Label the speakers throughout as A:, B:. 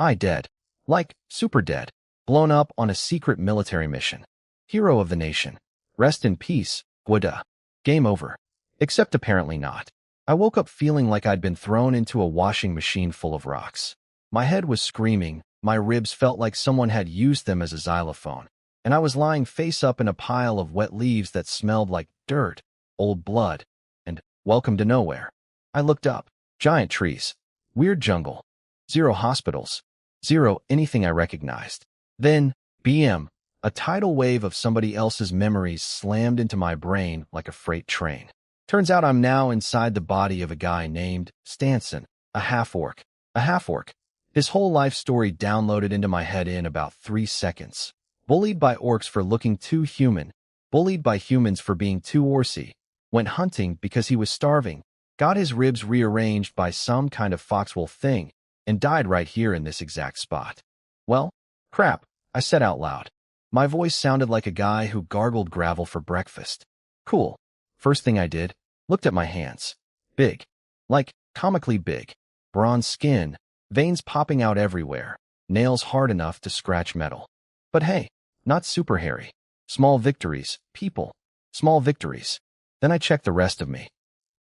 A: I dead. Like, super dead. Blown up on a secret military mission. Hero of the nation. Rest in peace, Gwada. Game over. Except apparently not. I woke up feeling like I'd been thrown into a washing machine full of rocks. My head was screaming, my ribs felt like someone had used them as a xylophone, and I was lying face up in a pile of wet leaves that smelled like dirt, old blood, and welcome to nowhere. I looked up. Giant trees. Weird jungle. Zero hospitals. Zero anything I recognized. Then, BM, a tidal wave of somebody else's memories slammed into my brain like a freight train. Turns out I'm now inside the body of a guy named Stanson, a half-orc. A half-orc. His whole life story downloaded into my head in about 3 seconds. Bullied by orcs for looking too human. Bullied by humans for being too horsey. Went hunting because he was starving. Got his ribs rearranged by some kind of foxwolf thing, and died right here in this exact spot. Well, crap, I said out loud. My voice sounded like a guy who gargled gravel for breakfast. Cool. First thing I did, looked at my hands. Big. Like, comically big. Bronze skin, veins popping out everywhere, nails hard enough to scratch metal. But hey, not super hairy. Small victories, people. Small victories. Then I checked the rest of me.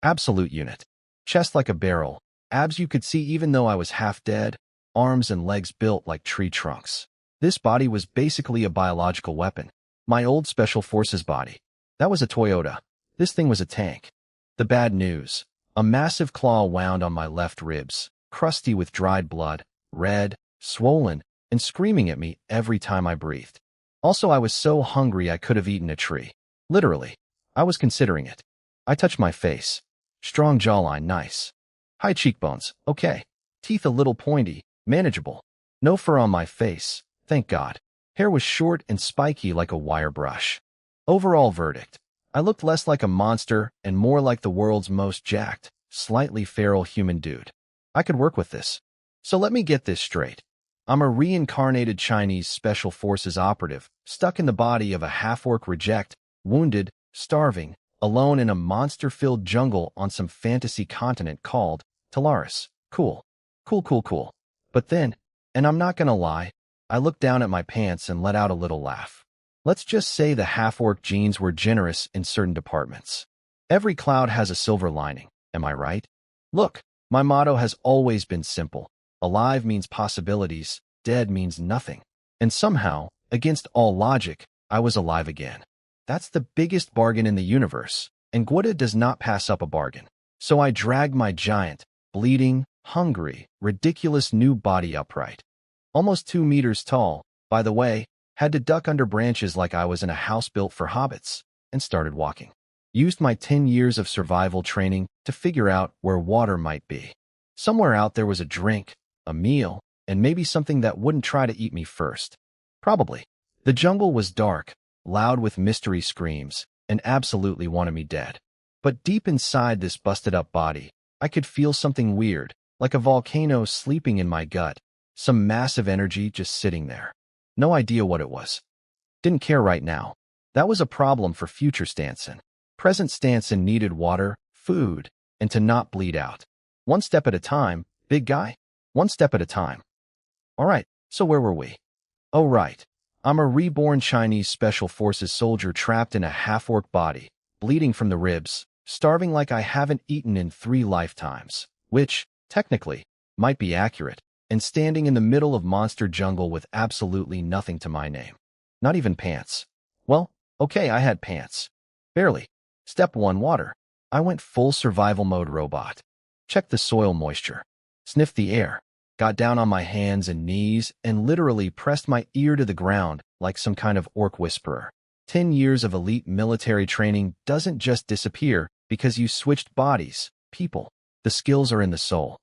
A: Absolute unit. Chest like a barrel, abs you could see even though I was half dead, arms and legs built like tree trunks. This body was basically a biological weapon. My old Special Forces body. That was a Toyota. This thing was a tank. The bad news. A massive claw wound on my left ribs, crusty with dried blood, red, swollen, and screaming at me every time I breathed. Also, I was so hungry I could have eaten a tree. Literally. I was considering it. I touched my face. Strong jawline, nice. High cheekbones, okay. Teeth a little pointy, manageable. No fur on my face, thank God. Hair was short and spiky like a wire brush. Overall verdict. I looked less like a monster and more like the world's most jacked, slightly feral human dude. I could work with this. So let me get this straight. I'm a reincarnated Chinese Special Forces operative, stuck in the body of a half-orc reject, wounded, starving, alone in a monster-filled jungle on some fantasy continent called Talaris. Cool. Cool. But then, and I'm not gonna lie, I looked down at my pants and let out a little laugh. Let's just say the half-orc genes were generous in certain departments. Every cloud has a silver lining, am I right? Look, my motto has always been simple. Alive means possibilities, dead means nothing. And somehow, against all logic, I was alive again. That's the biggest bargain in the universe, and Gwada does not pass up a bargain. So I dragged my giant, bleeding, hungry, ridiculous new body upright. Almost 2 meters tall, by the way, had to duck under branches like I was in a house built for hobbits, and started walking. Used my 10 years of survival training to figure out where water might be. Somewhere out there was a drink, a meal, and maybe something that wouldn't try to eat me first. Probably. The jungle was dark, loud with mystery screams, and absolutely wanted me dead. But deep inside this busted-up body, I could feel something weird, like a volcano sleeping in my gut, some massive energy just sitting there. No idea what it was. Didn't care right now. That was a problem for future Stanson. Present Stanson needed water, food, and to not bleed out. One step at a time, big guy. One step at a time. All right, so where were we? Oh, right. I'm a reborn Chinese Special Forces soldier trapped in a half-orc body, bleeding from the ribs, starving like I haven't eaten in 3 lifetimes, which, technically, might be accurate, and standing in the middle of monster jungle with absolutely nothing to my name. Not even pants. Well, okay, I had pants. Barely. Step 1, water. I went full survival mode robot. Checked the soil moisture. Sniffed the air. Got down on my hands and knees and literally pressed my ear to the ground like some kind of orc whisperer. 10 years of elite military training doesn't just disappear because you switched bodies, people. The skills are in the soul.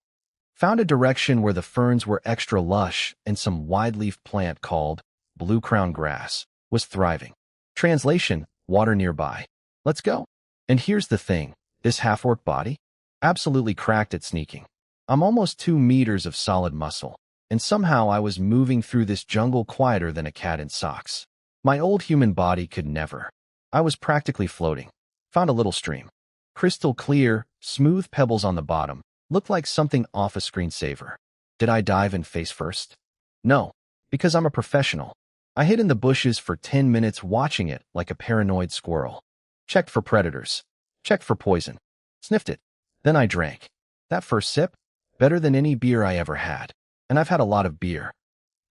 A: Found a direction where the ferns were extra lush and some wide-leaf plant called blue crown grass was thriving. Translation, water nearby. Let's go. And here's the thing, this half-orc body? Absolutely cracked at sneaking. I'm almost 2 meters of solid muscle, and somehow I was moving through this jungle quieter than a cat in socks. My old human body could never. I was practically floating. Found a little stream. Crystal clear, smooth pebbles on the bottom. Looked like something off a screensaver. Did I dive in face first? No, because I'm a professional. I hid in the bushes for 10 minutes watching it like a paranoid squirrel. Checked for predators. Checked for poison. Sniffed it. Then I drank. That first sip? Better than any beer I ever had. And I've had a lot of beer.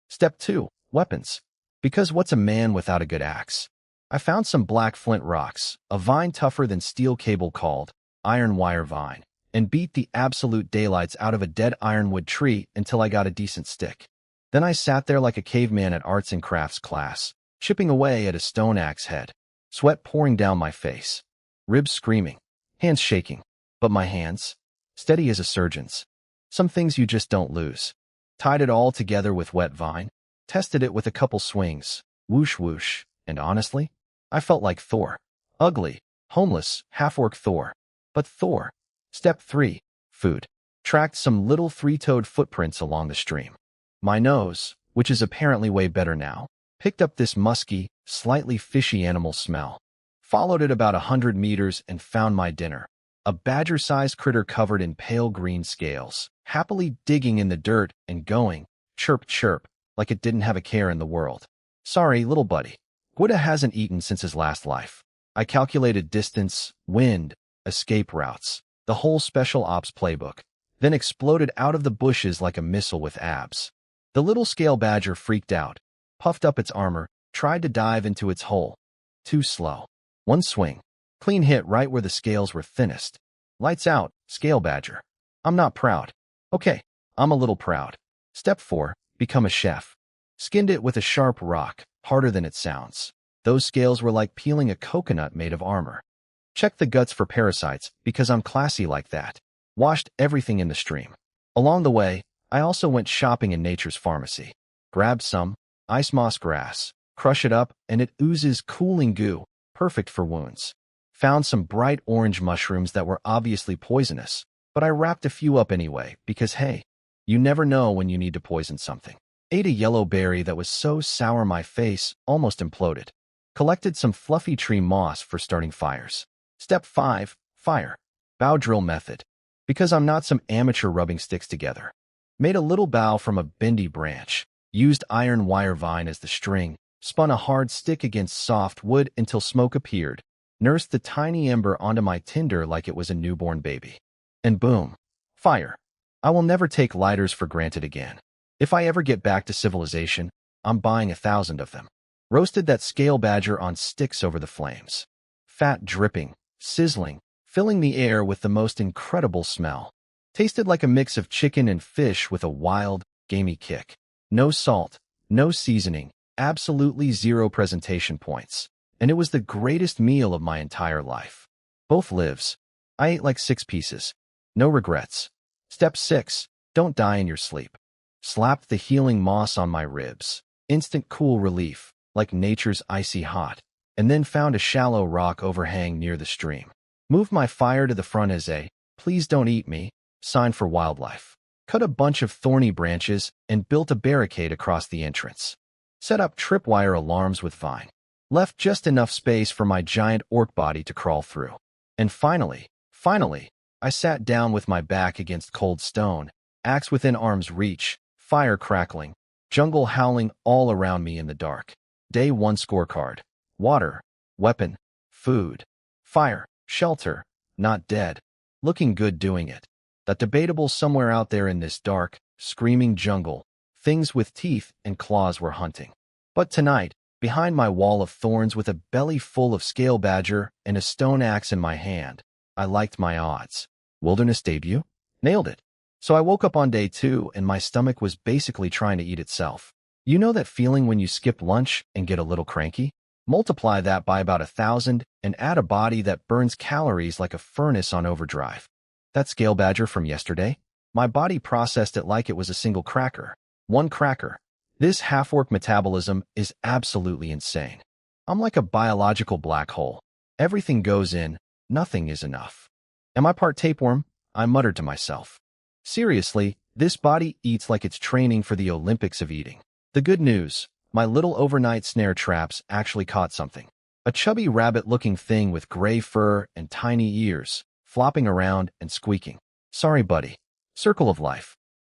A: Step 2. Weapons. Because what's a man without a good axe? I found some black flint rocks, a vine tougher than steel cable called iron wire vine, and beat the absolute daylights out of a dead ironwood tree until I got a decent stick. Then I sat there like a caveman at arts and crafts class, chipping away at a stone axe head, sweat pouring down my face, ribs screaming, hands shaking, but my hands, steady as a surgeon's. Some things you just don't lose. Tied it all together with wet vine, tested it with a couple swings, whoosh whoosh, and honestly, I felt like Thor. Ugly, homeless, half-orc Thor. But Thor. Step 3. Food. Tracked some little three-toed footprints along the stream. My nose, which is apparently way better now, picked up this musky, slightly fishy animal smell. Followed it about 100 meters and found my dinner. A badger-sized critter covered in pale green scales, happily digging in the dirt and going, chirp chirp, like it didn't have a care in the world. Sorry, little buddy. Gwida hasn't eaten since his last life. I calculated distance, wind, escape routes, the whole special ops playbook, then exploded out of the bushes like a missile with abs. The little scale badger freaked out, puffed up its armor, tried to dive into its hole. Too slow. One swing. Clean hit right where the scales were thinnest. Lights out, scale badger. I'm not proud. Okay, I'm a little proud. Step 4. Become a chef. Skinned it with a sharp rock, harder than it sounds. Those scales were like peeling a coconut made of armor. Checked the guts for parasites, because I'm classy like that. Washed everything in the stream. Along the way, I also went shopping in nature's pharmacy. Grabbed some ice moss grass, crush it up, and it oozes cooling goo, perfect for wounds. Found some bright orange mushrooms that were obviously poisonous, but I wrapped a few up anyway, because hey, you never know when you need to poison something. Ate a yellow berry that was so sour my face almost imploded. Collected some fluffy tree moss for starting fires. Step 5. Fire. Bow drill method. Because I'm not some amateur rubbing sticks together. Made a little bow from a bendy branch. Used iron wire vine as the string. Spun a hard stick against soft wood until smoke appeared. Nursed the tiny ember onto my tinder like it was a newborn baby. And boom. Fire. I will never take lighters for granted again. If I ever get back to civilization, I'm buying 1,000 of them. Roasted that scale badger on sticks over the flames. Fat dripping, sizzling, filling the air with the most incredible smell. Tasted like a mix of chicken and fish with a wild, gamey kick. No salt, no seasoning, absolutely 0 presentation points. And it was the greatest meal of my entire life. Both lives. I ate like 6 pieces. No regrets. Step 6. Don't die in your sleep. Slapped the healing moss on my ribs. Instant cool relief, like nature's icy hot. And then found a shallow rock overhang near the stream. Moved my fire to the front as a, please don't eat me, sign for wildlife. Cut a bunch of thorny branches and built a barricade across the entrance. Set up tripwire alarms with vine. Left just enough space for my giant orc body to crawl through. And finally, I sat down with my back against cold stone, axe within arm's reach, fire crackling, jungle howling all around me in the dark. Day 1 scorecard. Water, weapon, food, fire, shelter, not dead. Looking good doing it. That debatable somewhere out there in this dark, screaming jungle, things with teeth and claws were hunting. But tonight, behind my wall of thorns with a belly full of scale badger and a stone axe in my hand, I liked my odds. Wilderness debut? Nailed it. So I woke up on day 2 and my stomach was basically trying to eat itself. You know that feeling when you skip lunch and get a little cranky? Multiply that by about 1,000 and add a body that burns calories like a furnace on overdrive. That scale badger from yesterday? My body processed it like it was a single cracker. One cracker. This half-orc metabolism is absolutely insane. I'm like a biological black hole. Everything goes in, nothing is enough. Am I part tapeworm? I muttered to myself. Seriously, this body eats like it's training for the Olympics of eating. The good news, my little overnight snare traps actually caught something. A chubby rabbit-looking thing with gray fur and tiny ears, flopping around and squeaking. Sorry, buddy. Circle of life.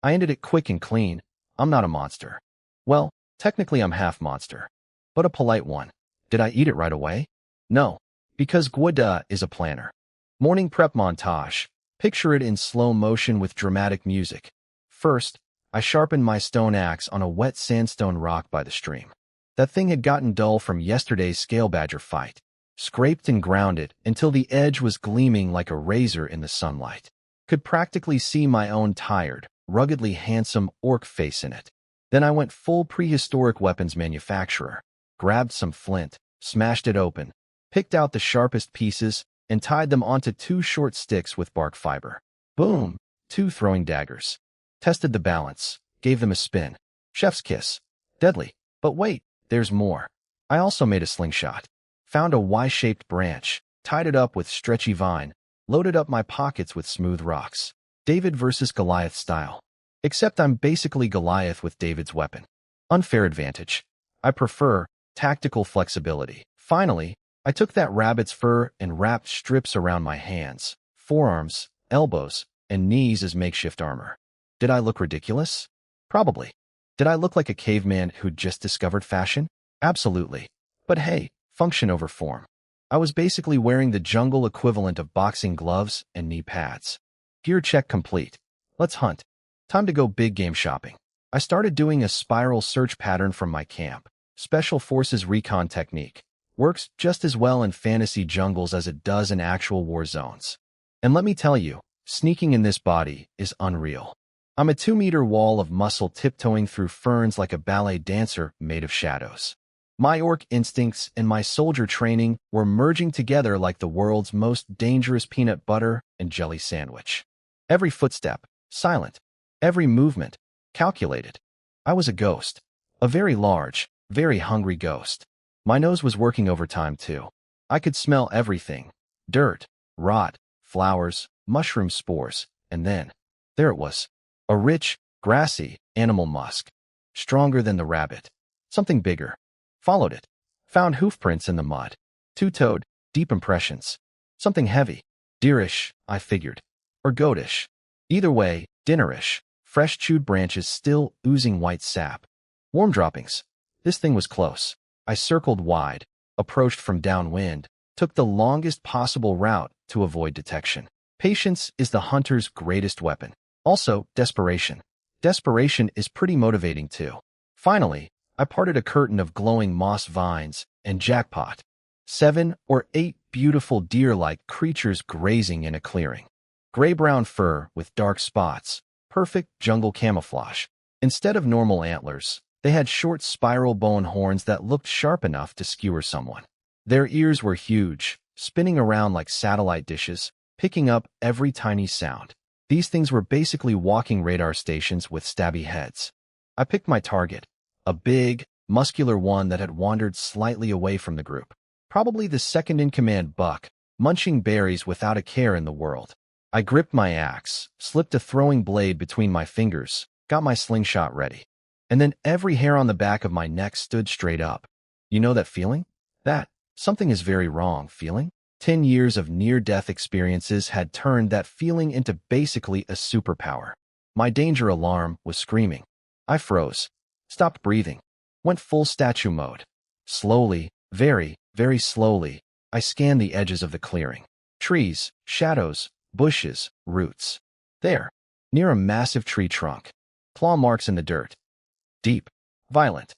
A: I ended it quick and clean. I'm not a monster. Well, technically I'm half monster, but a polite one. Did I eat it right away? No, because Gwada is a planner. Morning prep montage. Picture it in slow motion with dramatic music. First, I sharpened my stone axe on a wet sandstone rock by the stream. That thing had gotten dull from yesterday's scale badger fight. Scraped and ground it until the edge was gleaming like a razor in the sunlight. Could practically see my own tired, ruggedly handsome orc face in it. Then I went full prehistoric weapons manufacturer, grabbed some flint, smashed it open, picked out the sharpest pieces, and tied them onto 2 short sticks with bark fiber. Boom! 2 throwing daggers. Tested the balance, gave them a spin. Chef's kiss. Deadly. But wait, there's more. I also made a slingshot. Found a Y-shaped branch, tied it up with stretchy vine, loaded up my pockets with smooth rocks. David versus Goliath style. Except I'm basically Goliath with David's weapon. Unfair advantage. I prefer tactical flexibility. Finally, I took that rabbit's fur and wrapped strips around my hands, forearms, elbows, and knees as makeshift armor. Did I look ridiculous? Probably. Did I look like a caveman who'd just discovered fashion? Absolutely. But hey, function over form. I was basically wearing the jungle equivalent of boxing gloves and knee pads. Gear check complete. Let's hunt. Time to go big game shopping. I started doing a spiral search pattern from my camp. Special Forces recon technique. Works just as well in fantasy jungles as it does in actual war zones. And let me tell you, sneaking in this body is unreal. I'm a 2-meter wall of muscle tiptoeing through ferns like a ballet dancer made of shadows. My orc instincts and my soldier training were merging together like the world's most dangerous peanut butter and jelly sandwich. Every footstep, silent. Every movement, calculated. I was a ghost. A very large, very hungry ghost. My nose was working overtime too. I could smell everything. Dirt, rot, flowers, mushroom spores, and then, there it was. A rich, grassy, animal musk. Stronger than the rabbit. Something bigger. Followed it. Found hoofprints in the mud. 2-toed, deep impressions. Something heavy. Deerish, I figured. Or goatish. Either way, dinnerish. Fresh chewed branches still oozing white sap. Warm droppings. This thing was close. I circled wide, approached from downwind, took the longest possible route to avoid detection. Patience is the hunter's greatest weapon. Also, desperation. Desperation is pretty motivating too. Finally, I parted a curtain of glowing moss vines, and jackpot. 7 or 8 beautiful deer-like creatures grazing in a clearing. Gray-brown fur with dark spots. Perfect jungle camouflage. Instead of normal antlers, they had short spiral bone horns that looked sharp enough to skewer someone. Their ears were huge, spinning around like satellite dishes, picking up every tiny sound. These things were basically walking radar stations with stabby heads. I picked my target. A big, muscular one that had wandered slightly away from the group. Probably the second-in-command buck, munching berries without a care in the world. I gripped my axe, slipped a throwing blade between my fingers, got my slingshot ready. And then every hair on the back of my neck stood straight up. You know that feeling? That, something is very wrong feeling? 10 years of near-death experiences had turned that feeling into basically a superpower. My danger alarm was screaming. I froze. Stopped breathing. Went full statue mode. Slowly, very, very slowly, I scanned the edges of the clearing. Trees, shadows, bushes, roots. There, near a massive tree trunk. Claw marks in the dirt. Deep. Violent.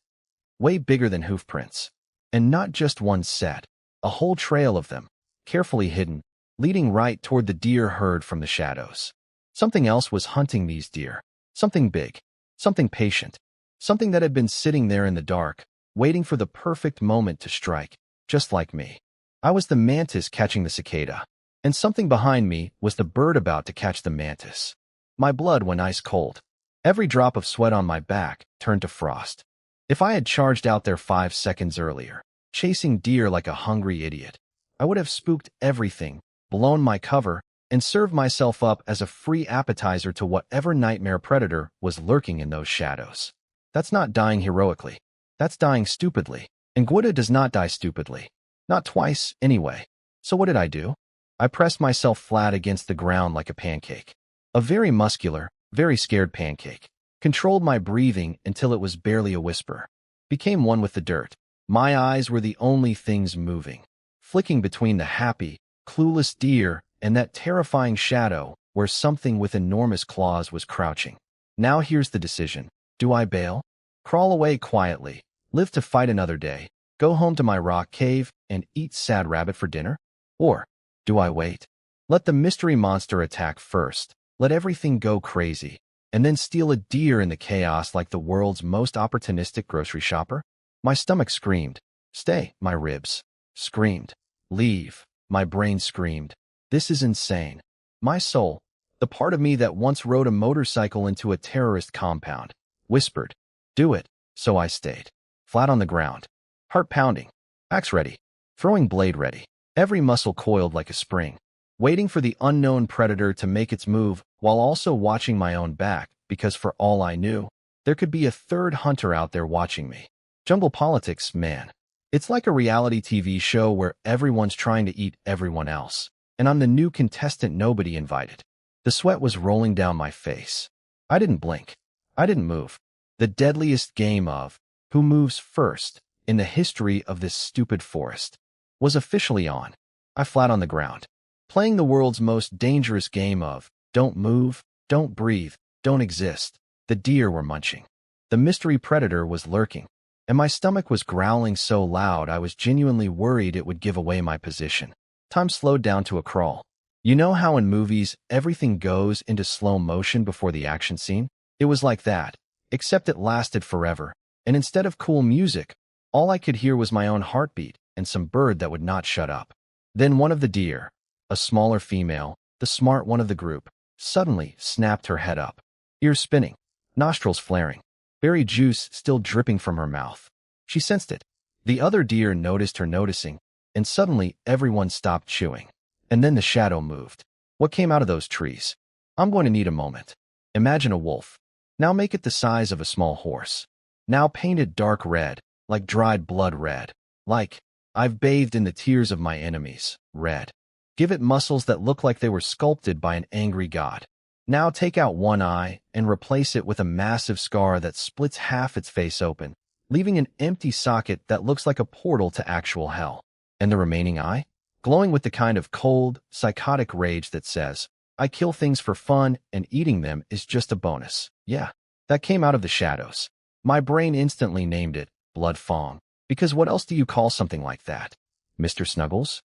A: Way bigger than hoofprints. And not just one set. A whole trail of them, carefully hidden, leading right toward the deer herd from the shadows. Something else was hunting these deer. Something big. Something patient. Something that had been sitting there in the dark, waiting for the perfect moment to strike, just like me. I was the mantis catching the cicada, and something behind me was the bird about to catch the mantis. My blood went ice cold. Every drop of sweat on my back turned to frost. If I had charged out there 5 seconds earlier, chasing deer like a hungry idiot, I would have spooked everything, blown my cover, and served myself up as a free appetizer to whatever nightmare predator was lurking in those shadows. That's not dying heroically. That's dying stupidly. And Gwada does not die stupidly. Not twice, anyway. So what did I do? I pressed myself flat against the ground like a pancake. A very muscular, Very scared pancake. Controlled my breathing until it was barely a whisper. Became one with the dirt. My eyes were the only things moving, flicking between the happy, clueless deer and that terrifying shadow where something with enormous claws was crouching. Now here's the decision. Do I bail? Crawl away quietly, live to fight another day, go home to my rock cave and eat sad rabbit for dinner? Or do I wait? Let the mystery monster attack first, let everything go crazy, and then steal a deer in the chaos like the world's most opportunistic grocery shopper? My stomach screamed. Stay, my ribs. Screamed. Leave. My brain screamed. This is insane. My soul, the part of me that once rode a motorcycle into a terrorist compound, whispered, do it. So I stayed. Flat on the ground. Heart pounding. Axe ready. Throwing blade ready. Every muscle coiled like a spring. Waiting for the unknown predator to make its move while also watching my own back because for all I knew, there could be a third hunter out there watching me. Jungle politics, man. It's like a reality TV show where everyone's trying to eat everyone else, and I'm the new contestant nobody invited. The sweat was rolling down my face. I didn't blink. I didn't move. The deadliest game of who moves first in the history of this stupid forest was officially on. I flat on the ground, playing the world's most dangerous game of don't move, don't breathe, don't exist. The deer were munching. The mystery predator was lurking, and my stomach was growling so loud I was genuinely worried it would give away my position. Time slowed down to a crawl. You know how in movies everything goes into slow motion before the action scene? It was like that, except it lasted forever, and instead of cool music, all I could hear was my own heartbeat and some bird that would not shut up. Then one of the deer, a smaller female, the smart one of the group, suddenly snapped her head up. Ears spinning, nostrils flaring, berry juice still dripping from her mouth. She sensed it. The other deer noticed her noticing, and suddenly everyone stopped chewing. And then the shadow moved. What came out of those trees? I'm going to need a moment. Imagine a wolf. Now make it the size of a small horse. Now painted dark red, like dried blood red. Like, I've bathed in the tears of my enemies, red. Give it muscles that look like they were sculpted by an angry god. Now take out one eye and replace it with a massive scar that splits half its face open, leaving an empty socket that looks like a portal to actual hell. And the remaining eye? Glowing with the kind of cold, psychotic rage that says, I kill things for fun and eating them is just a bonus. Yeah, that came out of the shadows. My brain instantly named it Blood Fong, because what else do you call something like that? Mr. Snuggles?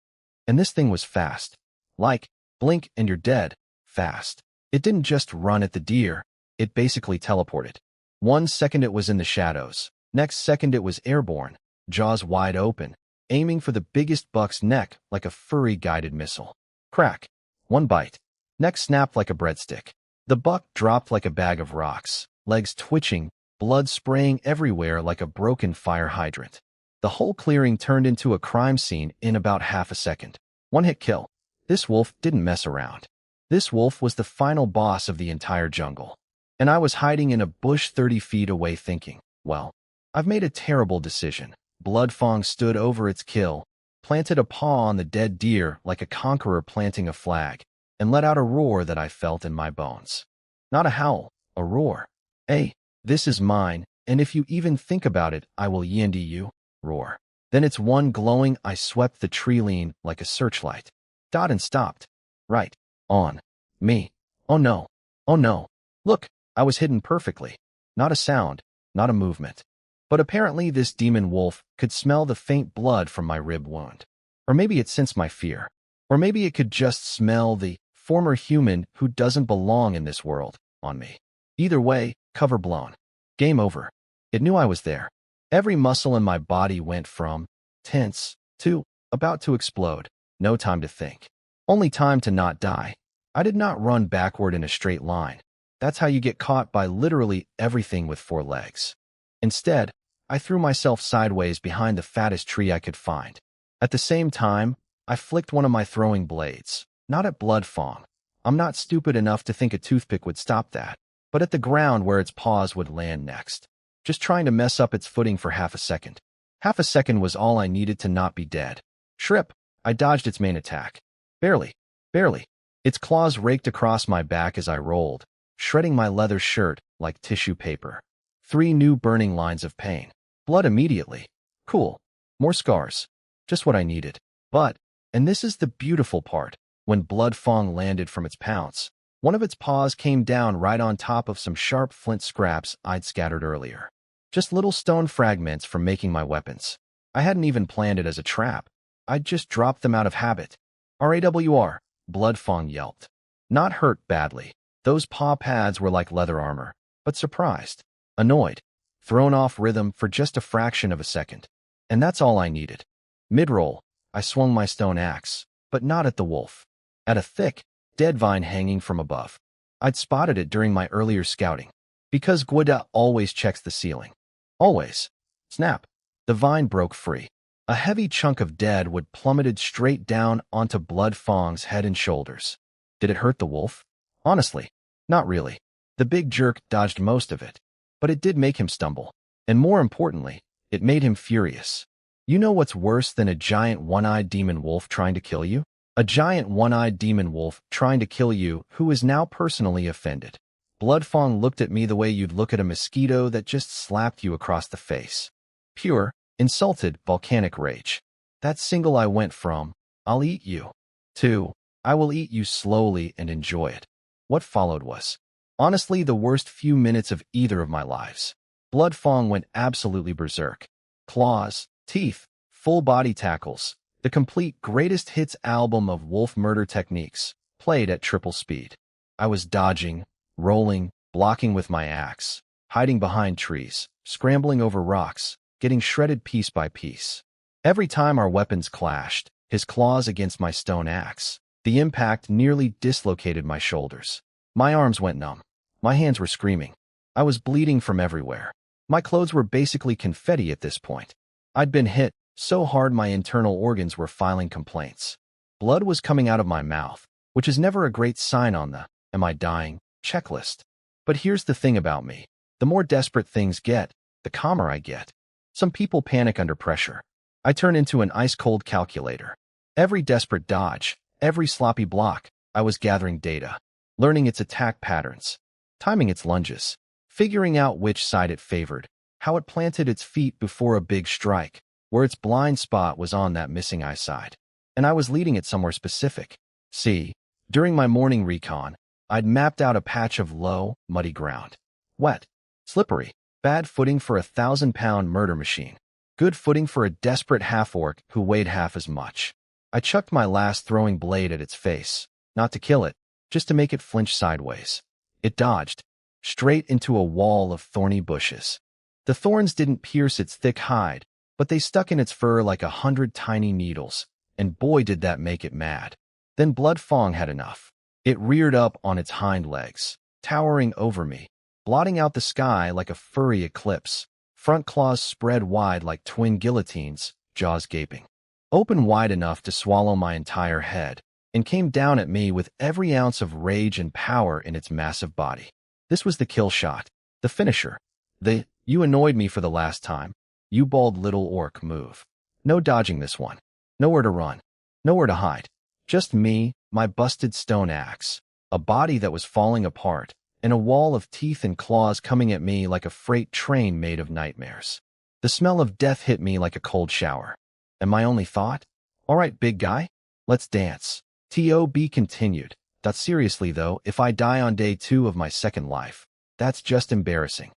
A: And this thing was fast. Like, blink and you're dead, fast. It didn't just run at the deer, it basically teleported. 1 second it was in the shadows, next second it was airborne, jaws wide open, aiming for the biggest buck's neck like a furry guided missile. Crack. 1 bite. Neck snapped like a breadstick. The buck dropped like a bag of rocks, legs twitching, blood spraying everywhere like a broken fire hydrant. The whole clearing turned into a crime scene in about half a second. 1-hit kill. This wolf didn't mess around. This wolf was the final boss of the entire jungle. And I was hiding in a bush 30 feet away thinking, well, I've made a terrible decision. Blood Fong stood over its kill, planted a paw on the dead deer like a conqueror planting a flag, and let out a roar that I felt in my bones. Not a howl, a roar. Hey, this is mine, and if you even think about it, I will yandy you. Roar. Then it's one glowing I swept the tree lean like a searchlight. Dot and stopped. Right. On. Me. Oh no. Oh no. Look, I was hidden perfectly. Not a sound, not a movement. But apparently this demon wolf could smell the faint blood from my rib wound. Or maybe it sensed my fear. Or maybe it could just smell the former human who doesn't belong in this world on me. Either way, cover blown. Game over. It knew I was there. Every muscle in my body went from tense to about to explode. No time to think. Only time to not die. I did not run backward in a straight line. That's how you get caught by literally everything with 4 legs. Instead, I threw myself sideways behind the fattest tree I could find. At the same time, I flicked one of my throwing blades, not at Blood Fong. I'm not stupid enough to think a toothpick would stop that, but at the ground where its paws would land next. Just trying to mess up its footing for half a second. Half a second was all I needed to not be dead. Shrip, I dodged its main attack. Barely. Barely. Its claws raked across my back as I rolled, shredding my leather shirt like tissue paper. 3 new burning lines of pain. Blood immediately. Cool. More scars. Just what I needed. But, and this is the beautiful part, when Blood Fong landed from its pounce, one of its paws came down right on top of some sharp flint scraps I'd scattered earlier. Just little stone fragments from making my weapons. I hadn't even planned it as a trap. I'd just dropped them out of habit. RAWR, Blood Fong yelped. Not hurt badly. Those paw pads were like leather armor, but surprised, annoyed, thrown off rhythm for just a fraction of a second. And that's all I needed. Mid-roll, I swung my stone axe, but not at the wolf. At a thick, dead vine hanging from above. I'd spotted it during my earlier scouting. Because Gwida always checks the ceiling. Always. Snap. The vine broke free. A heavy chunk of dead wood plummeted straight down onto Blood Fong's head and shoulders. Did it hurt the wolf? Honestly, not really. The big jerk dodged most of it. But it did make him stumble. And more importantly, it made him furious. You know what's worse than a giant one-eyed demon wolf trying to kill you? A giant one-eyed demon wolf trying to kill you who is now personally offended. Blood Fong looked at me the way you'd look at a mosquito that just slapped you across the face. Pure, insulted, volcanic rage. That single I went from, I'll eat you, to, I will eat you slowly and enjoy it. What followed was, honestly, the worst few minutes of either of my lives. Blood Fong went absolutely berserk. Claws, teeth, full body tackles, the complete greatest hits album of wolf murder techniques, played at triple speed. I was dodging, rolling, blocking with my axe, hiding behind trees, scrambling over rocks, getting shredded piece by piece. Every time our weapons clashed, his claws against my stone axe, the impact nearly dislocated my shoulders. My arms went numb. My hands were screaming. I was bleeding from everywhere. My clothes were basically confetti at this point. I'd been hit so hard my internal organs were filing complaints. Blood was coming out of my mouth, which is never a great sign on the "am I dying" checklist. But here's the thing about me. The more desperate things get, the calmer I get. Some people panic under pressure. I turn into an ice-cold calculator. Every desperate dodge, every sloppy block, I was gathering data, learning its attack patterns, timing its lunges, figuring out which side it favored, how it planted its feet before a big strike, where its blind spot was on that missing eye side. And I was leading it somewhere specific. See, during my morning recon, I'd mapped out a patch of low, muddy ground. Wet, slippery, bad footing for a 1,000-pound murder machine. Good footing for a desperate half-orc who weighed half as much. I chucked my last throwing blade at its face, not to kill it, just to make it flinch sideways. It dodged, straight into a wall of thorny bushes. The thorns didn't pierce its thick hide, but they stuck in its fur like 100 tiny needles, and boy did that make it mad. Then Blood Fong had enough. It reared up on its hind legs, towering over me, blotting out the sky like a furry eclipse, front claws spread wide like twin guillotines, jaws gaping, open wide enough to swallow my entire head, and came down at me with every ounce of rage and power in its massive body. This was the kill shot, the finisher, the "you annoyed me for the last time, you bald little orc" move. No dodging this one. Nowhere to run. Nowhere to hide. Just me, my busted stone axe, a body that was falling apart, and a wall of teeth and claws coming at me like a freight train made of nightmares. The smell of death hit me like a cold shower. And my only thought? All right, big guy, let's dance. TOB continued. That seriously though, if I die on day 2 of my second life, that's just embarrassing.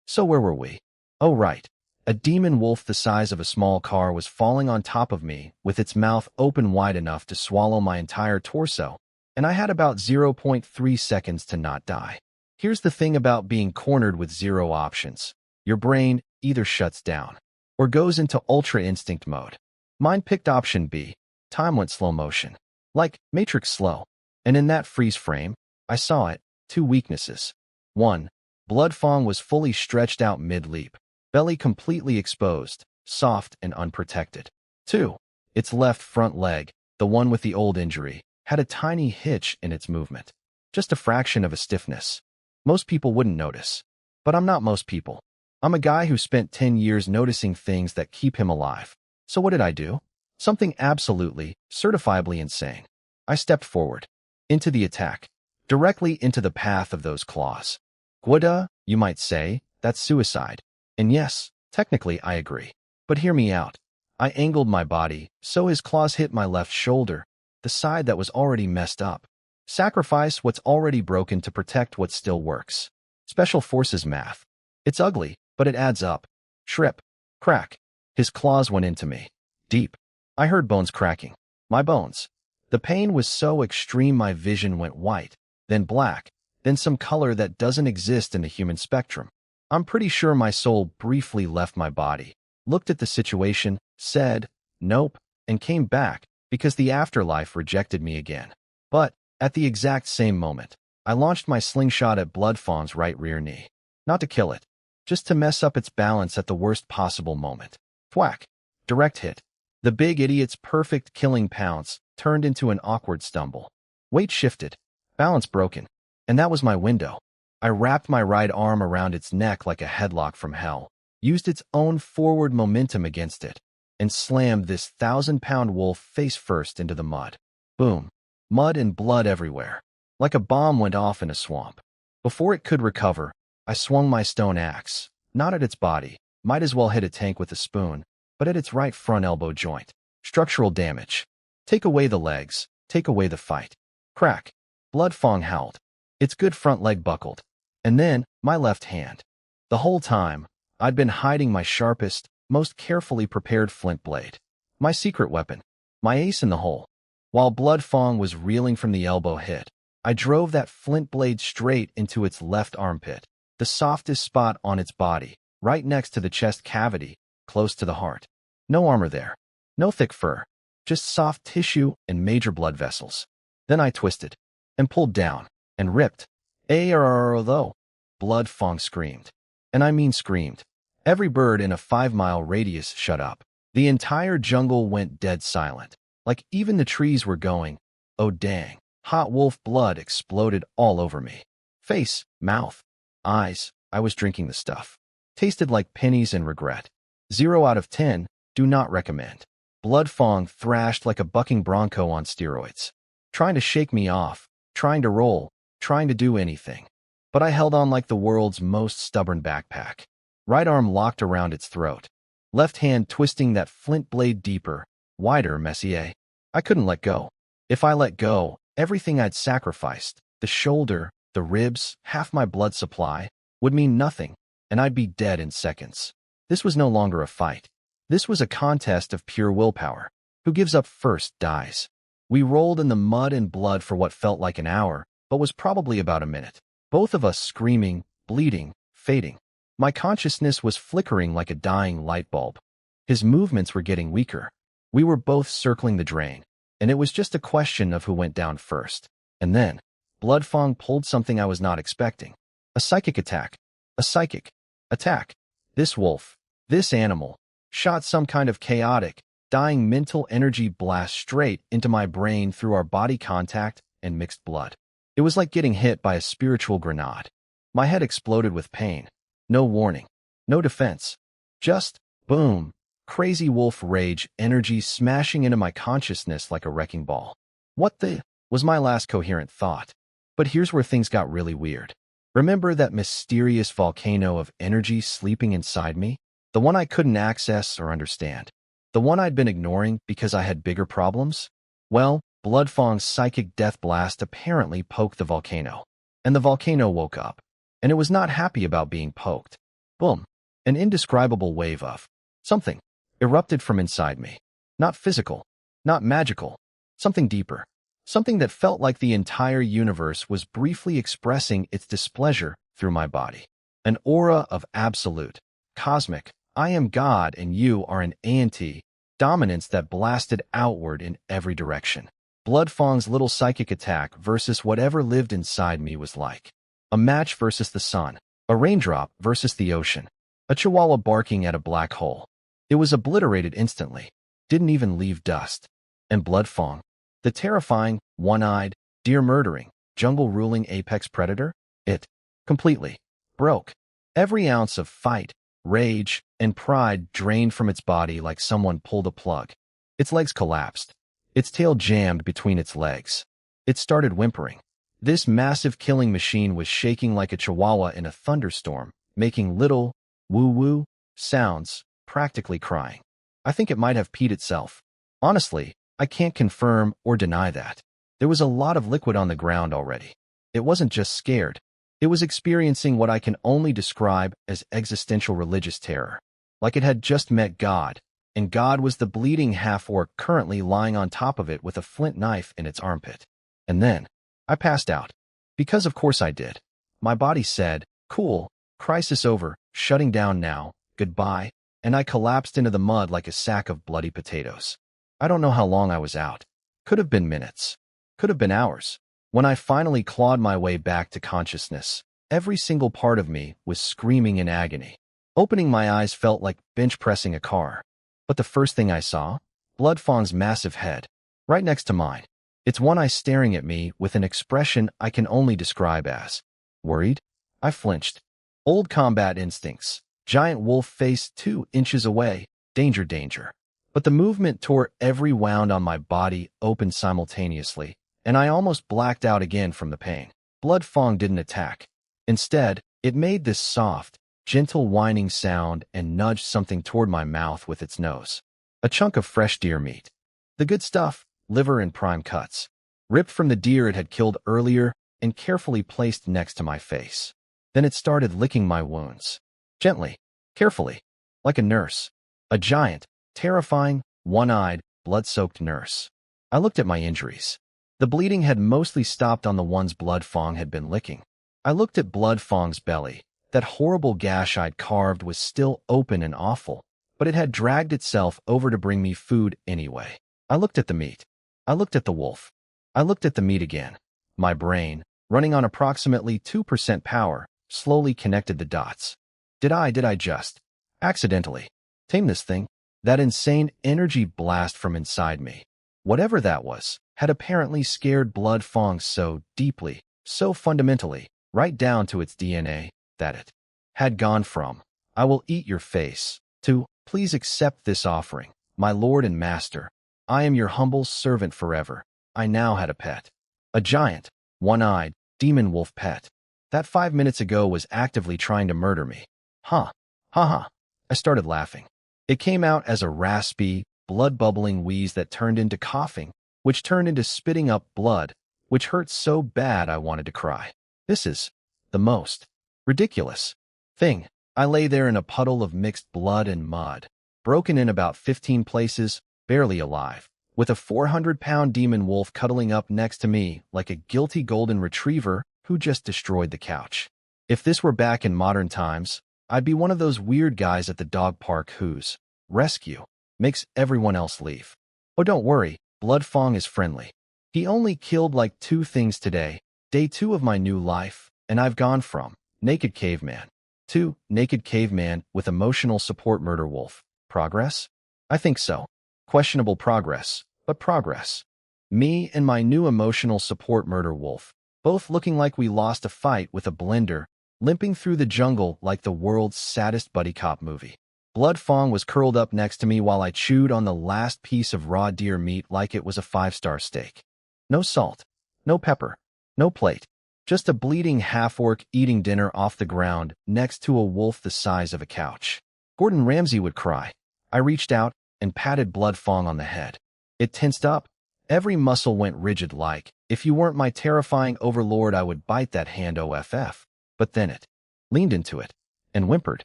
A: So where were we? Oh right. A demon wolf the size of a small car was falling on top of me with its mouth open wide enough to swallow my entire torso, and I had about 0.3 seconds to not die. Here's the thing about being cornered with 0 options. Your brain either shuts down or goes into ultra instinct mode. Mine picked option B. Time went slow motion. Like Matrix slow. And in that freeze frame, I saw it. 2 weaknesses. 1. Blood Fong was fully stretched out mid-leap, belly completely exposed, soft and unprotected. 2. Its left front leg, the one with the old injury, had a tiny hitch in its movement. Just a fraction of a stiffness. Most people wouldn't notice. But I'm not most people. I'm a guy who spent 10 years noticing things that keep him alive. So what did I do? Something absolutely, certifiably insane. I stepped forward. Into the attack. directly into the path of those claws. Gwada, you might say, that's suicide. And yes, technically I agree. But hear me out. I angled my body, so his claws hit my left shoulder, the side that was already messed up. Sacrifice what's already broken to protect what still works. Special Forces math. It's ugly, but it adds up. Shrip. Crack. His claws went into me. Deep. I heard bones cracking. My bones. The pain was so extreme my vision went white, then black, then some color that doesn't exist in the human spectrum. I'm pretty sure my soul briefly left my body, looked at the situation, said, nope, and came back because the afterlife rejected me again. But, at the exact same moment, I launched my slingshot at Bloodfang's right rear knee. Not to kill it, just to mess up its balance at the worst possible moment. Thwack. Direct hit. The big idiot's perfect killing pounce turned into an awkward stumble. Weight shifted. Balance broken. And that was my window. I wrapped my right arm around its neck like a headlock from hell, used its own forward momentum against it, and slammed this 1,000-pound wolf face first into the mud. Boom. Mud and blood everywhere. Like a bomb went off in a swamp. Before it could recover, I swung my stone axe, not at its body, might as well hit a tank with a spoon, but at its right front elbow joint. Structural damage. Take away the legs, take away the fight. Crack. Bloodfang howled. Its good front leg buckled. And then, my left hand. The whole time, I'd been hiding my sharpest, most carefully prepared flint blade. My secret weapon. My ace in the hole. While Bloodfang was reeling from the elbow hit, I drove that flint blade straight into its left armpit, the softest spot on its body, right next to the chest cavity, close to the heart. No armor there. No thick fur. Just soft tissue and major blood vessels. Then I twisted, and pulled down, and ripped. Though. Bloodfang screamed. And I mean screamed. Every bird in a 5-mile radius shut up. The entire jungle went dead silent. Like even the trees were going, oh dang. Hot wolf blood exploded all over me. Face, mouth, eyes. I was drinking the stuff. Tasted like pennies and regret. 0 out of 10, do not recommend. Bloodfang thrashed like a bucking bronco on steroids. Trying to shake me off, trying to roll, trying to do anything. But I held on like the world's most stubborn backpack. Right arm locked around its throat. Left hand twisting that flint blade deeper, wider, Messier. I couldn't let go. If I let go, everything I'd sacrificed, the shoulder, the ribs, half my blood supply, would mean nothing, and I'd be dead in seconds. This was no longer a fight. This was a contest of pure willpower. Who gives up first dies. We rolled in the mud and blood for what felt like an hour, but was probably about a minute. Both of us screaming, bleeding, fading. My consciousness was flickering like a dying light bulb. His movements were getting weaker. We were both circling the drain, and it was just a question of who went down first. And then, Bloodfang pulled something I was not expecting. A psychic attack. A psychic attack. This wolf, this animal, shot some kind of chaotic, dying mental energy blast straight into my brain through our body contact and mixed blood. It was like getting hit by a spiritual grenade. My head exploded with pain. No warning. No defense. Just, boom. Crazy wolf rage energy smashing into my consciousness like a wrecking ball. What the, was my last coherent thought. But here's where things got really weird. Remember that mysterious volcano of energy sleeping inside me? The one I couldn't access or understand. The one I'd been ignoring because I had bigger problems? Well, Bloodfang's psychic death blast apparently poked the volcano. And the volcano woke up. And it was not happy about being poked. Boom. An indescribable wave of something erupted from inside me. Not physical. Not magical. Something deeper. Something that felt like the entire universe was briefly expressing its displeasure through my body. An aura of absolute, cosmic, I am God and you are an anti dominance that blasted outward in every direction. Bloodfang's little psychic attack versus whatever lived inside me was like a match versus the sun, a raindrop versus the ocean, a chihuahua barking at a black hole. It was obliterated instantly, didn't even leave dust. And Bloodfang, the terrifying, one-eyed, deer-murdering, jungle-ruling apex predator, it completely broke. Every ounce of fight, rage, and pride drained from its body like someone pulled a plug. Its legs collapsed. Its tail jammed between its legs. It started whimpering. This massive killing machine was shaking like a chihuahua in a thunderstorm, making little, woo-woo sounds, practically crying. I think it might have peed itself. Honestly, I can't confirm or deny that. There was a lot of liquid on the ground already. It wasn't just scared. It was experiencing what I can only describe as existential religious terror. Like it had just met God, and God was the bleeding half-orc currently lying on top of it with a flint knife in its armpit. And then, I passed out. Because of course I did. My body said, cool, crisis over, shutting down now, goodbye, and I collapsed into the mud like a sack of bloody potatoes. I don't know how long I was out. Could have been minutes. Could have been hours. When I finally clawed my way back to consciousness, every single part of me was screaming in agony. Opening my eyes felt like bench pressing a car. But the first thing I saw? Bloodfang's massive head, right next to mine. Its one eye staring at me with an expression I can only describe as worried. I flinched. Old combat instincts. Giant wolf face 2 inches away. Danger, danger. But the movement tore every wound on my body open simultaneously, and I almost blacked out again from the pain. Bloodfang didn't attack. Instead, it made this soft, gentle whining sound and nudged something toward my mouth with its nose. A chunk of fresh deer meat. The good stuff, liver and prime cuts, ripped from the deer it had killed earlier and carefully placed next to my face. Then it started licking my wounds. Gently, carefully, like a nurse. A giant, terrifying, one-eyed, blood-soaked nurse. I looked at my injuries. The bleeding had mostly stopped on the ones Bloodfang had been licking. I looked at Bloodfang's belly. That horrible gash I'd carved was still open and awful, but it had dragged itself over to bring me food anyway. I looked at the meat. I looked at the wolf. I looked at the meat again. My brain, running on approximately 2% power, slowly connected the dots. Did I just accidentally tame this thing? That insane energy blast from inside me, whatever that was, had apparently scared Bloodfang so deeply, so fundamentally, right down to its DNA, that it had gone from, I will eat your face, to, please accept this offering, my lord and master. I am your humble servant forever. I now had a pet. A giant, one-eyed, demon wolf pet. That 5 minutes ago was actively trying to murder me. Ha ha. I started laughing. It came out as a raspy, blood-bubbling wheeze that turned into coughing, which turned into spitting up blood, which hurt so bad I wanted to cry. This is the most ridiculous thing. I lay there in a puddle of mixed blood and mud, broken in about 15 places, barely alive, with a 400-pound demon wolf cuddling up next to me like a guilty golden retriever who just destroyed the couch. If this were back in modern times, I'd be one of those weird guys at the dog park whose rescue makes everyone else leave. Oh, don't worry, Bloodfang is friendly. He only killed like 2 things today, day 2 of my new life, and I've gone from naked caveman to naked caveman with emotional support murder wolf. Progress? I think so. Questionable progress, but progress. Me and my new emotional support murder wolf, both looking like we lost a fight with a blender, limping through the jungle like the world's saddest buddy cop movie. Bloodfang was curled up next to me while I chewed on the last piece of raw deer meat like it was a 5-star steak. No salt, no pepper, no plate. Just a bleeding half-orc eating dinner off the ground next to a wolf the size of a couch. Gordon Ramsay would cry. I reached out and patted Bloodfang on the head. It tensed up. Every muscle went rigid like, if you weren't my terrifying overlord I would bite that hand off. But then it leaned into it and whimpered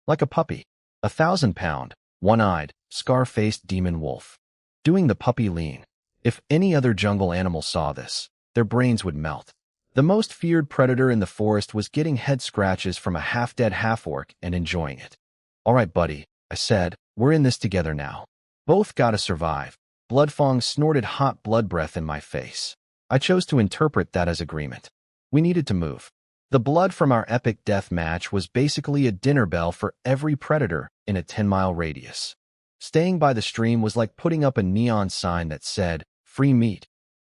A: like a puppy. 1,000-pound, one-eyed, scar-faced demon wolf. Doing the puppy lean. If any other jungle animal saw this, their brains would melt. The most feared predator in the forest was getting head scratches from a half-dead half-orc and enjoying it. All right, buddy, I said, we're in this together now. Both gotta survive. Bloodfang snorted hot blood breath in my face. I chose to interpret that as agreement. We needed to move. The blood from our epic death match was basically a dinner bell for every predator in a 10-mile radius. Staying by the stream was like putting up a neon sign that said, free meat.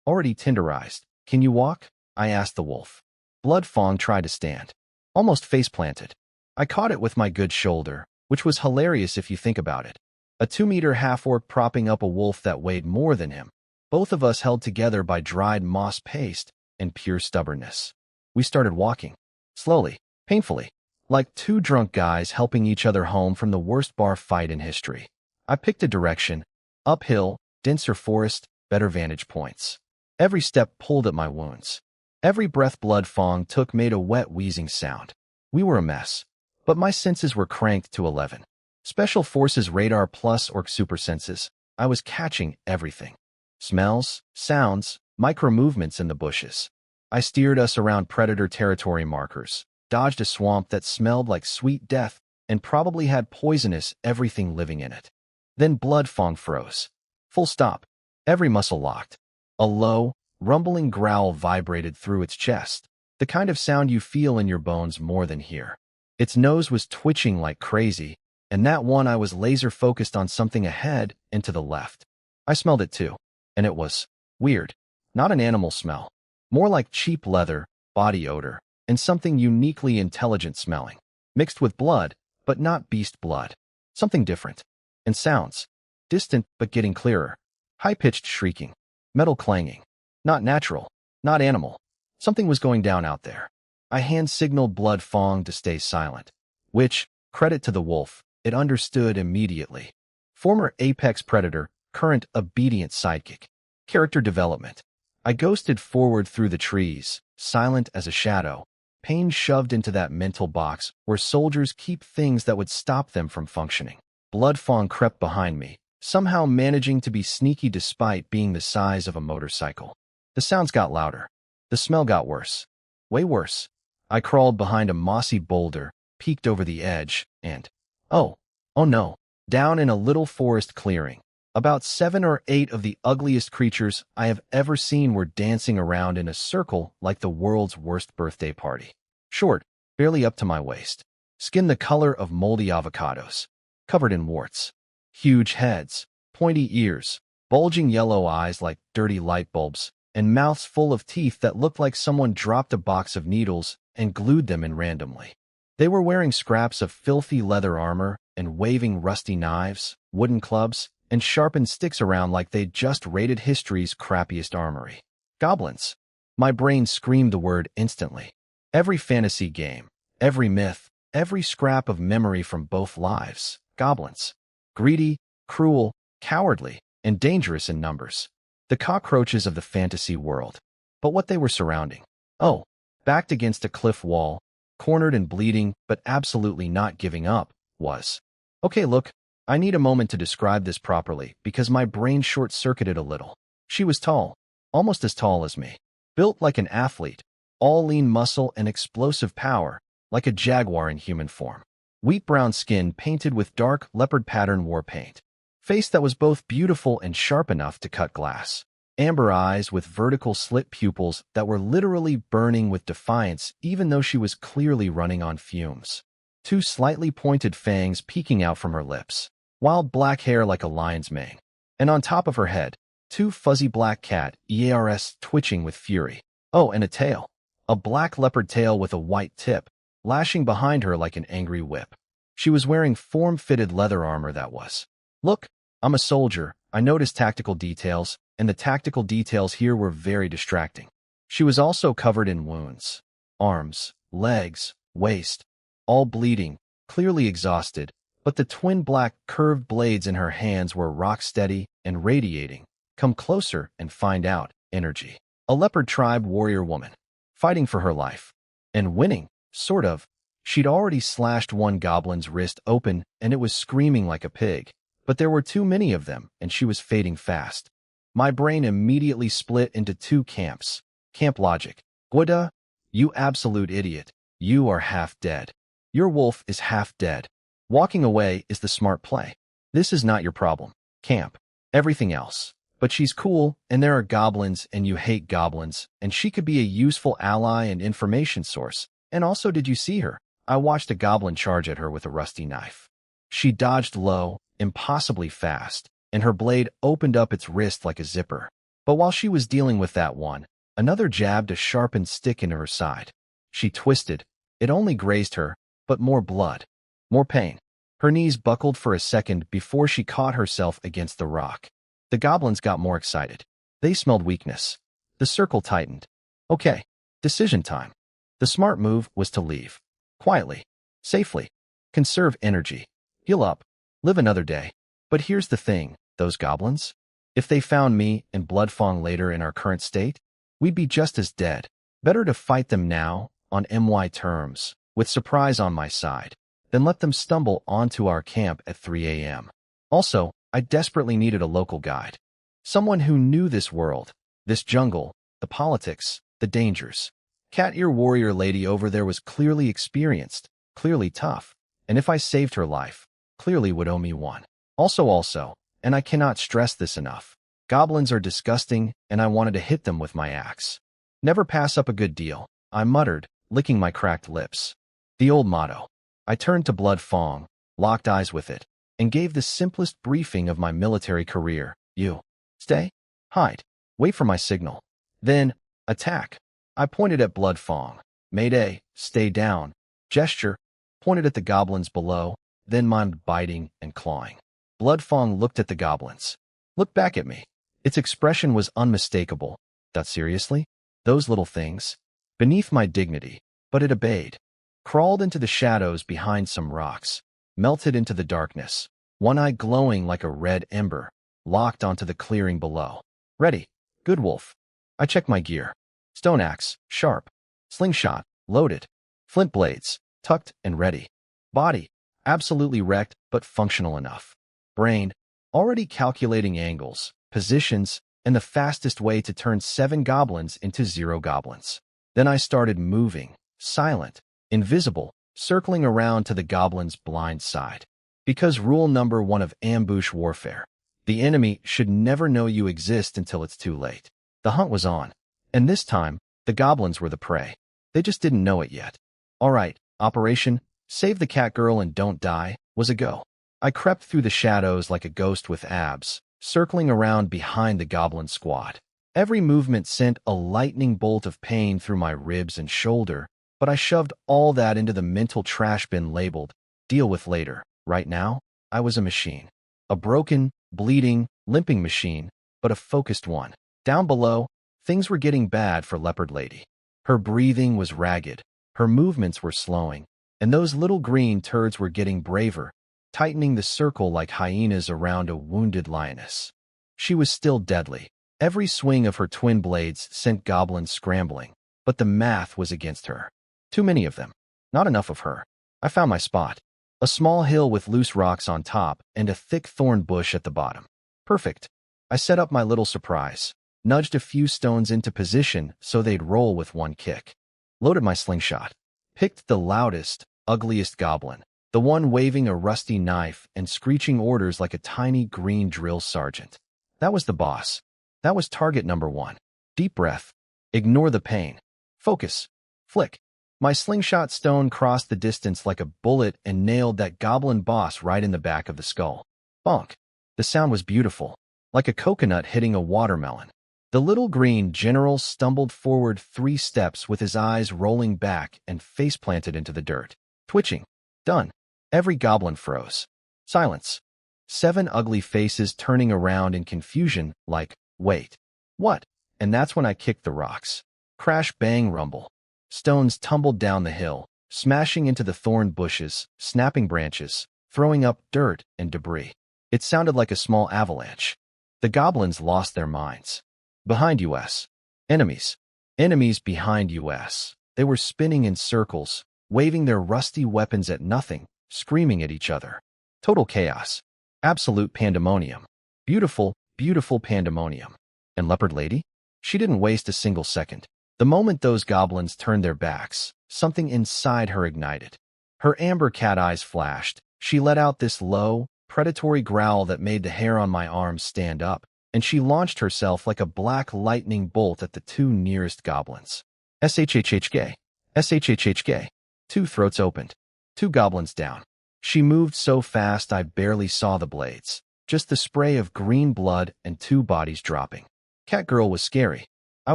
A: Already tenderized. Can you walk? I asked the wolf. Bloodfang tried to stand. Almost face-planted. I caught it with my good shoulder, which was hilarious if you think about it. A 2-meter half-orc propping up a wolf that weighed more than him. Both of us held together by dried moss paste, and pure stubbornness. We started walking. Slowly, painfully, like two drunk guys helping each other home from the worst bar fight in history. I picked a direction: uphill, denser forest, better vantage points. Every step pulled at my wounds. Every breath Blood Fong took made a wet, wheezing sound. We were a mess, but my senses were cranked to 11. Special Forces radar plus Orc super senses. I was catching everything. Smells, sounds, micro-movements in the bushes. I steered us around predator territory markers, dodged a swamp that smelled like sweet death and probably had poisonous everything living in it. Then Blood Fong froze. Full stop. Every muscle locked. A low, rumbling growl vibrated through its chest, the kind of sound you feel in your bones more than hear. Its nose was twitching like crazy, and that one eye was laser-focused on something ahead and to the left. I smelled it too, and it was weird. Not an animal smell. More like cheap leather, body odor, and something uniquely intelligent smelling. Mixed with blood, but not beast blood. Something different. And sounds. Distant, but getting clearer. High-pitched shrieking. Metal clanging. Not natural. Not animal. Something was going down out there. I hand-signaled Blood Fong to stay silent. Which, credit to the wolf, it understood immediately. Former apex predator, current obedient sidekick. Character development. I ghosted forward through the trees, silent as a shadow, pain shoved into that mental box where soldiers keep things that would stop them from functioning. Blood Fong crept behind me, somehow managing to be sneaky despite being the size of a motorcycle. The sounds got louder. The smell got worse. Way worse. I crawled behind a mossy boulder, peeked over the edge, and oh no, down in a little forest clearing. About 7 or 8 of the ugliest creatures I have ever seen were dancing around in a circle like the world's worst birthday party. Short, barely up to my waist. Skin the color of moldy avocados. Covered in warts. Huge heads, pointy ears, bulging yellow eyes like dirty light bulbs, and mouths full of teeth that looked like someone dropped a box of needles and glued them in randomly. They were wearing scraps of filthy leather armor and waving rusty knives, wooden clubs, and sharpened sticks around like they'd just raided history's crappiest armory. Goblins. My brain screamed the word instantly. Every fantasy game, every myth, every scrap of memory from both lives. Goblins. Greedy, cruel, cowardly, and dangerous in numbers. The cockroaches of the fantasy world. But what they were surrounding. Oh, backed against a cliff wall, cornered and bleeding, but absolutely not giving up, was. Okay, look, I need a moment to describe this properly because my brain short-circuited a little. She was tall, almost as tall as me. Built like an athlete, all lean muscle and explosive power, like a jaguar in human form. Wheat brown skin painted with dark leopard pattern war paint. Face that was both beautiful and sharp enough to cut glass. Amber eyes with vertical slit pupils that were literally burning with defiance even though she was clearly running on fumes. 2 slightly pointed fangs peeking out from her lips. Wild black hair like a lion's mane. And on top of her head, 2 fuzzy black cat ears twitching with fury. Oh, and a tail. A black leopard tail with a white tip, lashing behind her like an angry whip. She was wearing form-fitted leather armor that was. Look, I'm a soldier. I noticed tactical details, and the tactical details here were very distracting. She was also covered in wounds. Arms, legs, waist, all bleeding, clearly exhausted, but the twin black curved blades in her hands were rock-steady and radiating. Come closer and find out. Energy. A leopard tribe warrior woman. Fighting for her life. And winning, sort of. She'd already slashed one goblin's wrist open, and it was screaming like a pig. But there were too many of them, and she was fading fast. My brain immediately split into 2 camps. Camp logic. Gwada, you absolute idiot. You are half dead. Your wolf is half dead. Walking away is the smart play. This is not your problem. Camp. Everything else. But she's cool, and there are goblins, and you hate goblins, and she could be a useful ally and information source. And also, did you see her? I watched a goblin charge at her with a rusty knife. She dodged low, impossibly fast, and her blade opened up its wrist like a zipper. But while she was dealing with that one, another jabbed a sharpened stick into her side. She twisted. It only grazed her, but more blood. More pain. Her knees buckled for a second before she caught herself against the rock. The goblins got more excited. They smelled weakness. The circle tightened. Okay, decision time. The smart move was to leave. Quietly. Safely. Conserve energy. Heal up. Live another day. But here's the thing, those goblins? If they found me and Bloodfang later in our current state, we'd be just as dead. Better to fight them now, on MY terms, with surprise on my side, than let them stumble onto our camp at 3 a.m. Also, I desperately needed a local guide. Someone who knew this world, this jungle, the politics, the dangers. Cat Ear Warrior Lady over there was clearly experienced, clearly tough, and if I saved her life, clearly would owe me one. Also, and I cannot stress this enough, goblins are disgusting and I wanted to hit them with my axe. Never pass up a good deal, I muttered, licking my cracked lips. The old motto. I turned to Bloodfang, locked eyes with it, and gave the simplest briefing of my military career. You. Stay. Hide. Wait for my signal. Then, attack. I pointed at Bloodfang. Mayday, stay down. Gesture. Pointed at the goblins below, then mind biting and clawing. Bloodfang looked at the goblins. Looked back at me. Its expression was unmistakable. That seriously? Those little things? Beneath my dignity, but it obeyed. Crawled into the shadows behind some rocks. Melted into the darkness. One eye glowing like a red ember. Locked onto the clearing below. Ready. Good wolf. I checked my gear. Stone axe, sharp. Slingshot, loaded. Flint blades, tucked and ready. Body, absolutely wrecked but functional enough. Brain, already calculating angles, positions, and the fastest way to turn 7 goblins into 0 goblins. Then I started moving, silent, invisible, circling around to the goblin's blind side. Because rule number 1 of ambush warfare, the enemy should never know you exist until it's too late. The hunt was on, and this time, the goblins were the prey. They just didn't know it yet. All right, Operation Save the Cat Girl and Don't Die was a go. I crept through the shadows like a ghost with abs, circling around behind the goblin squad. Every movement sent a lightning bolt of pain through my ribs and shoulder, but I shoved all that into the mental trash bin labeled, deal with later. Right now, I was a machine. A broken, bleeding, limping machine, but a focused one. Down below, things were getting bad for Leopard Lady. Her breathing was ragged, her movements were slowing, and those little green turds were getting braver, tightening the circle like hyenas around a wounded lioness. She was still deadly. Every swing of her twin blades sent goblins scrambling, but the math was against her. Too many of them. Not enough of her. I found my spot. A small hill with loose rocks on top and a thick thorn bush at the bottom. Perfect. I set up my little surprise, nudged a few stones into position so they'd roll with one kick. Loaded my slingshot. Picked the loudest, ugliest goblin, the one waving a rusty knife and screeching orders like a tiny green drill sergeant. That was the boss. That was target number 1. Deep breath. Ignore the pain. Focus. Flick. My slingshot stone crossed the distance like a bullet and nailed that goblin boss right in the back of the skull. Bonk. The sound was beautiful, like a coconut hitting a watermelon. The little green general stumbled forward 3 steps with his eyes rolling back and face planted into the dirt. Twitching. Done. Every goblin froze. Silence. 7 ugly faces turning around in confusion like, wait. What? And that's when I kicked the rocks. Crash, bang, rumble. Stones tumbled down the hill, smashing into the thorn bushes, snapping branches, throwing up dirt and debris. It sounded like a small avalanche. The goblins lost their minds. Behind us. Enemies. Enemies behind us. They were spinning in circles, waving their rusty weapons at nothing, screaming at each other. Total chaos. Absolute pandemonium. Beautiful, beautiful pandemonium. And Leopard Lady? She didn't waste a single second. The moment those goblins turned their backs, something inside her ignited. Her amber cat eyes flashed. She let out this low, predatory growl that made the hair on my arms stand up, and she launched herself like a black lightning bolt at the 2 nearest goblins. SHHHK. SHHHK. 2 throats opened. 2 goblins down. She moved so fast I barely saw the blades. Just the spray of green blood and 2 bodies dropping. Catgirl was scary. I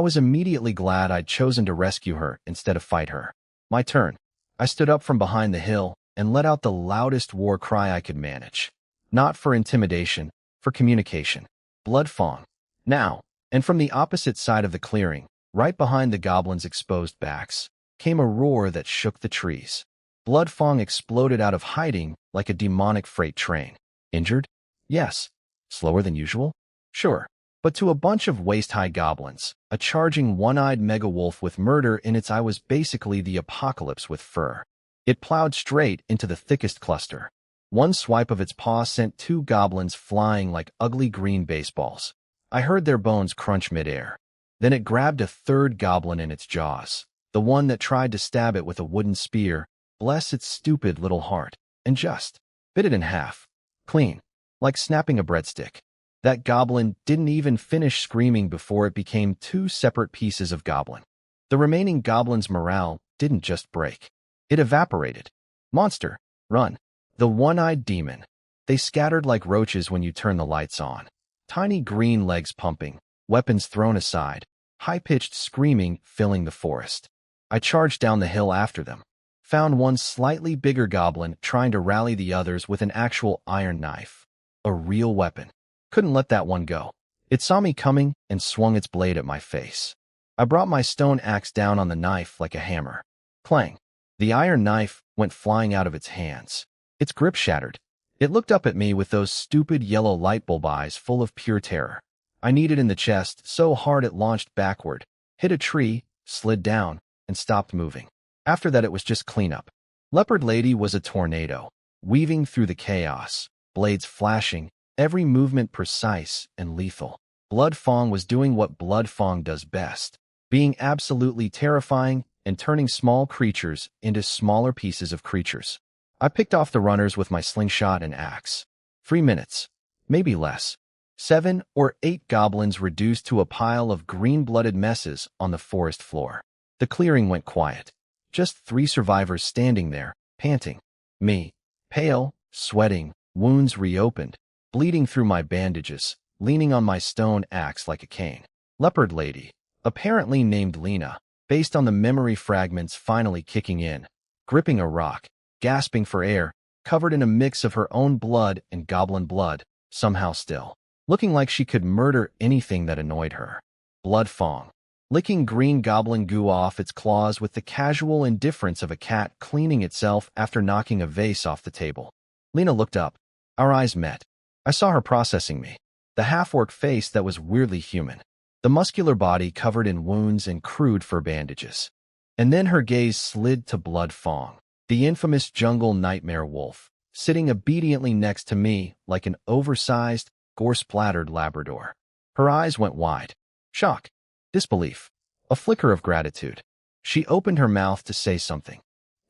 A: was immediately glad I'd chosen to rescue her instead of fight her. My turn. I stood up from behind the hill and let out the loudest war cry I could manage. Not for intimidation, for communication. Bloodfang. Now. And from the opposite side of the clearing, Right behind the goblin's exposed backs came a roar that shook the trees. Bloodfang exploded out of hiding like a demonic freight train. Injured? Yes. Slower than usual? Sure. But to a bunch of waist-high goblins, a charging one-eyed mega-wolf with murder in its eye was basically the apocalypse with fur. It plowed straight into the thickest cluster. One swipe of its paw sent 2 goblins flying like ugly green baseballs. I heard their bones crunch midair. Then it grabbed a 3rd goblin in its jaws, the one that tried to stab it with a wooden spear, bless its stupid little heart, and just bit it in half. Clean. Like snapping a breadstick. That goblin didn't even finish screaming before it became 2 separate pieces of goblin. The remaining goblin's morale didn't just break. It evaporated. Monster, run. The one-eyed demon. They scattered like roaches when you turn the lights on. Tiny green legs pumping, weapons thrown aside, high-pitched screaming filling the forest. I charged down the hill after them. Found one slightly bigger goblin trying to rally the others with an actual iron knife. A real weapon. Couldn't let that one go. It saw me coming and swung its blade at my face. I brought my stone axe down on the knife like a hammer. Clang. The iron knife went flying out of its hands. Its grip shattered. It looked up at me with those stupid yellow light bulb eyes full of pure terror. I kneed it in the chest so hard it launched backward, hit a tree, slid down, and stopped moving. After that it was just cleanup. Leopard Lady was a tornado, weaving through the chaos, blades flashing, every movement precise and lethal. Bloodfang was doing what Bloodfang does best, being absolutely terrifying and turning small creatures into smaller pieces of creatures. I picked off the runners with my slingshot and axe. 3 minutes, maybe less. 7 or 8 goblins reduced to a pile of green-blooded messes on the forest floor. The clearing went quiet. Just 3 survivors standing there, panting. Me, pale, sweating, wounds reopened, bleeding through my bandages, leaning on my stone axe like a cane. Leopard Lady, apparently named Lena, based on the memory fragments finally kicking in, gripping a rock, gasping for air, covered in a mix of her own blood and goblin blood, somehow still, looking like she could murder anything that annoyed her. Bloodfang, licking green goblin goo off its claws with the casual indifference of a cat cleaning itself after knocking a vase off the table. Lena looked up. Our eyes met. I saw her processing me. The half-orc face that was weirdly human. The muscular body covered in wounds and crude fur bandages. And then her gaze slid to Bloodfang, the infamous jungle nightmare wolf, sitting obediently next to me like an oversized, gore-splattered Labrador. Her eyes went wide. Shock. Disbelief. A flicker of gratitude. She opened her mouth to say something.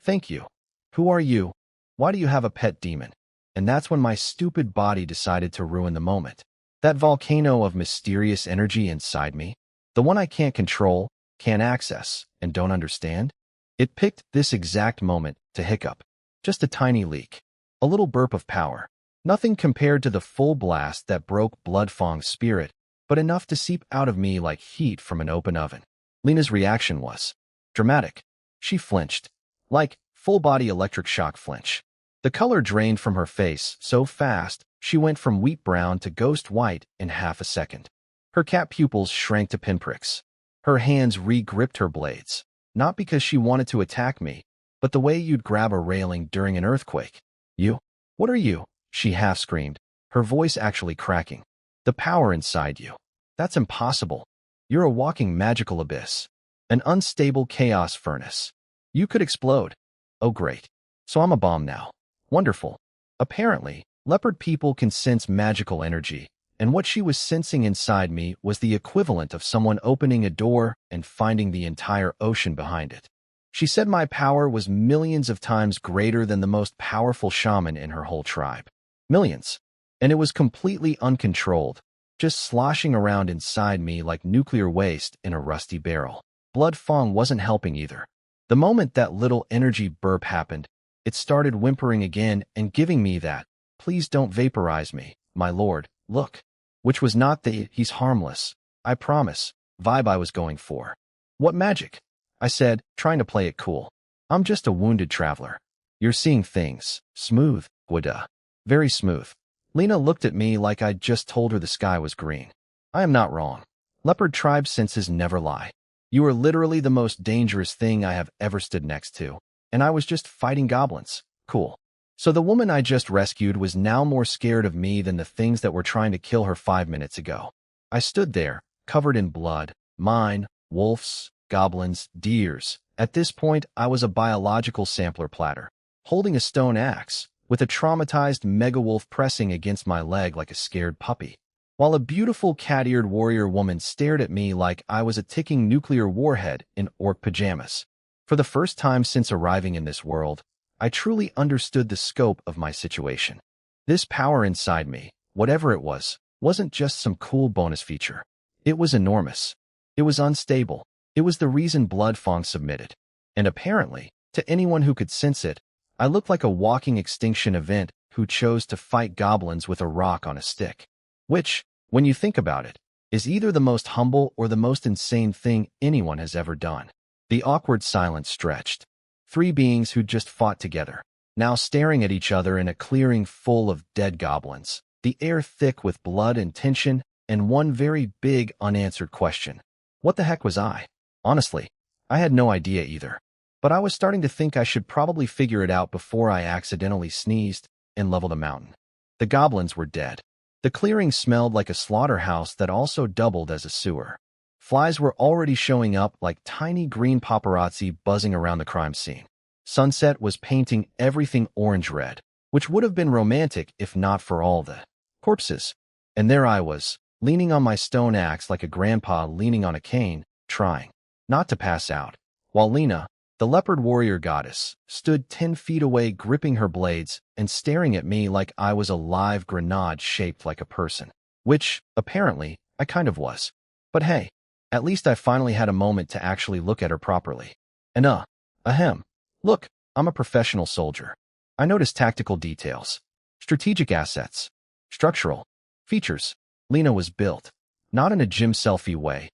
A: Thank you. Who are you? Why do you have a pet demon? And that's when my stupid body decided to ruin the moment. That volcano of mysterious energy inside me, the one I can't control, can't access, and don't understand, it picked this exact moment to hiccup. Just a tiny leak. A little burp of power. Nothing compared to the full blast that broke Bloodfang's spirit, but enough to seep out of me like heat from an open oven. Lena's reaction was dramatic. She flinched. Like full-body electric shock flinch. The color drained from her face so fast, she went from wheat brown to ghost white in half a second. Her cat pupils shrank to pinpricks. Her hands re-gripped her blades, not because she wanted to attack me, but the way you'd grab a railing during an earthquake. You? What are you? She half screamed, her voice actually cracking. The power inside you. That's impossible. You're a walking magical abyss. An unstable chaos furnace. You could explode. Oh great. So I'm a bomb now. Wonderful. Apparently, leopard people can sense magical energy, and what she was sensing inside me was the equivalent of someone opening a door and finding the entire ocean behind it. She said my power was millions of times greater than the most powerful shaman in her whole tribe. Millions. And it was completely uncontrolled, just sloshing around inside me like nuclear waste in a rusty barrel. Bloodfang wasn't helping either. The moment that little energy burp happened, it started whimpering again and giving me that, please don't vaporize me, my lord, look. Which was not the, he's harmless, I promise, vibe I was going for. What magic? I said, trying to play it cool. I'm just a wounded traveler. You're seeing things. Smooth, Gwada. Very smooth. Lena looked at me like I'd just told her the sky was green. I am not wrong. Leopard tribe senses never lie. You are literally the most dangerous thing I have ever stood next to. And I was just fighting goblins. Cool. So the woman I just rescued was now more scared of me than the things that were trying to kill her 5 minutes ago. I stood there, covered in blood. Mine, wolves, goblins, deers. At this point, I was a biological sampler platter, holding a stone axe, with a traumatized megawolf pressing against my leg like a scared puppy, while a beautiful cat-eared warrior woman stared at me like I was a ticking nuclear warhead in orc pajamas. For the first time since arriving in this world, I truly understood the scope of my situation. This power inside me, whatever it was, wasn't just some cool bonus feature. It was enormous. It was unstable. It was the reason Bloodfang submitted. And apparently, to anyone who could sense it, I looked like a walking extinction event who chose to fight goblins with a rock on a stick. Which, when you think about it, is either the most humble or the most insane thing anyone has ever done. The awkward silence stretched. Three beings who'd just fought together, now staring at each other in a clearing full of dead goblins, the air thick with blood and tension, and one very big unanswered question. What the heck was I? Honestly, I had no idea either. But I was starting to think I should probably figure it out before I accidentally sneezed and leveled a mountain. The goblins were dead. The clearing smelled like a slaughterhouse that also doubled as a sewer. Flies were already showing up like tiny green paparazzi buzzing around the crime scene. Sunset was painting everything orange-red, which would have been romantic if not for all the corpses. And there I was, leaning on my stone axe like a grandpa leaning on a cane, trying not to pass out, while Lena, the leopard warrior goddess, stood 10 feet away gripping her blades and staring at me like I was a live grenade shaped like a person. Which, apparently, I kind of was. But hey, at least I finally had a moment to actually look at her properly. And ahem. Look, I'm a professional soldier. I noticed tactical details, strategic assets, structural features. Lena was built, not in a gym selfie way.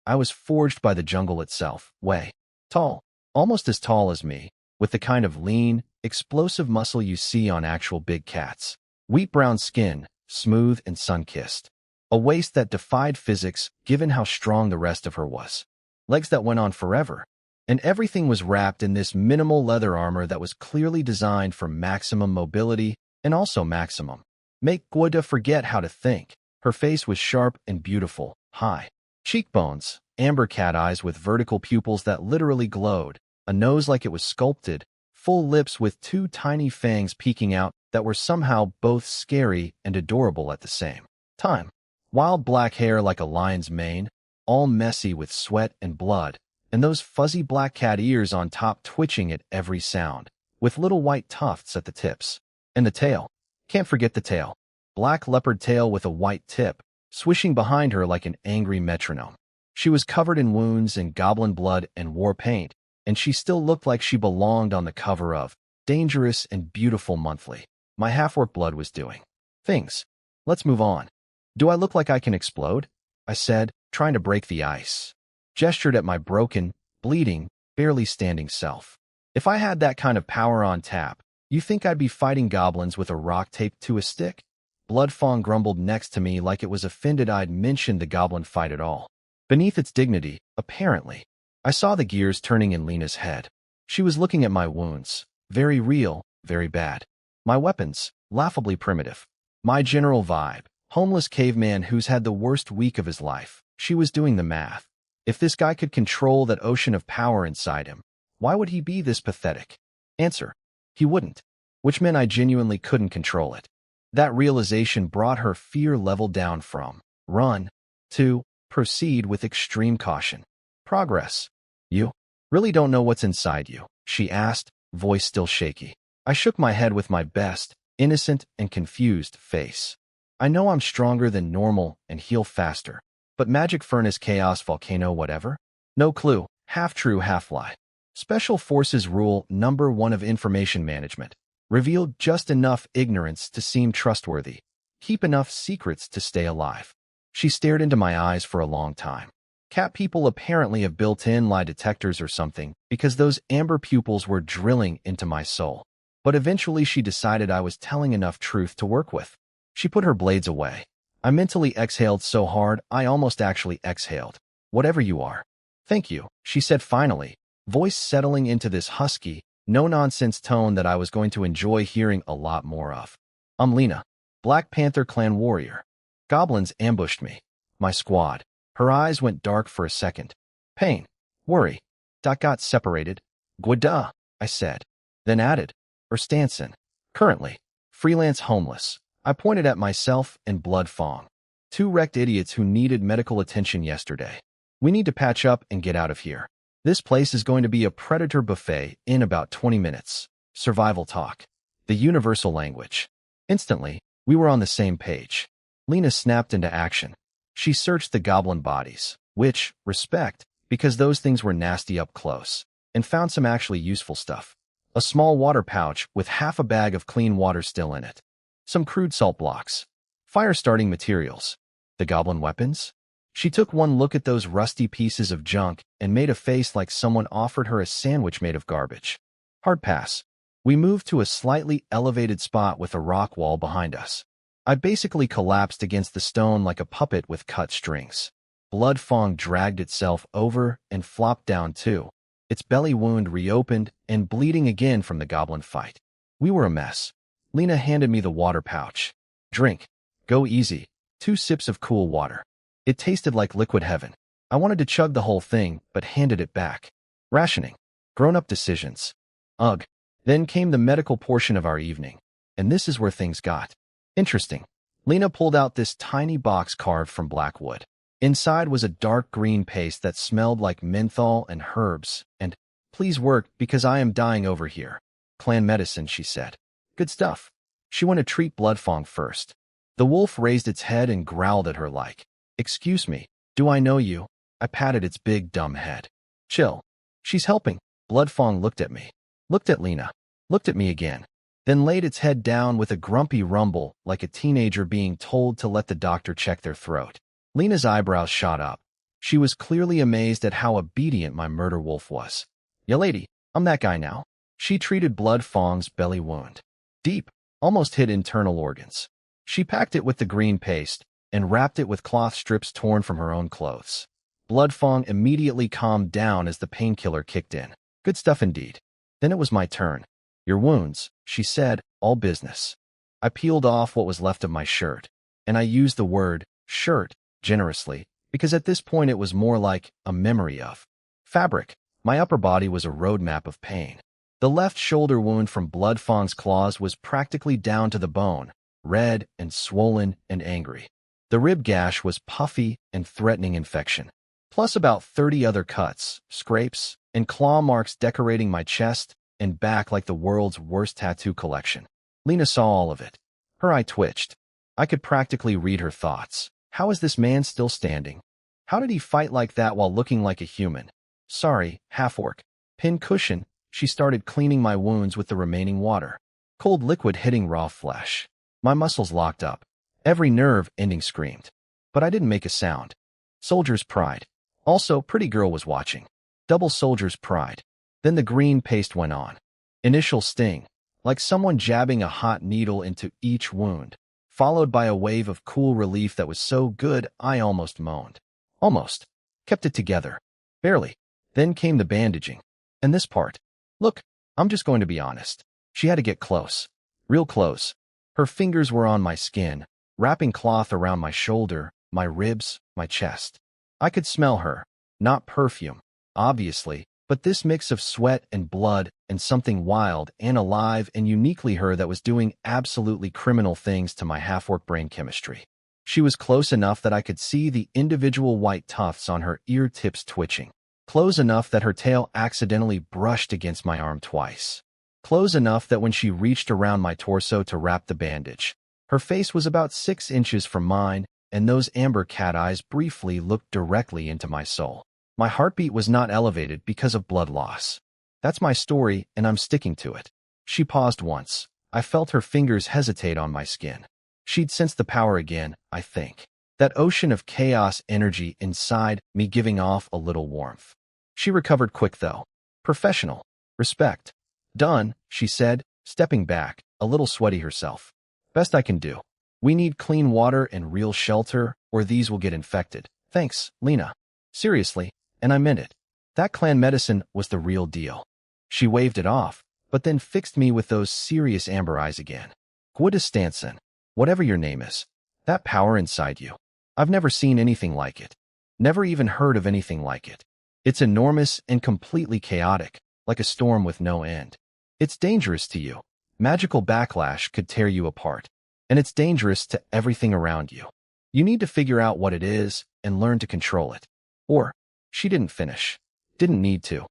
A: I was forged by the jungle itself, way. Tall, almost as tall as me, with the kind of lean, explosive muscle you see on actual big cats. Wheat brown skin, smooth and sun-kissed. A waist that defied physics given how strong the rest of her was. Legs that went on forever. And everything was wrapped in this minimal leather armor that was clearly designed for maximum mobility and also maximum. Make Guoda forget how to think. Her face was sharp and beautiful, high cheekbones, amber cat eyes with vertical pupils that literally glowed, a nose like it was sculpted, full lips with two tiny fangs peeking out that were somehow both scary and adorable at the same time. Wild black hair like a lion's mane, all messy with sweat and blood, and those fuzzy black cat ears on top twitching at every sound, with little white tufts at the tips. And the tail. Can't forget the tail. Black leopard tail with a white tip, swishing behind her like an angry metronome. She was covered in wounds and goblin blood and war paint, and she still looked like she belonged on the cover of Dangerous and Beautiful Monthly. My half-orc blood was doing things. Let's move on. Do I look like I can explode? I said, trying to break the ice. Gestured at my broken, bleeding, barely standing self. If I had that kind of power on tap, you think I'd be fighting goblins with a rock taped to a stick? Bloodfang grumbled next to me like it was offended I'd mentioned the goblin fight at all. Beneath its dignity, apparently, I saw the gears turning in Lena's head. She was looking at my wounds. Very real, very bad. My weapons, laughably primitive. My general vibe, homeless caveman who's had the worst week of his life. She was doing the math. If this guy could control that ocean of power inside him, why would he be this pathetic? Answer. He wouldn't. Which meant I genuinely couldn't control it. That realization brought her fear level down from run to proceed with extreme caution. Progress. You really don't know what's inside you, she asked, voice still shaky. I shook my head with my best, innocent and confused face. I know I'm stronger than normal and heal faster, but magic furnace chaos volcano whatever? No clue, half true half lie. Special Forces Rule number 1 of information management. Revealed just enough ignorance to seem trustworthy. Keep enough secrets to stay alive. She stared into my eyes for a long time. Cat people apparently have built-in lie detectors or something because those amber pupils were drilling into my soul. But eventually she decided I was telling enough truth to work with. She put her blades away. I mentally exhaled so hard I almost actually exhaled. Whatever you are. Thank you, she said finally, voice settling into this husky, no-nonsense tone that I was going to enjoy hearing a lot more of. I'm Lena, Black Panther clan warrior. Goblins ambushed me. My squad. Her eyes went dark for a second. Pain. Worry. Got separated. Gwada, I said. Then added. Erstanson. Currently. Freelance homeless. I pointed at myself and Blood Fong. Two wrecked idiots who needed medical attention yesterday. We need to patch up and get out of here. This place is going to be a predator buffet in about 20 minutes. Survival talk. The universal language. Instantly, we were on the same page. Lena snapped into action. She searched the goblin bodies, which, respect, because those things were nasty up close, and found some actually useful stuff. A small water pouch with half a bag of clean water still in it. Some crude salt blocks. Fire-starting materials. The goblin weapons? She took one look at those rusty pieces of junk and made a face like someone offered her a sandwich made of garbage. Hard pass. We moved to a slightly elevated spot with a rock wall behind us. I basically collapsed against the stone like a puppet with cut strings. Blood Fong dragged itself over and flopped down too, its belly wound reopened and bleeding again from the goblin fight. We were a mess. Lena handed me the water pouch. Drink. Go easy. 2 sips of cool water. It tasted like liquid heaven. I wanted to chug the whole thing, but handed it back. Rationing. Grown-up decisions. Ugh. Then came the medical portion of our evening. And this is where things got interesting. Lena pulled out this tiny box carved from black wood. Inside was a dark green paste that smelled like menthol and herbs, and, please work because I am dying over here. Clan medicine, she said. Good stuff. She wanted to treat Blood Fong first. The wolf raised its head and growled at her like, excuse me, do I know you? I patted its big dumb head. Chill. She's helping. Blood Fong looked at me. Looked at Lena. Looked at me again. Then laid its head down with a grumpy rumble like a teenager being told to let the doctor check their throat. Lena's eyebrows shot up. She was clearly amazed at how obedient my murder wolf was. Ya lady, I'm that guy now. She treated Blood Fong's belly wound. Deep, almost hit internal organs. She packed it with the green paste and wrapped it with cloth strips torn from her own clothes. Blood Fong immediately calmed down as the painkiller kicked in. Good stuff indeed. Then it was my turn. Your wounds, she said, all business. I peeled off what was left of my shirt, and I used the word shirt generously, because at this point it was more like a memory of fabric. My upper body was a roadmap of pain. The left shoulder wound from Blood Fong's claws was practically down to the bone, red and swollen and angry. The rib gash was puffy and threatening infection, plus about 30 other cuts, scrapes, and claw marks decorating my chest and back like the world's worst tattoo collection. Lena saw all of it. Her eye twitched. I could practically read her thoughts. How is this man still standing? How did he fight like that while looking like a human? Sorry, Half-Orc. Pin cushion. She started cleaning my wounds with the remaining water. Cold liquid hitting raw flesh. My muscles locked up. Every nerve ending screamed. But I didn't make a sound. Soldier's pride. Also, pretty girl was watching. Double soldier's pride. Then the green paste went on. Initial sting, like someone jabbing a hot needle into each wound, followed by a wave of cool relief that was so good I almost moaned. Almost. Kept it together. Barely. Then came the bandaging. And this part. Look, I'm just going to be honest. She had to get close. Real close. Her fingers were on my skin, wrapping cloth around my shoulder, my ribs, my chest. I could smell her. Not perfume, obviously, but this mix of sweat and blood and something wild and alive and uniquely her that was doing absolutely criminal things to my half-orc brain chemistry. She was close enough that I could see the individual white tufts on her ear tips twitching. Close enough that her tail accidentally brushed against my arm twice. Close enough that when she reached around my torso to wrap the bandage, her face was about 6 inches from mine, and those amber cat eyes briefly looked directly into my soul. My heartbeat was not elevated because of blood loss. That's my story, and I'm sticking to it. She paused once. I felt her fingers hesitate on my skin. She'd sensed the power again, I think. That ocean of chaos energy inside me giving off a little warmth. She recovered quick, though. Professional. Respect. Done, she said, stepping back, a little sweaty herself. Best I can do. We need clean water and real shelter, or these will get infected. Thanks, Lena. Seriously, And I meant it. That clan medicine was the real deal. She waved it off, but then fixed me with those serious amber eyes again. Gwida Stanson, whatever your name is, that power inside you. I've never seen anything like it. Never even heard of anything like it. It's enormous and completely chaotic, like a storm with no end. It's dangerous to you. Magical backlash could tear you apart. And it's dangerous to everything around you. You need to figure out what it is and learn to control it. Or, she didn't finish. Didn't need to.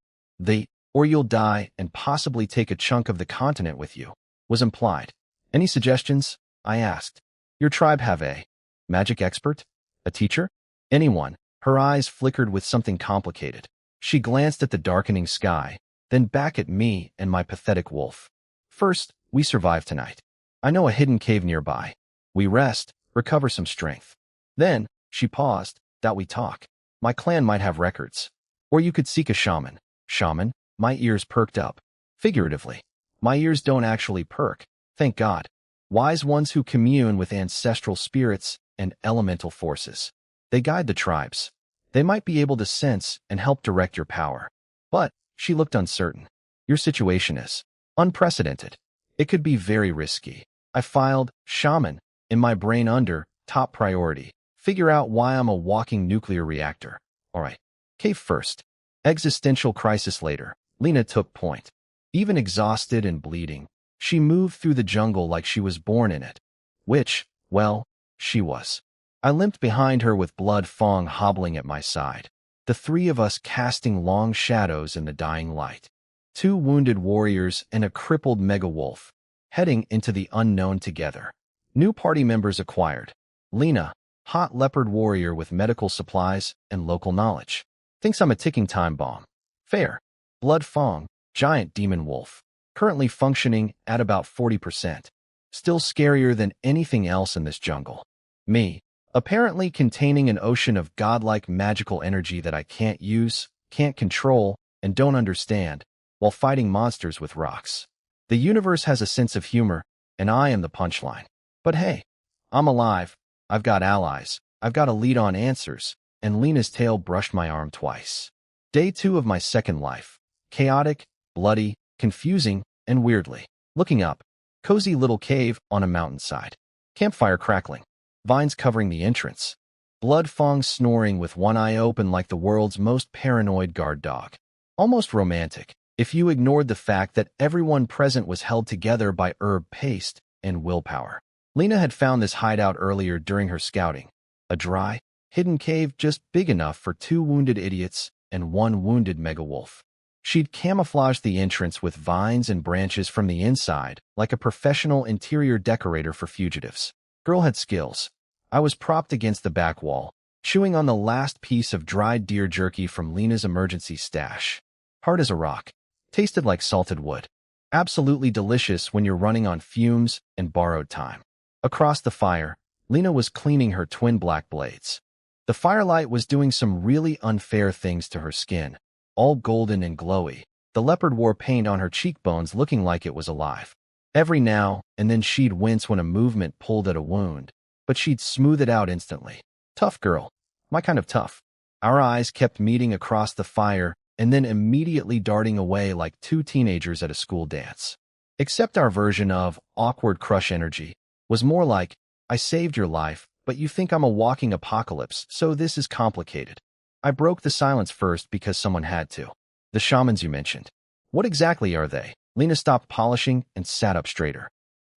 A: Or you'll die and possibly take a chunk of the continent with you, was implied. Any suggestions? I asked. Your tribe have a magic expert? A teacher? Anyone? Her eyes flickered with something complicated. She glanced at the darkening sky, then back at me and my pathetic wolf. First, we survive tonight. I know a hidden cave nearby. We rest, recover some strength. Then, she paused, that we talk. My clan might have records. Or you could seek a shaman. Shaman? My ears perked up. Figuratively. My ears don't actually perk, thank God. Wise ones who commune with ancestral spirits and elemental forces. They guide the tribes. They might be able to sense and help direct your power. But, she looked uncertain. Your situation is unprecedented. It could be very risky. I filed shaman in my brain under top priority. Figure out why I'm a walking nuclear reactor. Alright. Cave first. Existential crisis later. Lena took point. Even exhausted and bleeding, she moved through the jungle like she was born in it. Which, well, she was. I limped behind her with Blood Fong hobbling at my side. The three of us casting long shadows in the dying light. 2 wounded warriors and a crippled mega-wolf, heading into the unknown together. New party members acquired. Lena, hot leopard warrior with medical supplies and local knowledge. Thinks I'm a ticking time bomb. Fair. Blood Fong, giant demon wolf, currently functioning at about 40%. Still scarier than anything else in this jungle. Me, apparently containing an ocean of godlike magical energy that I can't use, can't control, and don't understand, while fighting monsters with rocks. The universe has a sense of humor, and I am the punchline. But hey, I'm alive, I've got allies, I've got a lead on answers, and Lena's tail brushed my arm twice. Day 2 of my second life. Chaotic, bloody, confusing, and weirdly. Looking up, cozy little cave on a mountainside. Campfire crackling. Vines covering the entrance. Blood Fong snoring with one eye open like the world's most paranoid guard dog. Almost romantic, if you ignored the fact that everyone present was held together by herb paste and willpower. Lena had found this hideout earlier during her scouting. A dry, hidden cave just big enough for 2 wounded idiots and 1 wounded mega-wolf. She'd camouflaged the entrance with vines and branches from the inside, like a professional interior decorator for fugitives. Girl had skills. I was propped against the back wall, chewing on the last piece of dried deer jerky from Lena's emergency stash. Hard as a rock. Tasted like salted wood. Absolutely delicious when you're running on fumes and borrowed time. Across the fire, Lena was cleaning her twin black blades. The firelight was doing some really unfair things to her skin. All golden and glowy. The leopard wore paint on her cheekbones looking like it was alive. Every now and then she'd wince when a movement pulled at a wound, but she'd smooth it out instantly. Tough girl. My kind of tough. Our eyes kept meeting across the fire and then immediately darting away like 2 teenagers at a school dance. Except our version of awkward crush energy was more like, I saved your life, but you think I'm a walking apocalypse, so this is complicated. I broke the silence first because someone had to. The shamans you mentioned. What exactly are they? Lena stopped polishing and sat up straighter.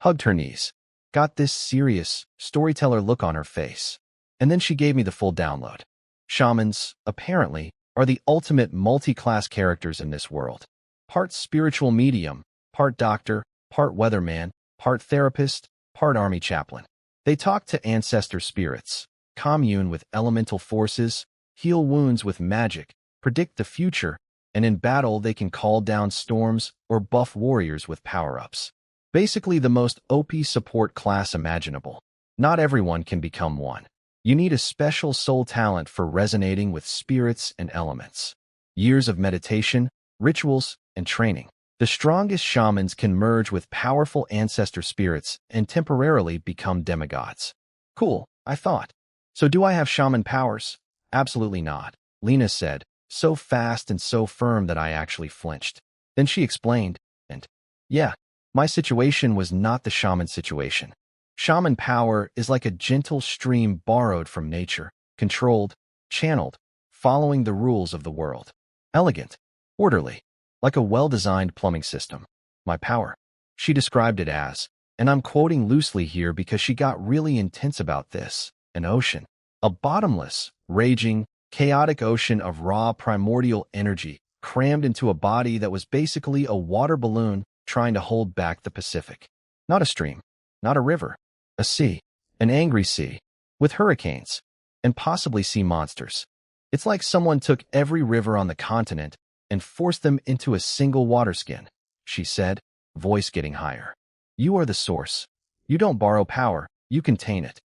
A: Hugged her knees. Got this serious, storyteller look on her face. And then she gave me the full download. Shamans, apparently, are the ultimate multi-class characters in this world. Part spiritual medium, part doctor, part weatherman, part therapist, part army chaplain. They talk to ancestor spirits, commune with elemental forces, heal wounds with magic, predict the future, and in battle they can call down storms or buff warriors with power-ups. Basically the most OP support class imaginable. Not everyone can become one. You need a special soul talent for resonating with spirits and elements. Years of meditation, rituals, and training. The strongest shamans can merge with powerful ancestor spirits and temporarily become demigods. Cool, I thought. So do I have shaman powers? Absolutely not, Lena said, so fast and so firm that I actually flinched. Then she explained, and yeah, my situation was not the shaman situation. Shaman power is like a gentle stream borrowed from nature, controlled, channeled, following the rules of the world. Elegant, orderly, like a well-designed plumbing system. My power. She described it as, and I'm quoting loosely here because she got really intense about this, an ocean. A bottomless, raging, chaotic ocean of raw primordial energy crammed into a body that was basically a water balloon trying to hold back the Pacific. Not a stream, not a river, a sea, an angry sea, with hurricanes, and possibly sea monsters. It's like someone took every river on the continent and forced them into a single water skin, she said, voice getting higher. You are the source. You don't borrow power, you contain it.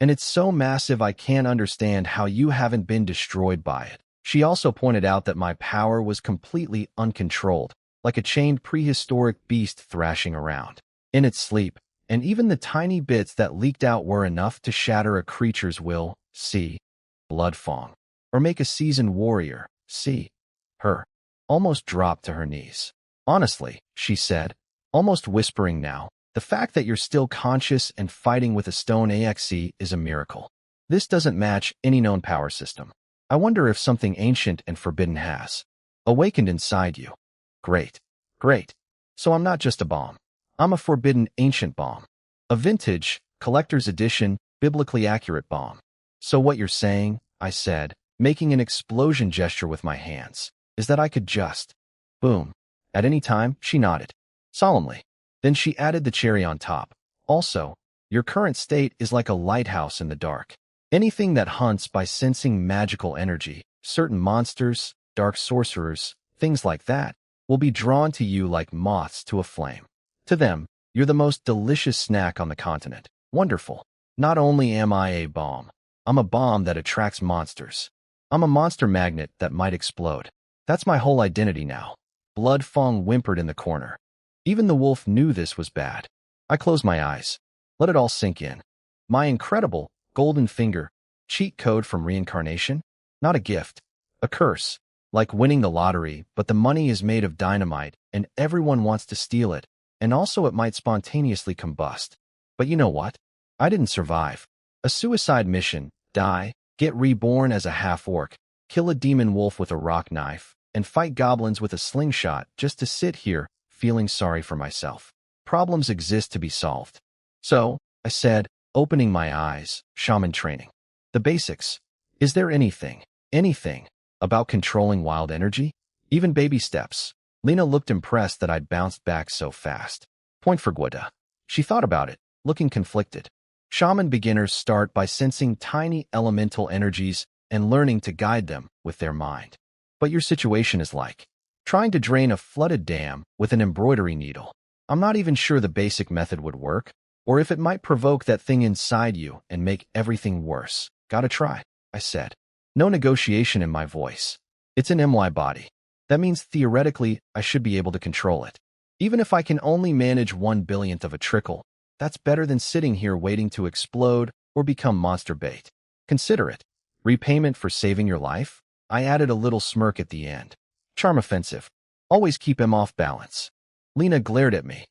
A: And it's so massive I can't understand how you haven't been destroyed by it. She also pointed out that my power was completely uncontrolled, like a chained prehistoric beast thrashing around. In its sleep, and even the tiny bits that leaked out were enough to shatter a creature's will, see, blood fong, or make a seasoned warrior, see, her, almost drop to her knees. Honestly, she said, almost whispering now, the fact that you're still conscious and fighting with a stone AXE is a miracle. This doesn't match any known power system. I wonder if something ancient and forbidden has awakened inside you. Great. Great. So I'm not just a bomb. I'm a forbidden ancient bomb. A vintage, collector's edition, biblically accurate bomb. So what you're saying, I said, making an explosion gesture with my hands, is that I could just boom. At any time, she nodded. Solemnly. Then she added the cherry on top. Also, your current state is like a lighthouse in the dark. Anything that hunts by sensing magical energy, certain monsters, dark sorcerers, things like that, will be drawn to you like moths to a flame. To them, you're the most delicious snack on the continent. Wonderful. Not only am I a bomb, I'm a bomb that attracts monsters. I'm a monster magnet that might explode. That's my whole identity now. Blood Fong whimpered in the corner. Even the wolf knew this was bad. I closed my eyes. Let it all sink in. My incredible, golden finger, cheat code from reincarnation? Not a gift. A curse. Like winning the lottery, but the money is made of dynamite, and everyone wants to steal it, and also it might spontaneously combust. But you know what? I didn't survive. A suicide mission, die, get reborn as a half-orc, kill a demon wolf with a rock knife, and fight goblins with a slingshot just to sit here, feeling sorry for myself. Problems exist to be solved. So, I said, opening my eyes, shaman training. The basics. Is there anything, about controlling wild energy? Even baby steps. Lena looked impressed that I'd bounced back so fast. Point for Gwada. She thought about it, looking conflicted. Shaman beginners start by sensing tiny elemental energies and learning to guide them with their mind. But your situation is like trying to drain a flooded dam with an embroidery needle. I'm not even sure the basic method would work, or if it might provoke that thing inside you and make everything worse. Gotta try, I said. No negotiation in my voice. It's an MY body. That means theoretically I should be able to control it. Even if I can only manage 1/1000th of a trickle, that's better than sitting here waiting to explode or become monster bait. Consider it. Repayment for saving your life? I added a little smirk at the end. Charm offensive. Always keep him off balance. Lena glared at me.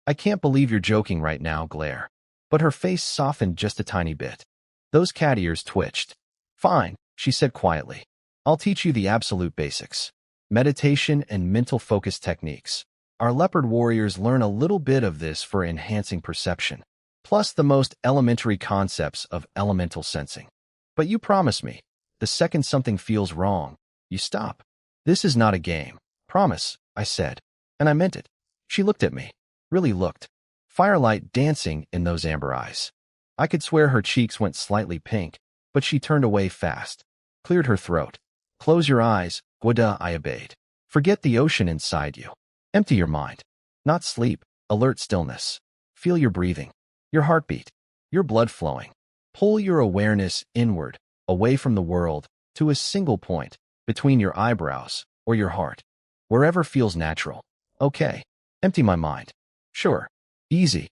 A: I can't believe you're joking right now, glare. But her face softened just a tiny bit. Those cat ears twitched. Fine, she said quietly. I'll teach you the absolute basics. Meditation and mental focus techniques. Our leopard warriors learn a little bit of this for enhancing perception, plus the most elementary concepts of elemental sensing. But you promise me, the second something feels wrong, you stop. This is not a game. Promise, I said. And I meant it. She looked at me. Really looked. Firelight dancing in those amber eyes. I could swear her cheeks went slightly pink, but she turned away fast. Cleared her throat. Close your eyes, Gwada, I obeyed. Forget the ocean inside you. Empty your mind. Not sleep, alert stillness. Feel your breathing, your heartbeat, your blood flowing. Pull your awareness inward, away from the world, to a single point, between your eyebrows or your heart. Wherever feels natural. Okay. Empty my mind. Sure. Easy.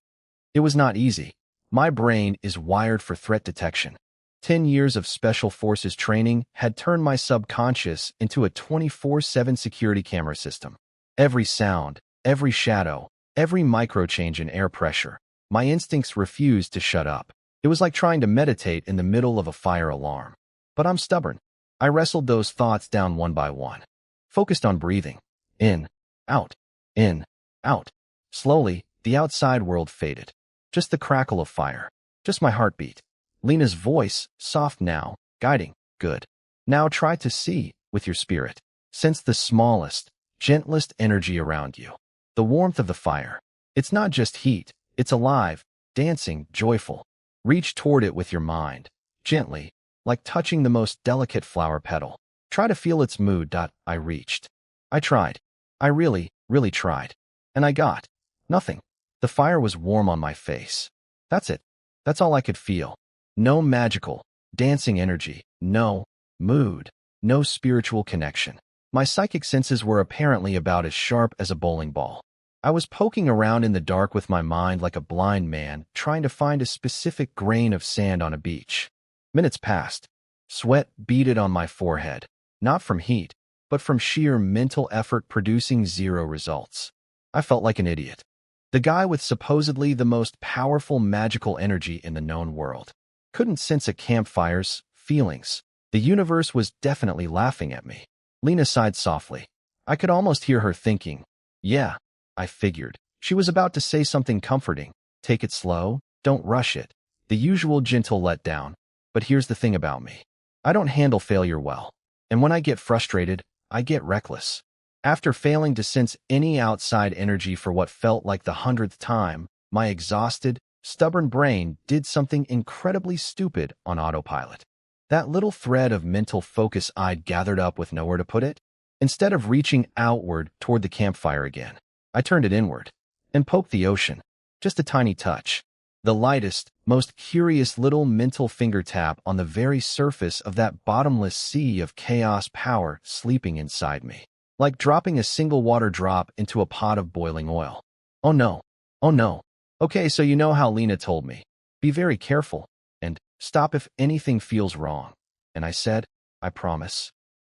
A: It was not easy. My brain is wired for threat detection. 10 years of Special Forces training had turned my subconscious into a 24/7 security camera system. Every sound, every shadow, every micro-change in air pressure, my instincts refused to shut up. It was like trying to meditate in the middle of a fire alarm. But I'm stubborn. I wrestled those thoughts down one by one. Focused on breathing. In, out, in, out. Slowly, the outside world faded. Just the crackle of fire. Just my heartbeat. Lena's voice, soft now, guiding. Good. Now try to see, with your spirit. Sense the smallest, gentlest energy around you. The warmth of the fire. It's not just heat. It's alive, dancing, joyful. Reach toward it with your mind. Gently, like touching the most delicate flower petal. Try to feel its mood. I reached. I tried. I really, really tried. And I got nothing. The fire was warm on my face. That's it. That's all I could feel. No magical, dancing energy. No mood. No spiritual connection. My psychic senses were apparently about as sharp as a bowling ball. I was poking around in the dark with my mind like a blind man trying to find a specific grain of sand on a beach. Minutes passed. Sweat beaded on my forehead, not from heat, but from sheer mental effort producing zero results. I felt like an idiot. The guy with supposedly the most powerful magical energy in the known world. Couldn't sense a campfire's feelings. The universe was definitely laughing at me. Lena sighed softly. I could almost hear her thinking. Yeah, I figured. She was about to say something comforting. Take it slow, don't rush it. The usual gentle letdown. But here's the thing about me. I don't handle failure well. And when I get frustrated, I get reckless. After failing to sense any outside energy for what felt like the 100th time, my exhausted, stubborn brain did something incredibly stupid on autopilot. That little thread of mental focus I'd gathered up with nowhere to put it, instead of reaching outward toward the campfire again, I turned it inward and poked the ocean. Just a tiny touch. The lightest, most curious little mental finger tap on the very surface of that bottomless sea of chaos power sleeping inside me. Like dropping a single water drop into a pot of boiling oil. Oh no. Oh no. Okay, so you know how Lena told me. Be very careful, and stop if anything feels wrong. And I said, I promise.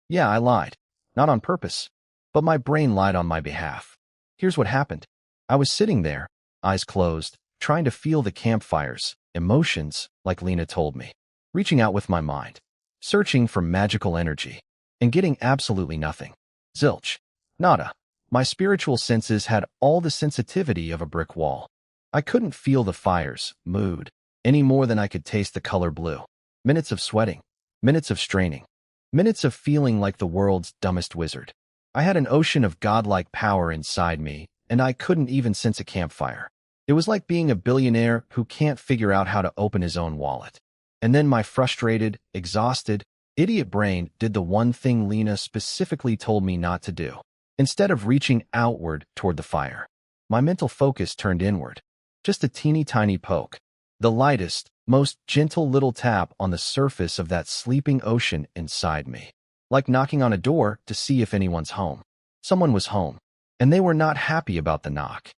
A: Yeah, I lied. Not on purpose. But my brain lied on my behalf. Here's what happened. I was sitting there, eyes closed, trying to feel the campfires, emotions, like Lena told me. Reaching out with my mind. Searching for magical energy. And getting absolutely nothing. Zilch. Nada. My spiritual senses had all the sensitivity of a brick wall. I couldn't feel the fire's mood, any more than I could taste the color blue. Minutes of sweating. Minutes of straining. Minutes of feeling like the world's dumbest wizard. I had an ocean of godlike power inside me, and I couldn't even sense a campfire. It was like being a billionaire who can't figure out how to open his own wallet. And then my frustrated, exhausted, idiot brain did the one thing Lena specifically told me not to do. Instead of reaching outward toward the fire, my mental focus turned inward. Just a teeny tiny poke. The lightest, most gentle little tap on the surface of that sleeping ocean inside me. Like knocking on a door to see if anyone's home. Someone was home, and they were not happy about the knock.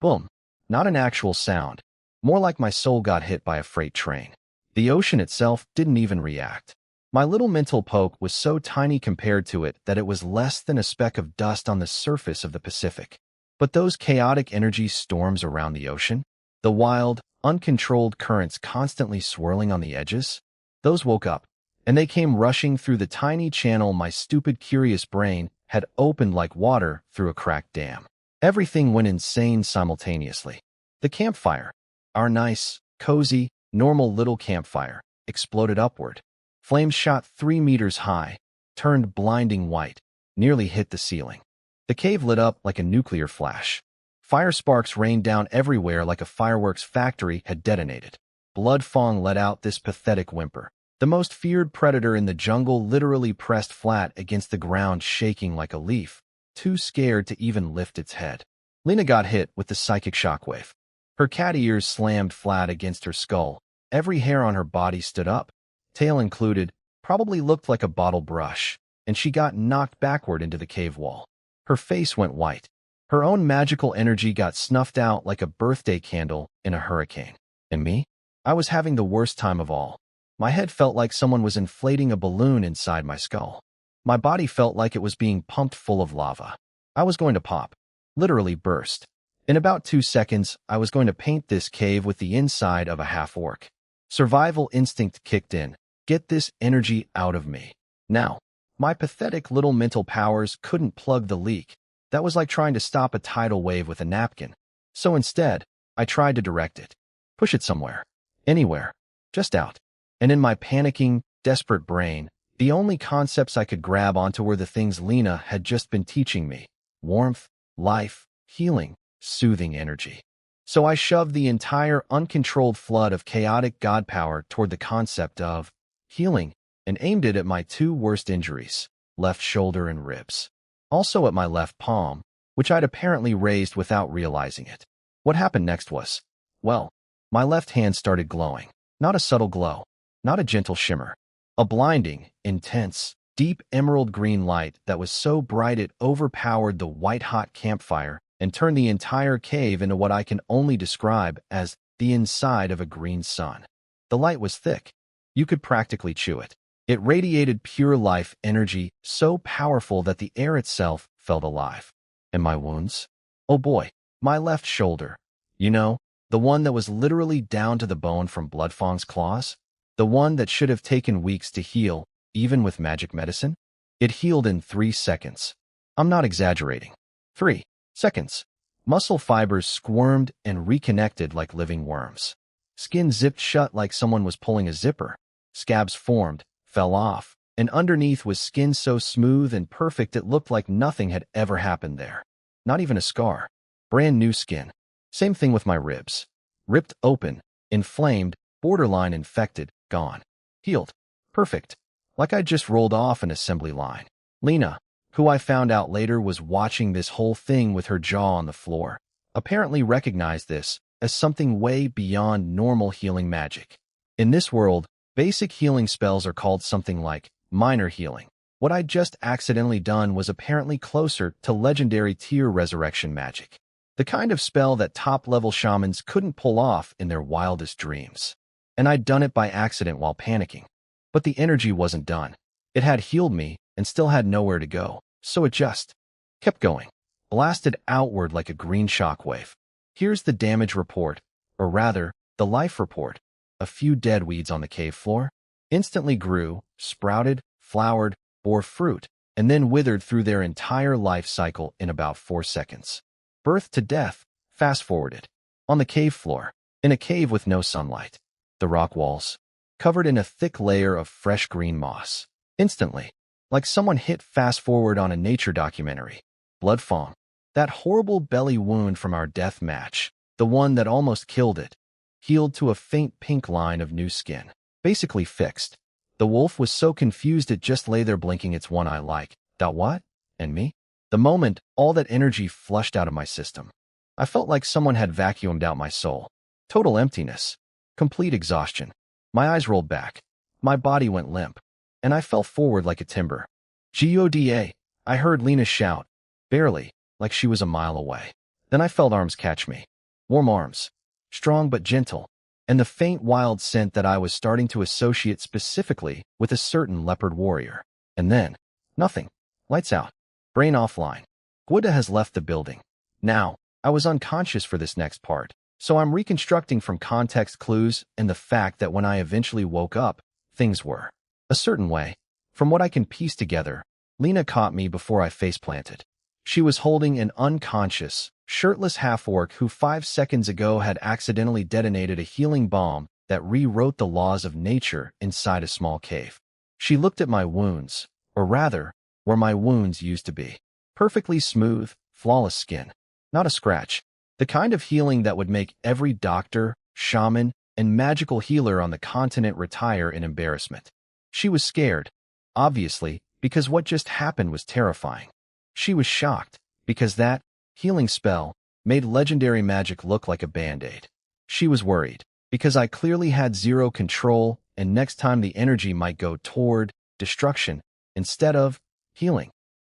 A: Boom. Not an actual sound. More like my soul got hit by a freight train. The ocean itself didn't even react. My little mental poke was so tiny compared to it that it was less than a speck of dust on the surface of the Pacific. But those chaotic energy storms around the ocean, the wild, uncontrolled currents constantly swirling on the edges, those woke up, and they came rushing through the tiny channel my stupid, curious brain had opened like water through a cracked dam. Everything went insane simultaneously. The campfire, our nice, cozy, normal little campfire, exploded upward. Flames shot 3 meters high, turned blinding white, nearly hit the ceiling. The cave lit up like a nuclear flash. Fire sparks rained down everywhere like a fireworks factory had detonated. Blood Fong let out this pathetic whimper. The most feared predator in the jungle literally pressed flat against the ground, shaking like a leaf, too scared to even lift its head. Lena got hit with the psychic shockwave. Her cat ears slammed flat against her skull. Every hair on her body stood up, tail included, probably looked like a bottle brush, and she got knocked backward into the cave wall. Her face went white. Her own magical energy got snuffed out like a birthday candle in a hurricane. And me? I was having the worst time of all. My head felt like someone was inflating a balloon inside my skull. My body felt like it was being pumped full of lava. I was going to pop. Literally burst. In about 2 seconds, I was going to paint this cave with the inside of a half-orc. Survival instinct kicked in. Get this energy out of me. Now, my pathetic little mental powers couldn't plug the leak. That was like trying to stop a tidal wave with a napkin. So instead, I tried to direct it. Push it somewhere. Anywhere. Just out. And in my panicking, desperate brain, the only concepts I could grab onto were the things Lena had just been teaching me. Warmth, life, healing, soothing energy. So I shoved the entire uncontrolled flood of chaotic god power toward the concept of healing and aimed it at my 2 worst injuries, left shoulder and ribs. Also at my left palm, which I'd apparently raised without realizing it. What happened next was, well, my left hand started glowing. Not a subtle glow, not a gentle shimmer. A blinding, intense, deep emerald green light that was so bright it overpowered the white-hot campfire and turned the entire cave into what I can only describe as the inside of a green sun. The light was thick. You could practically chew it. It radiated pure life energy so powerful that the air itself felt alive. And my wounds? Oh boy, my left shoulder. You know, the one that was literally down to the bone from Bloodfang's claws? The one that should have taken weeks to heal, even with magic medicine? It healed in 3 seconds. I'm not exaggerating. 3 seconds. Muscle fibers squirmed and reconnected like living worms. Skin zipped shut like someone was pulling a zipper. Scabs formed, fell off, and underneath was skin so smooth and perfect it looked like nothing had ever happened there. Not even a scar. Brand new skin. Same thing with my ribs. Ripped open, inflamed, borderline infected, gone. Healed. Perfect. Like I'd just rolled off an assembly line. Lena, who I found out later was watching this whole thing with her jaw on the floor, apparently recognized this as something way beyond normal healing magic. In this world, basic healing spells are called something like minor healing. What I'd just accidentally done was apparently closer to legendary tier resurrection magic. The kind of spell that top-level shamans couldn't pull off in their wildest dreams. And I'd done it by accident while panicking. But the energy wasn't done. It had healed me and still had nowhere to go, so it just kept going, blasted outward like a green shockwave. Here's the damage report, or rather, the life report. A few dead weeds on the cave floor instantly grew, sprouted, flowered, bore fruit, and then withered through their entire life cycle in about 4 seconds. Birth to death, fast-forwarded. On the cave floor, in a cave with no sunlight. The rock walls, covered in a thick layer of fresh green moss. Instantly, like someone hit fast-forward on a nature documentary. Bloodfang. That horrible belly wound from our death match, the one that almost killed it, healed to a faint pink line of new skin. Basically fixed. The wolf was so confused it just lay there blinking its one eye like, "That what? And me?" The moment, all that energy flushed out of my system. I felt like someone had vacuumed out my soul. Total emptiness. Complete exhaustion. My eyes rolled back. My body went limp. And I fell forward like a timber. "Goda!" I heard Lena shout. Barely, like she was a mile away. Then I felt arms catch me. Warm arms. Strong but gentle. And the faint wild scent that I was starting to associate specifically with a certain leopard warrior. And then, nothing. Lights out. Brain offline. Gwida has left the building. Now, I was unconscious for this next part, so I'm reconstructing from context clues and the fact that when I eventually woke up, things were a certain way. From what I can piece together, Lena caught me before I face-planted. She was holding an unconscious, shirtless half-orc who 5 seconds ago had accidentally detonated a healing bomb that rewrote the laws of nature inside a small cave. She looked at my wounds, or rather, where my wounds used to be. Perfectly smooth, flawless skin. Not a scratch. The kind of healing that would make every doctor, shaman, and magical healer on the continent retire in embarrassment. She was scared, obviously, because what just happened was terrifying. She was shocked, because that healing spell made legendary magic look like a band-aid. She was worried, because I clearly had zero control, and next time the energy might go toward destruction instead of healing.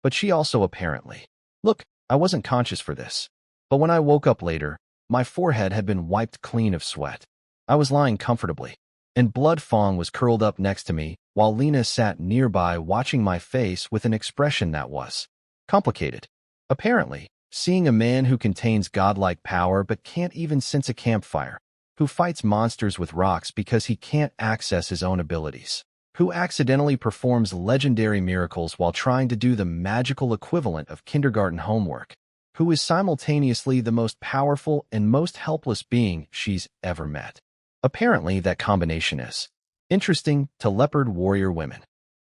A: But she also apparently. Look, I wasn't conscious for this. But when I woke up later, my forehead had been wiped clean of sweat. I was lying comfortably. and Blood Fong was curled up next to me, while Lena sat nearby watching my face with an expression that was complicated. Apparently, seeing a man who contains godlike power but can't even sense a campfire, who fights monsters with rocks because he can't access his own abilities, who accidentally performs legendary miracles while trying to do the magical equivalent of kindergarten homework, who is simultaneously the most powerful and most helpless being she's ever met. Apparently, that combination is interesting to leopard warrior women.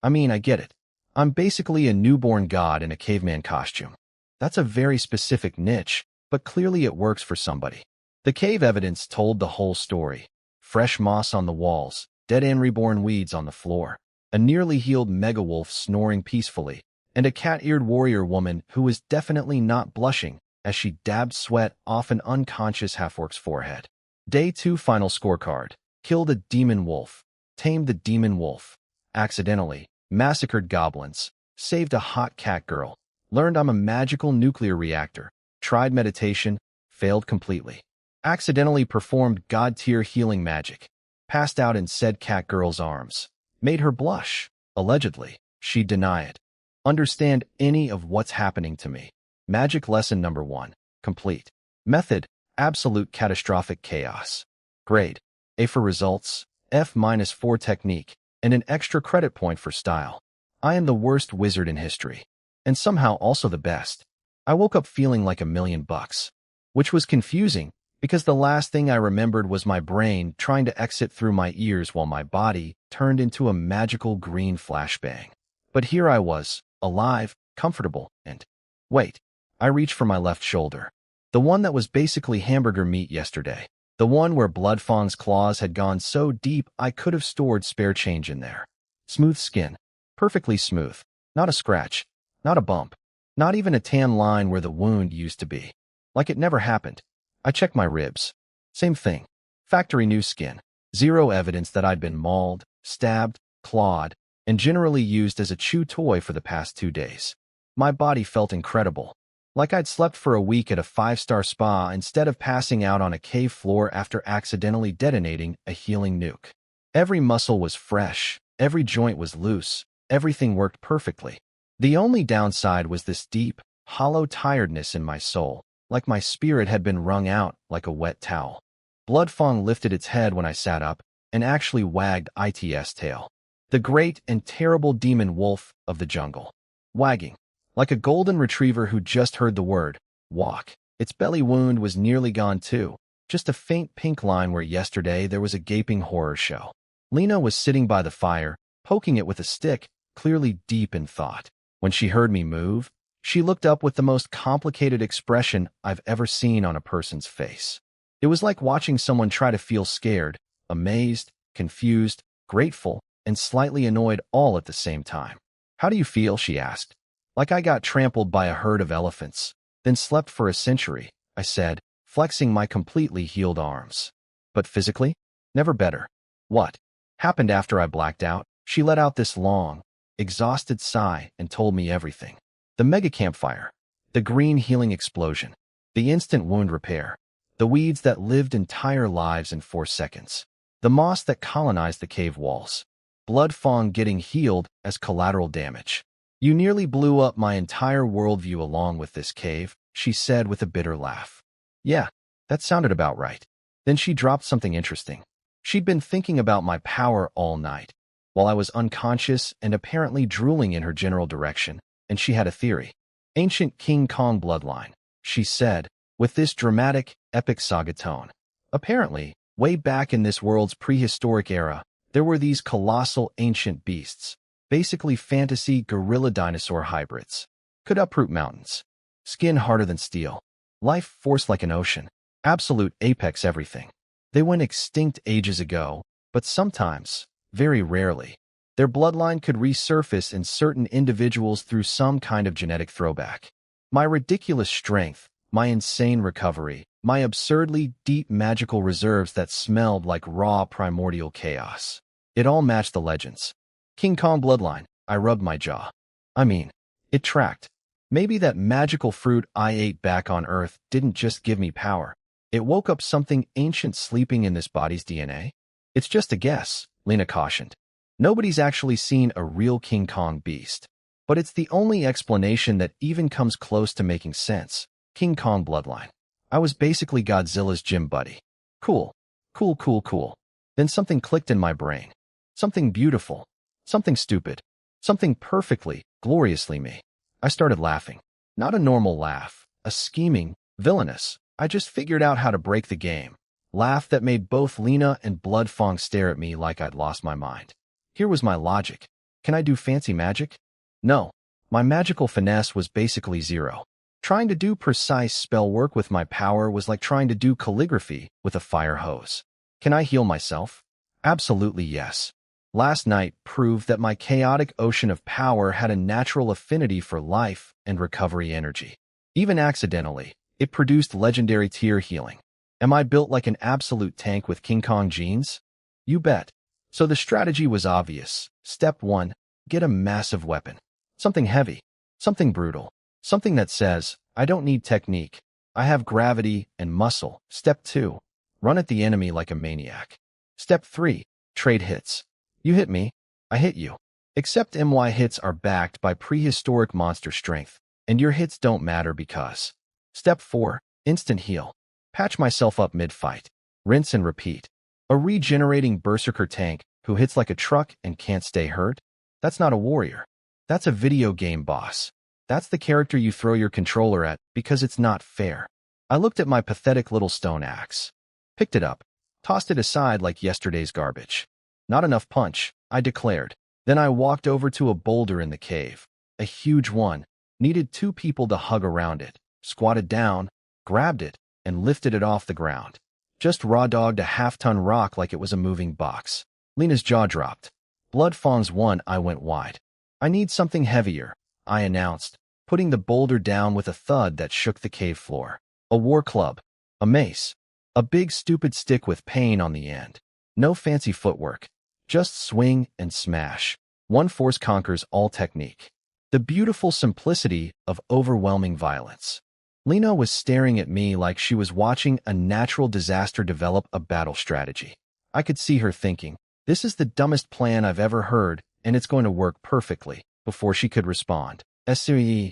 A: I mean, I get it. I'm basically a newborn god in a caveman costume. That's a very specific niche, but clearly it works for somebody. The cave evidence told the whole story. Fresh moss on the walls, dead and reborn weeds on the floor, a nearly healed megawolf snoring peacefully, and a cat-eared warrior woman who was definitely not blushing as she dabbed sweat off an unconscious Half-Orc's forehead. Day 2 final scorecard. Killed a demon wolf, tamed the demon wolf, accidentally, massacred goblins, saved a hot cat girl, learned I'm a magical nuclear reactor, tried meditation, failed completely, accidentally performed god-tier healing magic, passed out in said cat girl's arms, made her blush, allegedly, she'd deny it. Understand any of what's happening to me. Magic lesson number 1, complete. Method, absolute catastrophic chaos. Grade, A for results, F-4 technique, and an extra credit point for style. I am the worst wizard in history, and somehow also the best. I woke up feeling like $1,000,000, which was confusing because the last thing I remembered was my brain trying to exit through my ears while my body turned into a magical green flashbang. But here I was, alive, comfortable, and wait, I reached for my left shoulder. The one that was basically hamburger meat yesterday. The one where Blood Fong's claws had gone so deep I could have stored spare change in there. Smooth skin. Perfectly smooth. Not a scratch. Not a bump. Not even a tan line where the wound used to be. Like it never happened. I checked my ribs. Same thing. Factory new skin. Zero evidence that I'd been mauled, stabbed, clawed, and generally used as a chew toy for the past 2 days. My body felt incredible. Like I'd slept for a week at a 5-star spa instead of passing out on a cave floor after accidentally detonating a healing nuke. Every muscle was fresh, every joint was loose, everything worked perfectly. The only downside was this deep, hollow tiredness in my soul, like my spirit had been wrung out like a wet towel. Blood Fong lifted its head when I sat up and actually wagged its tail. The great and terrible demon wolf of the jungle. Wagging. Like a golden retriever who just heard the word, walk. Its belly wound was nearly gone too, just a faint pink line where yesterday there was a gaping horror show. Lena was sitting by the fire, poking it with a stick, clearly deep in thought. When she heard me move, she looked up with the most complicated expression I've ever seen on a person's face. It was like watching someone try to feel scared, amazed, confused, grateful, and slightly annoyed all at the same time. How do you feel? She asked. Like I got trampled by a herd of elephants, then slept for a century, I said, flexing my completely healed arms. But physically? Never better. What happened after I blacked out? She let out this long, exhausted sigh and told me everything. The mega campfire, the green healing explosion, the instant wound repair, the weeds that lived entire lives in 4 seconds, the moss that colonized the cave walls, Blood Fong getting healed as collateral damage. You nearly blew up my entire worldview along with this cave, she said with a bitter laugh. Yeah, that sounded about right. Then she dropped something interesting. She'd been thinking about my power all night, while I was unconscious and apparently drooling in her general direction, and she had a theory. Ancient King Kong bloodline, she said, with this dramatic, epic saga tone. Apparently, way back in this world's prehistoric era, there were these colossal ancient beasts, basically fantasy gorilla dinosaur hybrids. Could uproot mountains. Skin harder than steel. Life force like an ocean. Absolute apex everything. They went extinct ages ago, but sometimes, very rarely, their bloodline could resurface in certain individuals through some kind of genetic throwback. My ridiculous strength, my insane recovery, my absurdly deep magical reserves that smelled like raw primordial chaos. It all matched the legends. King Kong bloodline, I rubbed my jaw. I mean, it tracked. Maybe that magical fruit I ate back on Earth didn't just give me power. It woke up something ancient sleeping in this body's DNA. It's just a guess, Lena cautioned. Nobody's actually seen a real King Kong beast. But it's the only explanation that even comes close to making sense. King Kong bloodline. I was basically Godzilla's gym buddy. Cool. Cool, cool, cool. Then something clicked in my brain. Something beautiful. Something stupid. Something perfectly, gloriously me. I started laughing. Not a normal laugh. A scheming, villainous. I just figured out how to break the game. Laugh that made both Lena and Bloodfong stare at me like I'd lost my mind. Here was my logic. Can I do fancy magic? No. My magical finesse was basically zero. Trying to do precise spell work with my power was like trying to do calligraphy with a fire hose. Can I heal myself? Absolutely yes. Last night proved that my chaotic ocean of power had a natural affinity for life and recovery energy. Even accidentally, it produced legendary tear healing. Am I built like an absolute tank with King Kong genes? You bet. So the strategy was obvious. Step 1, get a massive weapon. Something heavy. Something brutal. Something that says, I don't need technique. I have gravity and muscle. Step 2, run at the enemy like a maniac. Step 3, trade hits. You hit me, I hit you. Except MY hits are backed by prehistoric monster strength, and your hits don't matter because. Step 4, instant heal. Patch myself up mid-fight. Rinse and repeat. A regenerating berserker tank who hits like a truck and can't stay hurt? That's not a warrior. That's a video game boss. That's the character you throw your controller at because it's not fair. I looked at my pathetic little stone axe. Picked it up. Tossed it aside like yesterday's garbage. Not enough punch, I declared. Then I walked over to a boulder in the cave. A huge one. Needed 2 people to hug around it. Squatted down, grabbed it, and lifted it off the ground. Just raw-dogged a half-ton rock like it was a moving box. Lena's jaw dropped. Bloodfong's won. I went wide. I need something heavier, I announced, putting the boulder down with a thud that shook the cave floor. A war club. A mace. A big stupid stick with pain on the end. No fancy footwork. Just swing and smash. One force conquers all technique. The beautiful simplicity of overwhelming violence. Lena was staring at me like she was watching a natural disaster develop a battle strategy. I could see her thinking, this is the dumbest plan I've ever heard, and it's going to work perfectly, before she could respond. SCE.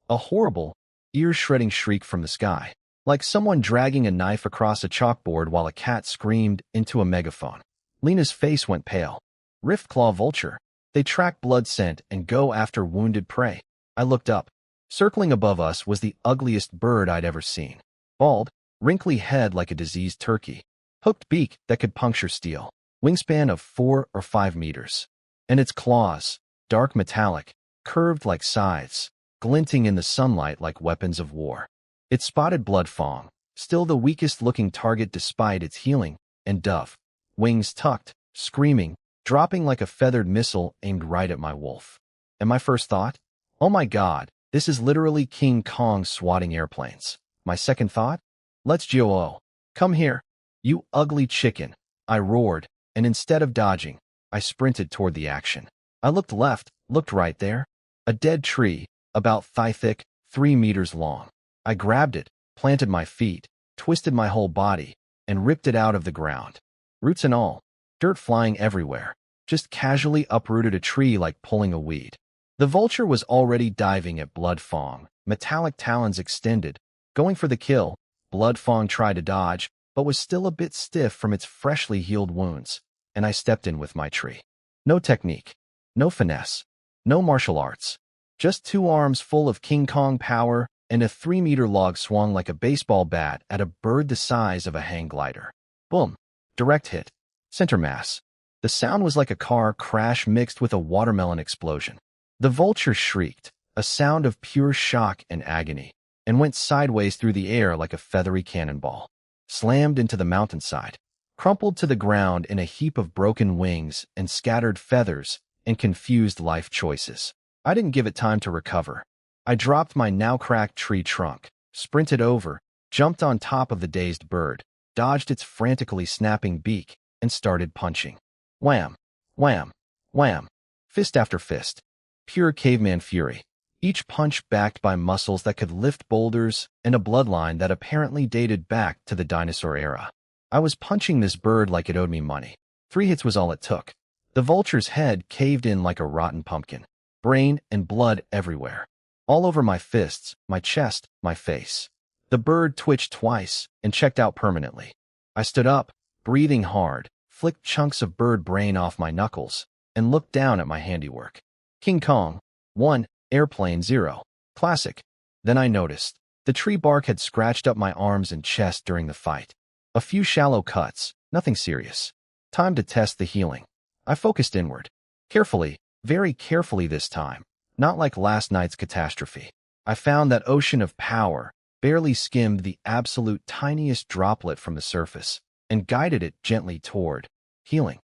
A: A horrible, ear-shredding shriek from the sky, like someone dragging a knife across a chalkboard while a cat screamed into a megaphone. Lena's face went pale. Riftclaw vulture. They track blood scent and go after wounded prey. I looked up. Circling above us was the ugliest bird I'd ever seen. Bald, wrinkly head like a diseased turkey. Hooked beak that could puncture steel. Wingspan of 4 or 5 meters. And its claws, dark metallic, curved like scythes, glinting in the sunlight like weapons of war. It spotted Bloodfong, still the weakest-looking target despite its healing, and Dove. Wings tucked, screaming, dropping like a feathered missile aimed right at my wolf. And my first thought? Oh my god, this is literally King Kong swatting airplanes. My second thought? Let's go. Come here. You ugly chicken. I roared, and instead of dodging, I sprinted toward the action. I looked left, looked right there. A dead tree, about thigh-thick, 3 meters long. I grabbed it, planted my feet, twisted my whole body, and ripped it out of the ground. Roots and all. Dirt flying everywhere. Just casually uprooted a tree like pulling a weed. The vulture was already diving at Bloodfong, metallic talons extended. Going for the kill, Bloodfong tried to dodge, but was still a bit stiff from its freshly healed wounds, and I stepped in with my tree. No technique. No finesse. No martial arts. Just 2 arms full of King Kong power, and a 3-meter log swung like a baseball bat at a bird the size of a hang glider. Boom. Direct hit. Center mass. The sound was like a car crash mixed with a watermelon explosion. The vulture shrieked, a sound of pure shock and agony, and went sideways through the air like a feathery cannonball. Slammed into the mountainside. Crumpled to the ground in a heap of broken wings and scattered feathers and confused life choices. I didn't give it time to recover. I dropped my now-cracked tree trunk, sprinted over, jumped on top of the dazed bird, dodged its frantically snapping beak, and started punching. Wham! Wham! Wham! Fist after fist. Pure caveman fury. Each punch backed by muscles that could lift boulders and a bloodline that apparently dated back to the dinosaur era. I was punching this bird like it owed me money. 3 hits was all it took. The vulture's head caved in like a rotten pumpkin. Brain and blood everywhere. All over my fists, my chest, my face. The bird twitched twice and checked out permanently. I stood up, breathing hard, flicked chunks of bird brain off my knuckles, and looked down at my handiwork. King Kong, 1, Airplane 0. Classic. Then I noticed. The tree bark had scratched up my arms and chest during the fight. A few shallow cuts, nothing serious. Time to test the healing. I focused inward. Carefully, very carefully this time. Not like last night's catastrophe. I found that ocean of power, barely skimmed the absolute tiniest droplet from the surface, and guided it gently toward healing.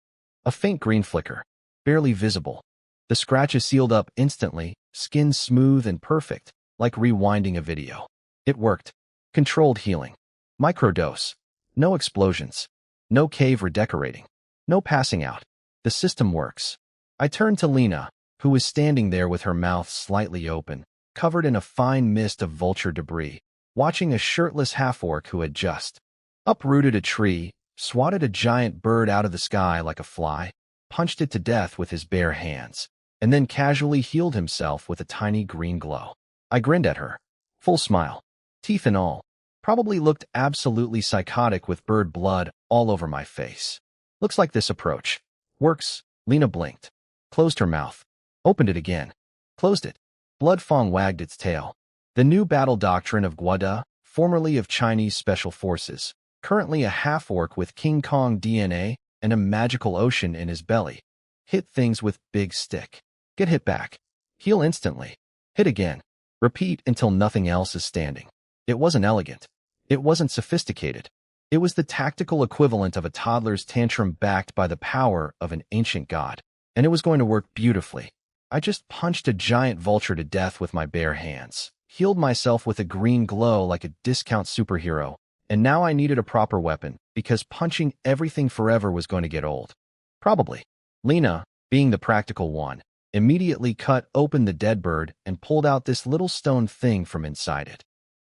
A: A faint green flicker, barely visible. The scratches sealed up instantly, skin smooth and perfect, like rewinding a video. It worked. Controlled healing. Microdose. No explosions. No cave redecorating. No passing out. The system works. I turned to Lena, who was standing there with her mouth slightly open, covered in a fine mist of vulture debris, watching a shirtless half-orc who had just uprooted a tree, swatted a giant bird out of the sky like a fly, punched it to death with his bare hands, and then casually healed himself with a tiny green glow. I grinned at her. Full smile. Teeth and all. Probably looked absolutely psychotic with bird blood all over my face. Looks like this approach works. Lena blinked. Closed her mouth. Opened it again. Closed it. Blood Fong wagged its tail. The new battle doctrine of Guada, formerly of Chinese Special Forces, currently a half-orc with King Kong DNA and a magical ocean in his belly. Hit things with big stick. Get hit back. Heal instantly. Hit again. Repeat until nothing else is standing. It wasn't elegant. It wasn't sophisticated. It was the tactical equivalent of a toddler's tantrum backed by the power of an ancient god. And it was going to work beautifully. I just punched a giant vulture to death with my bare hands, healed myself with a green glow like a discount superhero, and now I needed a proper weapon because punching everything forever was going to get old. Probably. Lena, being the practical one, immediately cut open the dead bird and pulled out this little stone thing from inside it.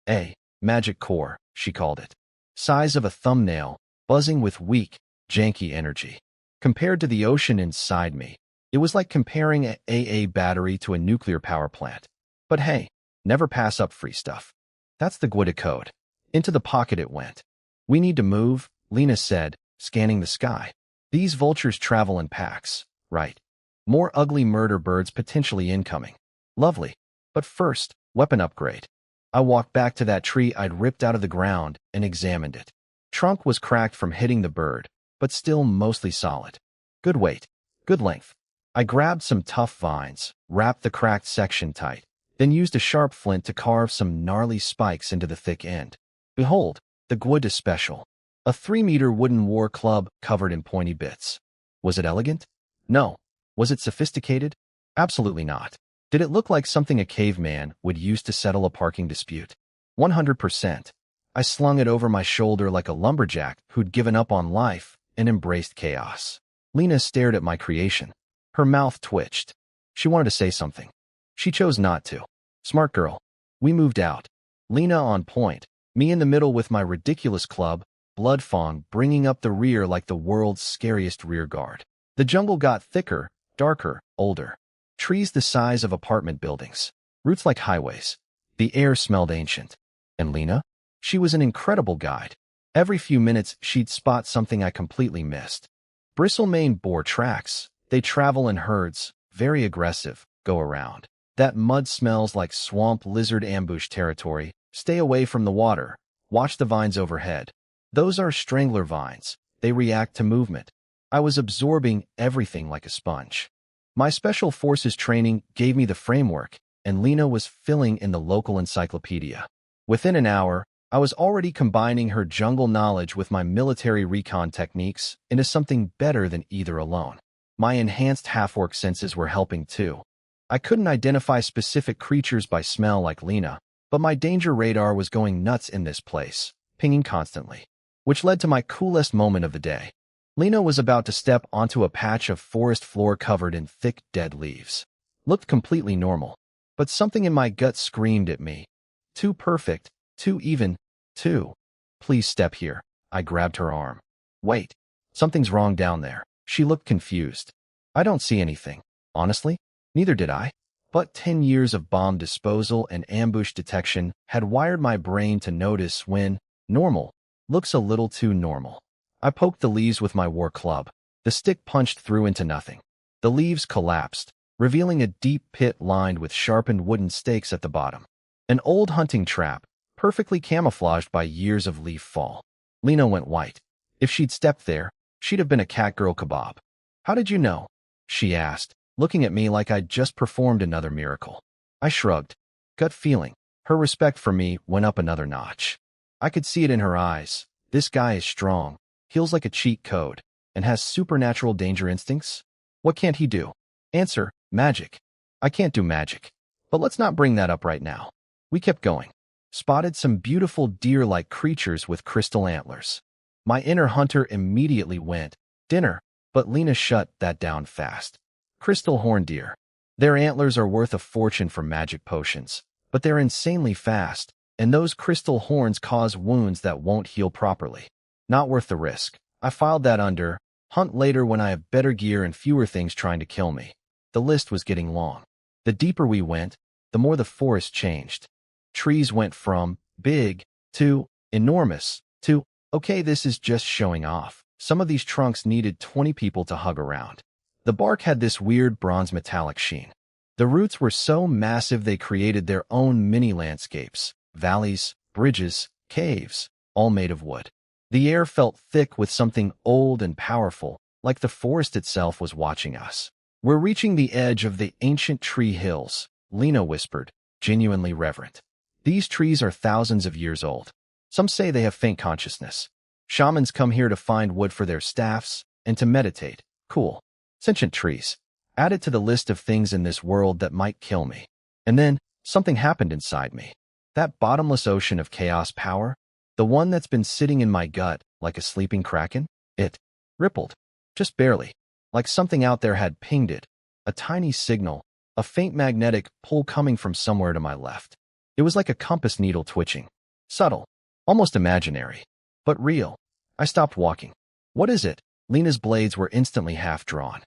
A: A magic core, she called it. Size of a thumbnail, buzzing with weak, janky energy. Compared to the ocean inside me, it was like comparing an AA battery to a nuclear power plant. But hey, never pass up free stuff. That's the Guida code. Into the pocket it went. We need to move, Lena said, scanning the sky. These vultures travel in packs, right? More ugly murder birds potentially incoming. Lovely. But first, weapon upgrade. I walked back to that tree I'd ripped out of the ground and examined it. Trunk was cracked from hitting the bird, but still mostly solid. Good weight. Good length. I grabbed some tough vines, wrapped the cracked section tight, then used a sharp flint to carve some gnarly spikes into the thick end. Behold, the Guida Special. A 3-meter wooden war club covered in pointy bits. Was it elegant? No. Was it sophisticated? Absolutely not. Did it look like something a caveman would use to settle a parking dispute? 100%. I slung it over my shoulder like a lumberjack who'd given up on life and embraced chaos. Lena stared at my creation. Her mouth twitched. She wanted to say something. She chose not to. Smart girl. We moved out. Lena on point, me in the middle with my ridiculous club, Blood Fong bringing up the rear like the world's scariest rear guard. The jungle got thicker, darker, older. Trees the size of apartment buildings. Roots like highways. The air smelled ancient. And Lena? She was an incredible guide. Every few minutes, she'd spot something I completely missed. Bristlemane boar tracks. They travel in herds, very aggressive, go around. That mud smells like swamp lizard ambush territory. Stay away from the water. Watch the vines overhead. Those are strangler vines. They react to movement. I was absorbing everything like a sponge. My special forces training gave me the framework, and Lena was filling in the local encyclopedia. Within an hour, I was already combining her jungle knowledge with my military recon techniques into something better than either alone. My enhanced half-orc senses were helping too. I couldn't identify specific creatures by smell like Lena, but my danger radar was going nuts in this place, pinging constantly. Which led to my coolest moment of the day. Lena was about to step onto a patch of forest floor covered in thick, dead leaves. Looked completely normal, but something in my gut screamed at me. Too perfect, too even, too. Please step here. I grabbed her arm. Wait, something's wrong down there. She looked confused. I don't see anything. Honestly, neither did I. But 10 years of bomb disposal and ambush detection had wired my brain to notice when normal looks a little too normal. I poked the leaves with my war club. The stick punched through into nothing. The leaves collapsed, revealing a deep pit lined with sharpened wooden stakes at the bottom. An old hunting trap, perfectly camouflaged by years of leaf fall. Lena went white. If she'd stepped there, she'd have been a catgirl kebab. How did you know? She asked, looking at me like I'd just performed another miracle. I shrugged. Gut feeling. Her respect for me went up another notch. I could see it in her eyes. This guy is strong, heals like a cheat code, and has supernatural danger instincts. What can't he do? Answer, magic. I can't do magic. But let's not bring that up right now. We kept going. Spotted some beautiful deer-like creatures with crystal antlers. My inner hunter immediately went, dinner, but Lena shut that down fast. Crystal horn deer. Their antlers are worth a fortune for magic potions, but they're insanely fast, and those crystal horns cause wounds that won't heal properly. Not worth the risk. I filed that under, hunt later when I have better gear and fewer things trying to kill me. The list was getting long. The deeper we went, the more the forest changed. Trees went from big to enormous to, okay, this is just showing off. Some of these trunks needed 20 people to hug around. The bark had this weird bronze metallic sheen. The roots were so massive they created their own mini landscapes, valleys, bridges, caves, all made of wood. The air felt thick with something old and powerful, like the forest itself was watching us. We're reaching the edge of the ancient tree hills, Lena whispered, genuinely reverent. These trees are thousands of years old. Some say they have faint consciousness. Shamans come here to find wood for their staffs and to meditate. Cool. Sentient trees. Add it to the list of things in this world that might kill me. And then, something happened inside me. That bottomless ocean of chaos power, the one that's been sitting in my gut like a sleeping kraken, it rippled. Just barely. Like something out there had pinged it. A tiny signal, a faint magnetic pull coming from somewhere to my left. It was like a compass needle twitching. Subtle. Almost imaginary. But real. I stopped walking. What is it? Lena's blades were instantly half-drawn.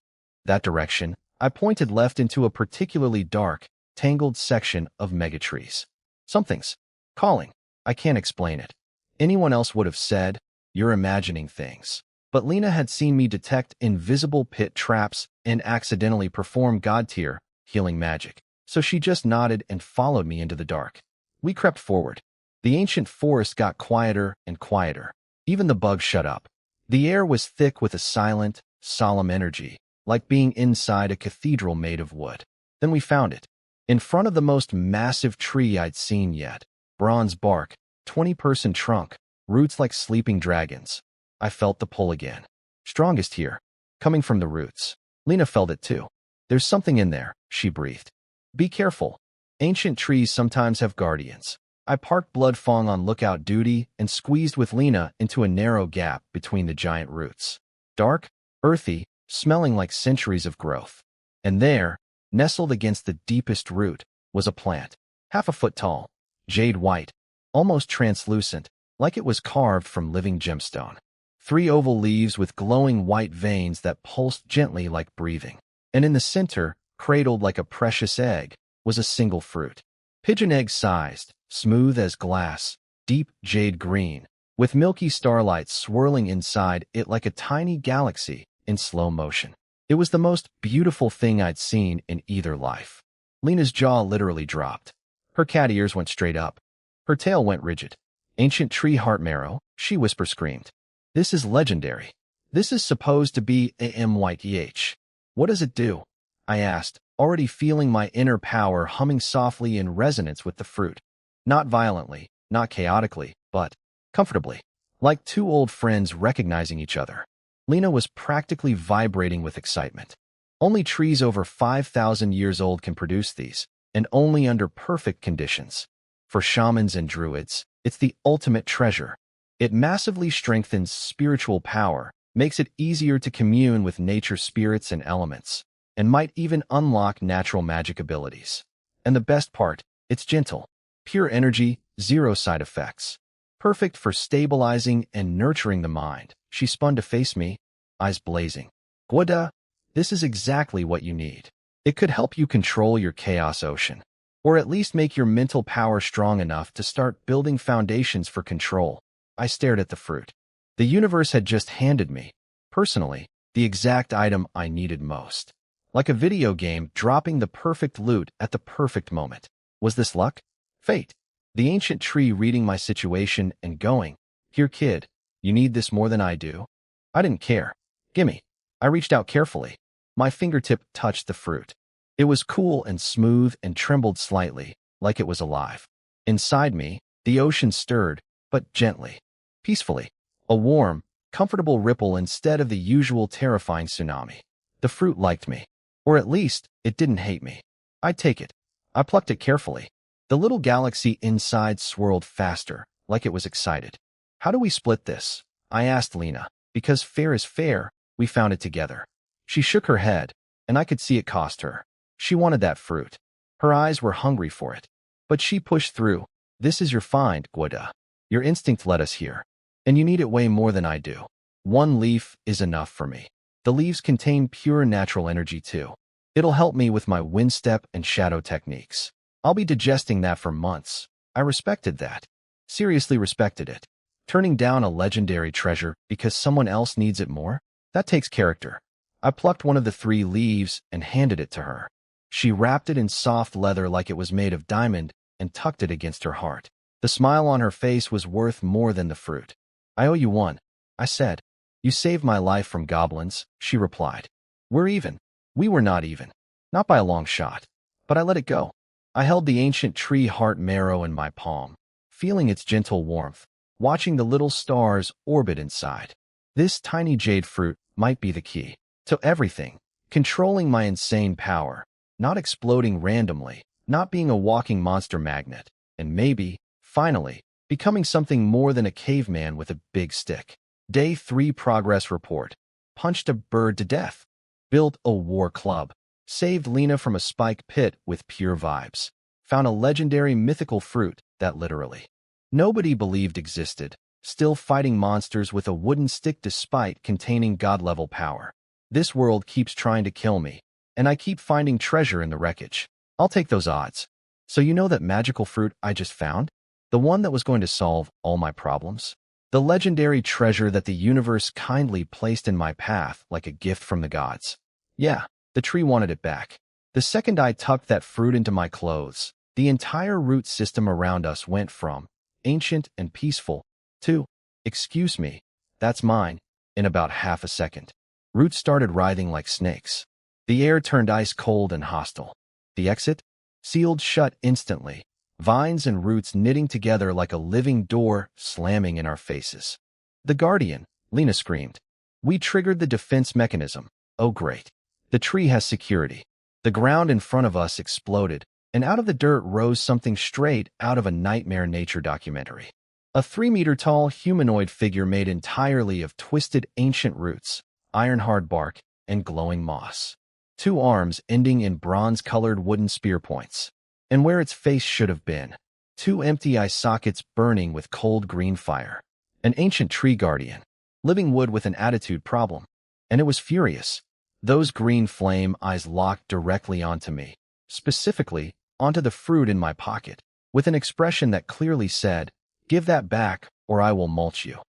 A: That direction, I pointed left into a particularly dark, tangled section of megatrees. Something's calling. I can't explain it. Anyone else would have said, you're imagining things. But Lena had seen me detect invisible pit traps and accidentally perform god-tier healing magic. So she just nodded and followed me into the dark. We crept forward. The ancient forest got quieter and quieter. Even the bugs shut up. The air was thick with a silent, solemn energy, like being inside a cathedral made of wood. Then we found it. In front of the most massive tree I'd seen yet. Bronze bark, 20-person trunk, roots like sleeping dragons. I felt the pull again. Strongest here. Coming from the roots. Lena felt it too. There's something in there, she breathed. Be careful. Ancient trees sometimes have guardians. I parked Bloodfong on lookout duty and squeezed with Lena into a narrow gap between the giant roots. Dark, earthy, smelling like centuries of growth. And there, nestled against the deepest root, was a plant, half a foot tall, jade white, almost translucent, like it was carved from living gemstone. 3 oval leaves with glowing white veins that pulsed gently like breathing. And in the center, cradled like a precious egg, was a single fruit. Pigeon egg-sized, smooth as glass, deep jade green, with milky starlight swirling inside it like a tiny galaxy in slow motion. It was the most beautiful thing I'd seen in either life. Lena's jaw literally dropped. Her cat ears went straight up. Her tail went rigid. Ancient tree heart marrow, she whisper-screamed. This is legendary. This is supposed to be a MYTH. What does it do? I asked, already feeling my inner power humming softly in resonance with the fruit. Not violently, not chaotically, but comfortably. Like 2 old friends recognizing each other. Lena was practically vibrating with excitement. Only trees over 5,000 years old can produce these, and only under perfect conditions. For shamans and druids, it's the ultimate treasure. It massively strengthens spiritual power, makes it easier to commune with nature's spirits and elements, and might even unlock natural magic abilities. And the best part, it's gentle. Pure energy, 0 side effects. Perfect for stabilizing and nurturing the mind. She spun to face me, eyes blazing. Gwada, this is exactly what you need. It could help you control your chaos ocean, or at least make your mental power strong enough to start building foundations for control. I stared at the fruit. The universe had just handed me, personally, the exact item I needed most. Like a video game dropping the perfect loot at the perfect moment. Was this luck? Fate? The ancient tree reading my situation and going, "Here, kid, you need this more than I do?" I didn't care. Gimme. I reached out carefully. My fingertip touched the fruit. It was cool and smooth and trembled slightly, like it was alive. Inside me, the ocean stirred, but gently, peacefully. A warm, comfortable ripple instead of the usual terrifying tsunami. The fruit liked me. Or at least, it didn't hate me. I'd take it. I plucked it carefully. The little galaxy inside swirled faster, like it was excited. "How do we split this?" I asked Lena. "Because fair is fair, we found it together." She shook her head, and I could see it cost her. She wanted that fruit. Her eyes were hungry for it. But she pushed through. "This is your find, Gwada. Your instinct led us here. And you need it way more than I do. One leaf is enough for me. The leaves contain pure natural energy too. It'll help me with my wind step and shadow techniques. I'll be digesting that for months." I respected that. Seriously respected it. Turning down a legendary treasure because someone else needs it more? That takes character. I plucked one of the 3 leaves and handed it to her. She wrapped it in soft leather like it was made of diamond and tucked it against her heart. The smile on her face was worth more than the fruit. "I owe you one," I said. "You saved my life from goblins," she replied. "We're even." We were not even. Not by a long shot. But I let it go. I held the ancient tree heart marrow in my palm, feeling its gentle warmth, watching the little stars orbit inside. This tiny jade fruit might be the key to everything, controlling my insane power, not exploding randomly, not being a walking monster magnet, and maybe, finally, becoming something more than a caveman with a big stick. Day 3 progress report. Punched a bird to death. Built a war club. Saved Lena from a spike pit with pure vibes. Found a legendary mythical fruit that literally nobody believed existed. Still fighting monsters with a wooden stick despite containing god-level power. This world keeps trying to kill me, and I keep finding treasure in the wreckage. I'll take those odds. So you know that magical fruit I just found? The one that was going to solve all my problems? The legendary treasure that the universe kindly placed in my path like a gift from the gods. Yeah, the tree wanted it back. The second I tucked that fruit into my clothes, the entire root system around us went from ancient and peaceful to, "Excuse me, that's mine," in about half a second. Roots started writhing like snakes. The air turned ice cold and hostile. The exit? Sealed shut instantly. Vines and roots knitting together like a living door slamming in our faces. "The Guardian," Lena screamed. "We triggered the defense mechanism. Oh great. The tree has security." The ground in front of us exploded, and out of the dirt rose something straight out of a nightmare nature documentary. A 3-meter-tall humanoid figure made entirely of twisted ancient roots, iron-hard bark, and glowing moss. 2 arms ending in bronze-colored wooden spear points. And where its face should have been, 2 empty eye sockets burning with cold green fire. An ancient tree guardian, living wood with an attitude problem. And it was furious. Those green flame eyes locked directly onto me, specifically onto the fruit in my pocket, with an expression that clearly said, "Give that back, or I will mulch you."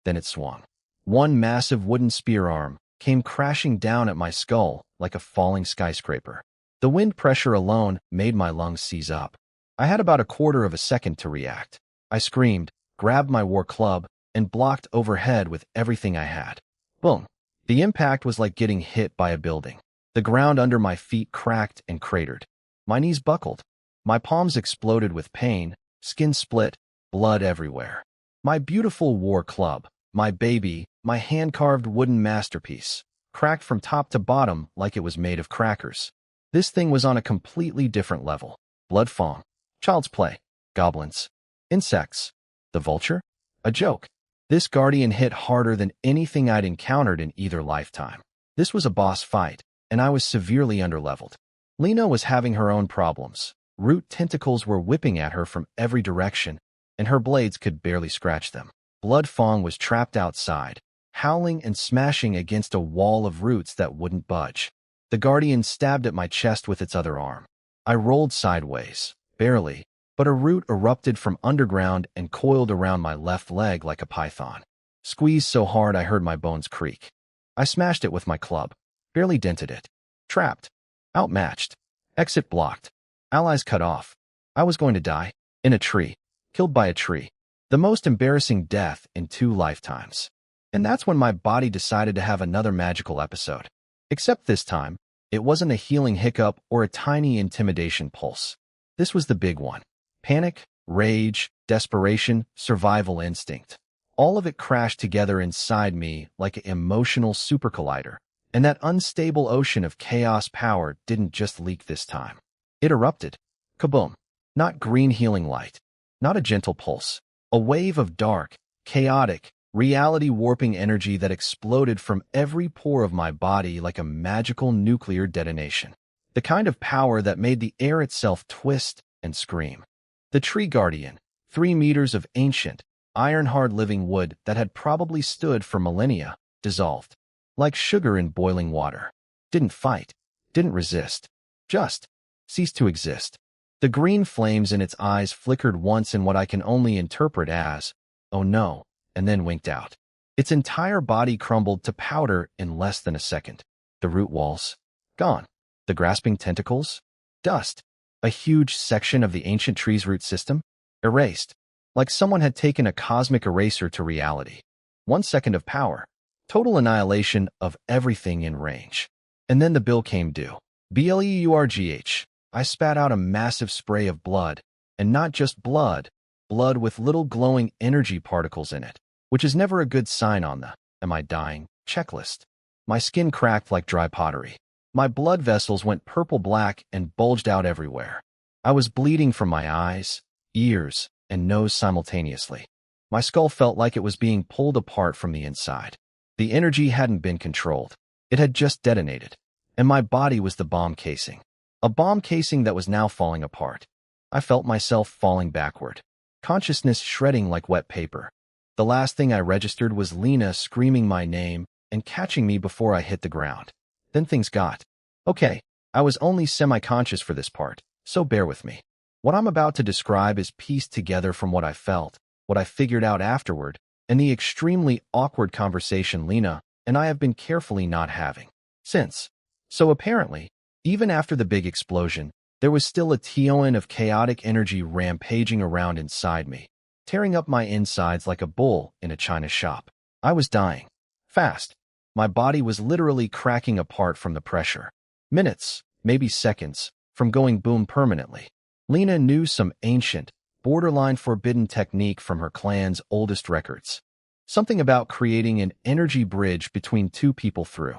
A: Then it swung. One massive wooden spear arm came crashing down at my skull like a falling skyscraper. The wind pressure alone made my lungs seize up. I had about a quarter of a second to react. I screamed, grabbed my war club, and blocked overhead with everything I had. Boom. The impact was like getting hit by a building. The ground under my feet cracked and cratered. My knees buckled. My palms exploded with pain, skin split, blood everywhere. My beautiful war club, my baby, my hand-carved wooden masterpiece, cracked from top to bottom like it was made of crackers. This thing was on a completely different level. Blood fawn. Child's play. Goblins. Insects. The vulture? A joke. This guardian hit harder than anything I'd encountered in either lifetime. This was a boss fight, and I was severely underleveled. Lena was having her own problems. Root tentacles were whipping at her from every direction, and her blades could barely scratch them. Blood Fong was trapped outside, howling and smashing against a wall of roots that wouldn't budge. The guardian stabbed at my chest with its other arm. I rolled sideways, barely, but a root erupted from underground and coiled around my left leg like a python. Squeezed so hard I heard my bones creak. I smashed it with my club, barely dented it. Trapped. Outmatched. Exit blocked. Allies cut off. I was going to die. In a tree. Killed by a tree. The most embarrassing death in 2 lifetimes. And that's when my body decided to have another magical episode. Except this time, it wasn't a healing hiccup or a tiny intimidation pulse. This was the big one. Panic, rage, desperation, survival instinct. All of it crashed together inside me like an emotional super collider. And that unstable ocean of chaos power didn't just leak this time. It erupted. Kaboom. Not green healing light. Not a gentle pulse. A wave of dark, chaotic, reality-warping energy that exploded from every pore of my body like a magical nuclear detonation. The kind of power that made the air itself twist and scream. The tree guardian, 3 meters of ancient, iron-hard living wood that had probably stood for millennia, dissolved. Like sugar in boiling water. Didn't fight. Didn't resist. Just ceased to exist. The green flames in its eyes flickered once in what I can only interpret as, oh no, and then winked out. Its entire body crumbled to powder in less than a second. The root walls, gone. The grasping tentacles, dust. A huge section of the ancient tree's root system, erased. Like someone had taken a cosmic eraser to reality. 1 second of power. Total annihilation of everything in range. And then the bill came due. BLEURGH. I spat out a massive spray of blood, and not just blood, blood with little glowing energy particles in it, which is never a good sign on the "am I dying" checklist. My skin cracked like dry pottery. My blood vessels went purple-black and bulged out everywhere. I was bleeding from my eyes, ears, and nose simultaneously. My skull felt like it was being pulled apart from the inside. The energy hadn't been controlled. It had just detonated. And my body was the bomb casing. A bomb casing that was now falling apart. I felt myself falling backward. Consciousness shredding like wet paper. The last thing I registered was Lena screaming my name and catching me before I hit the ground. Then things got. Okay, I was only semi-conscious for this part, so bear with me. What I'm about to describe is pieced together from what I felt, what I figured out afterward, and the extremely awkward conversation Lena and I have been carefully not having since. So apparently, even after the big explosion, there was still a tion of chaotic energy rampaging around inside me, tearing up my insides like a bull in a china shop. I was dying. Fast. My body was literally cracking apart from the pressure. Minutes, maybe seconds, from going boom permanently. Lena knew some ancient, borderline forbidden technique from her clan's oldest records. Something about creating an energy bridge between 2 people through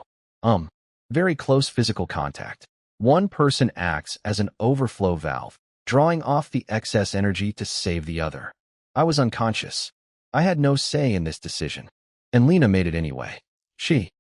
A: very close physical contact. One person acts as an overflow valve, drawing off the excess energy to save the other. I was unconscious. I had no say in this decision. And Lena made it anyway. She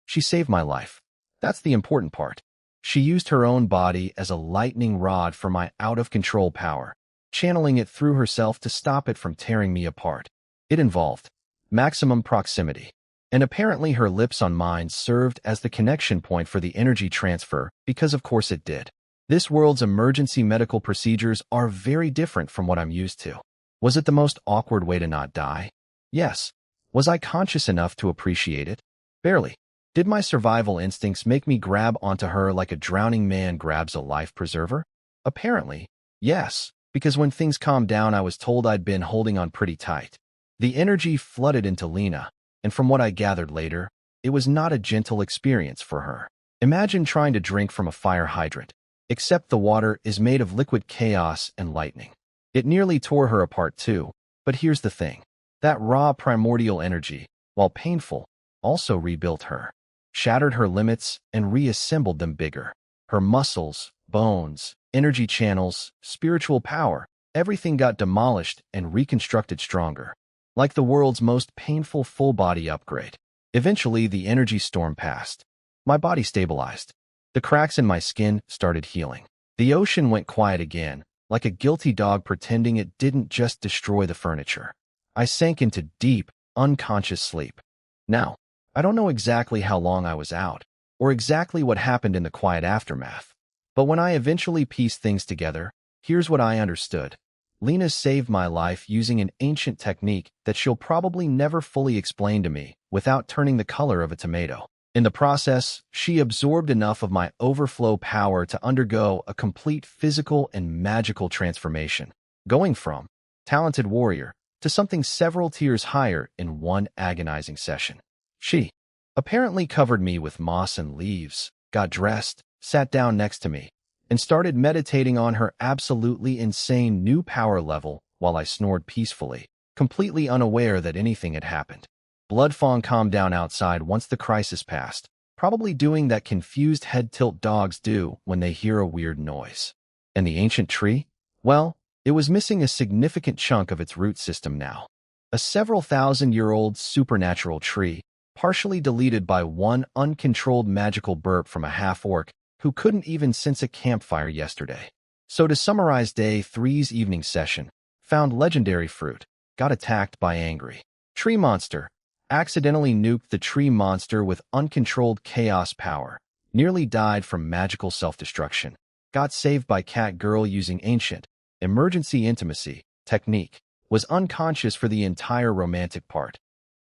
A: saved my life. That's the important part. She used her own body as a lightning rod for my out-of-control power, channeling it through herself to stop it from tearing me apart. It involved maximum proximity. And apparently her lips on mine served as the connection point for the energy transfer, because of course it did. This world's emergency medical procedures are very different from what I'm used to. Was it the most awkward way to not die? Yes. Was I conscious enough to appreciate it? Barely. Did my survival instincts make me grab onto her like a drowning man grabs a life preserver? Apparently, yes, because when things calmed down I was told I'd been holding on pretty tight. The energy flooded into Lena. And from what I gathered later, it was not a gentle experience for her. Imagine trying to drink from a fire hydrant, except the water is made of liquid chaos and lightning. It nearly tore her apart too, but here's the thing. That raw primordial energy, while painful, also rebuilt her, shattered her limits and reassembled them bigger. Her muscles, bones, energy channels, spiritual power, everything got demolished and reconstructed stronger. Like the world's most painful full-body upgrade. Eventually, the energy storm passed. My body stabilized. The cracks in my skin started healing. The ocean went quiet again, like a guilty dog pretending it didn't just destroy the furniture. I sank into deep, unconscious sleep. Now, I don't know exactly how long I was out, or exactly what happened in the quiet aftermath, but when I eventually pieced things together, here's what I understood. Lena saved my life using an ancient technique that she'll probably never fully explain to me without turning the color of a tomato. In the process, she absorbed enough of my overflow power to undergo a complete physical and magical transformation, going from talented warrior to something several tiers higher in one agonizing session. She apparently covered me with moss and leaves, got dressed, sat down next to me, and started meditating on her absolutely insane new power level while I snored peacefully, completely unaware that anything had happened. Bloodfawn calmed down outside once the crisis passed, probably doing that confused head tilt dogs do when they hear a weird noise. And the ancient tree? Well, it was missing a significant chunk of its root system now. A several thousand-year-old supernatural tree, partially deleted by one uncontrolled magical burp from a half-orc who couldn't even sense a campfire yesterday. So to summarize Day 3's evening session, found legendary fruit, got attacked by angry tree monster, accidentally nuked the tree monster with uncontrolled chaos power, nearly died from magical self-destruction, got saved by cat girl using ancient emergency intimacy technique, was unconscious for the entire romantic part.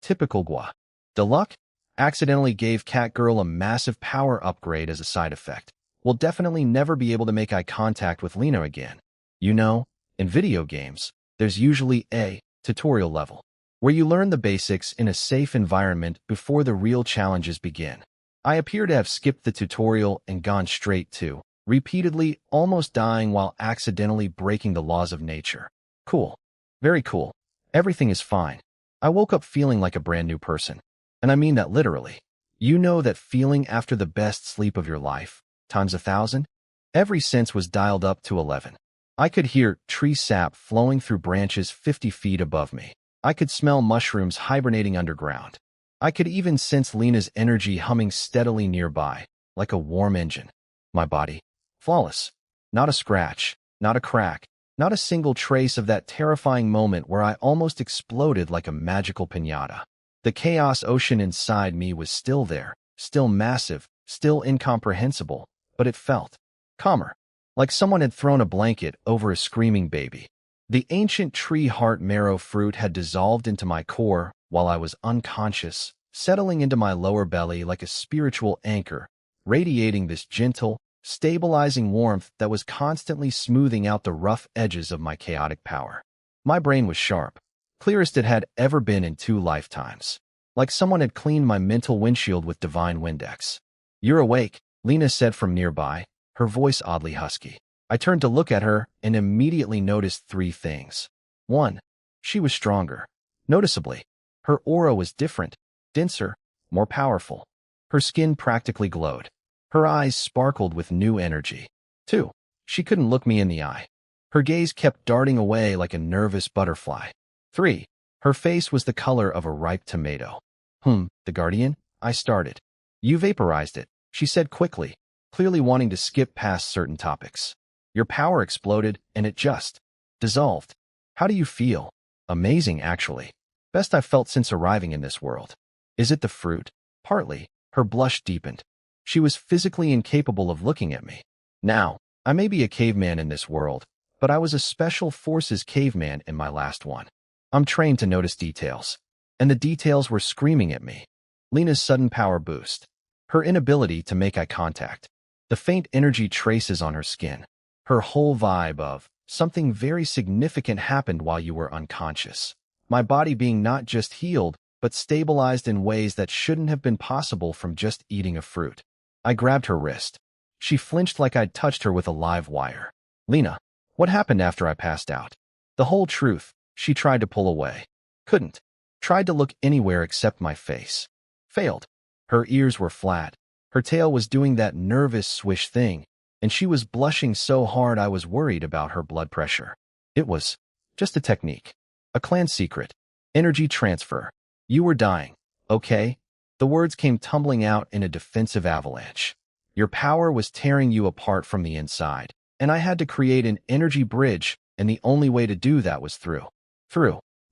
A: Typical Gua. Deluxe accidentally gave Catgirl a massive power upgrade as a side effect. Will definitely never be able to make eye contact with Lena again. You know, in video games, there's usually a tutorial level, where you learn the basics in a safe environment before the real challenges begin. I appear to have skipped the tutorial and gone straight to, repeatedly almost dying while accidentally breaking the laws of nature. Cool. Very cool. Everything is fine. I woke up feeling like a brand new person. And I mean that literally. You know that feeling after the best sleep of your life, times 1,000? Every sense was dialed up to 11. I could hear tree sap flowing through branches 50 feet above me. I could smell mushrooms hibernating underground. I could even sense Lena's energy humming steadily nearby, like a warm engine. My body, flawless. Not a scratch, not a crack, not a single trace of that terrifying moment where I almost exploded like a magical piñata. The chaos ocean inside me was still there, still massive, still incomprehensible, but it felt calmer, like someone had thrown a blanket over a screaming baby. The ancient tree heart marrow fruit had dissolved into my core while I was unconscious, settling into my lower belly like a spiritual anchor, radiating this gentle, stabilizing warmth that was constantly smoothing out the rough edges of my chaotic power. My brain was sharp, clearest it had ever been in 2 lifetimes. Like someone had cleaned my mental windshield with divine Windex. You're awake, Lena said from nearby, her voice oddly husky. I turned to look at her and immediately noticed 3 things. 1. She was stronger. Noticeably. Her aura was different, denser, more powerful. Her skin practically glowed. Her eyes sparkled with new energy. 2. She couldn't look me in the eye. Her gaze kept darting away like a nervous butterfly. 3. Her face was the color of a ripe tomato. The Guardian? I started. You vaporized it, she said quickly, clearly wanting to skip past certain topics. Your power exploded, and it just dissolved. How do you feel? Amazing, actually. Best I've felt since arriving in this world. Is it the fruit? Partly. Her blush deepened. She was physically incapable of looking at me. Now, I may be a caveman in this world, but I was a special forces caveman in my last one. I'm trained to notice details. And the details were screaming at me. Lena's sudden power boost. Her inability to make eye contact. The faint energy traces on her skin. Her whole vibe of, something very significant happened while you were unconscious. My body being not just healed, but stabilized in ways that shouldn't have been possible from just eating a fruit. I grabbed her wrist. She flinched like I'd touched her with a live wire. Lena, what happened after I passed out? The whole truth. She tried to pull away. Couldn't. Tried to look anywhere except my face. Failed. Her ears were flat. Her tail was doing that nervous swish thing, and she was blushing so hard I was worried about her blood pressure. It was just a technique. A clan secret. Energy transfer. You were dying, okay? The words came tumbling out in a defensive avalanche. Your power was tearing you apart from the inside, and I had to create an energy bridge, and the only way to do that was through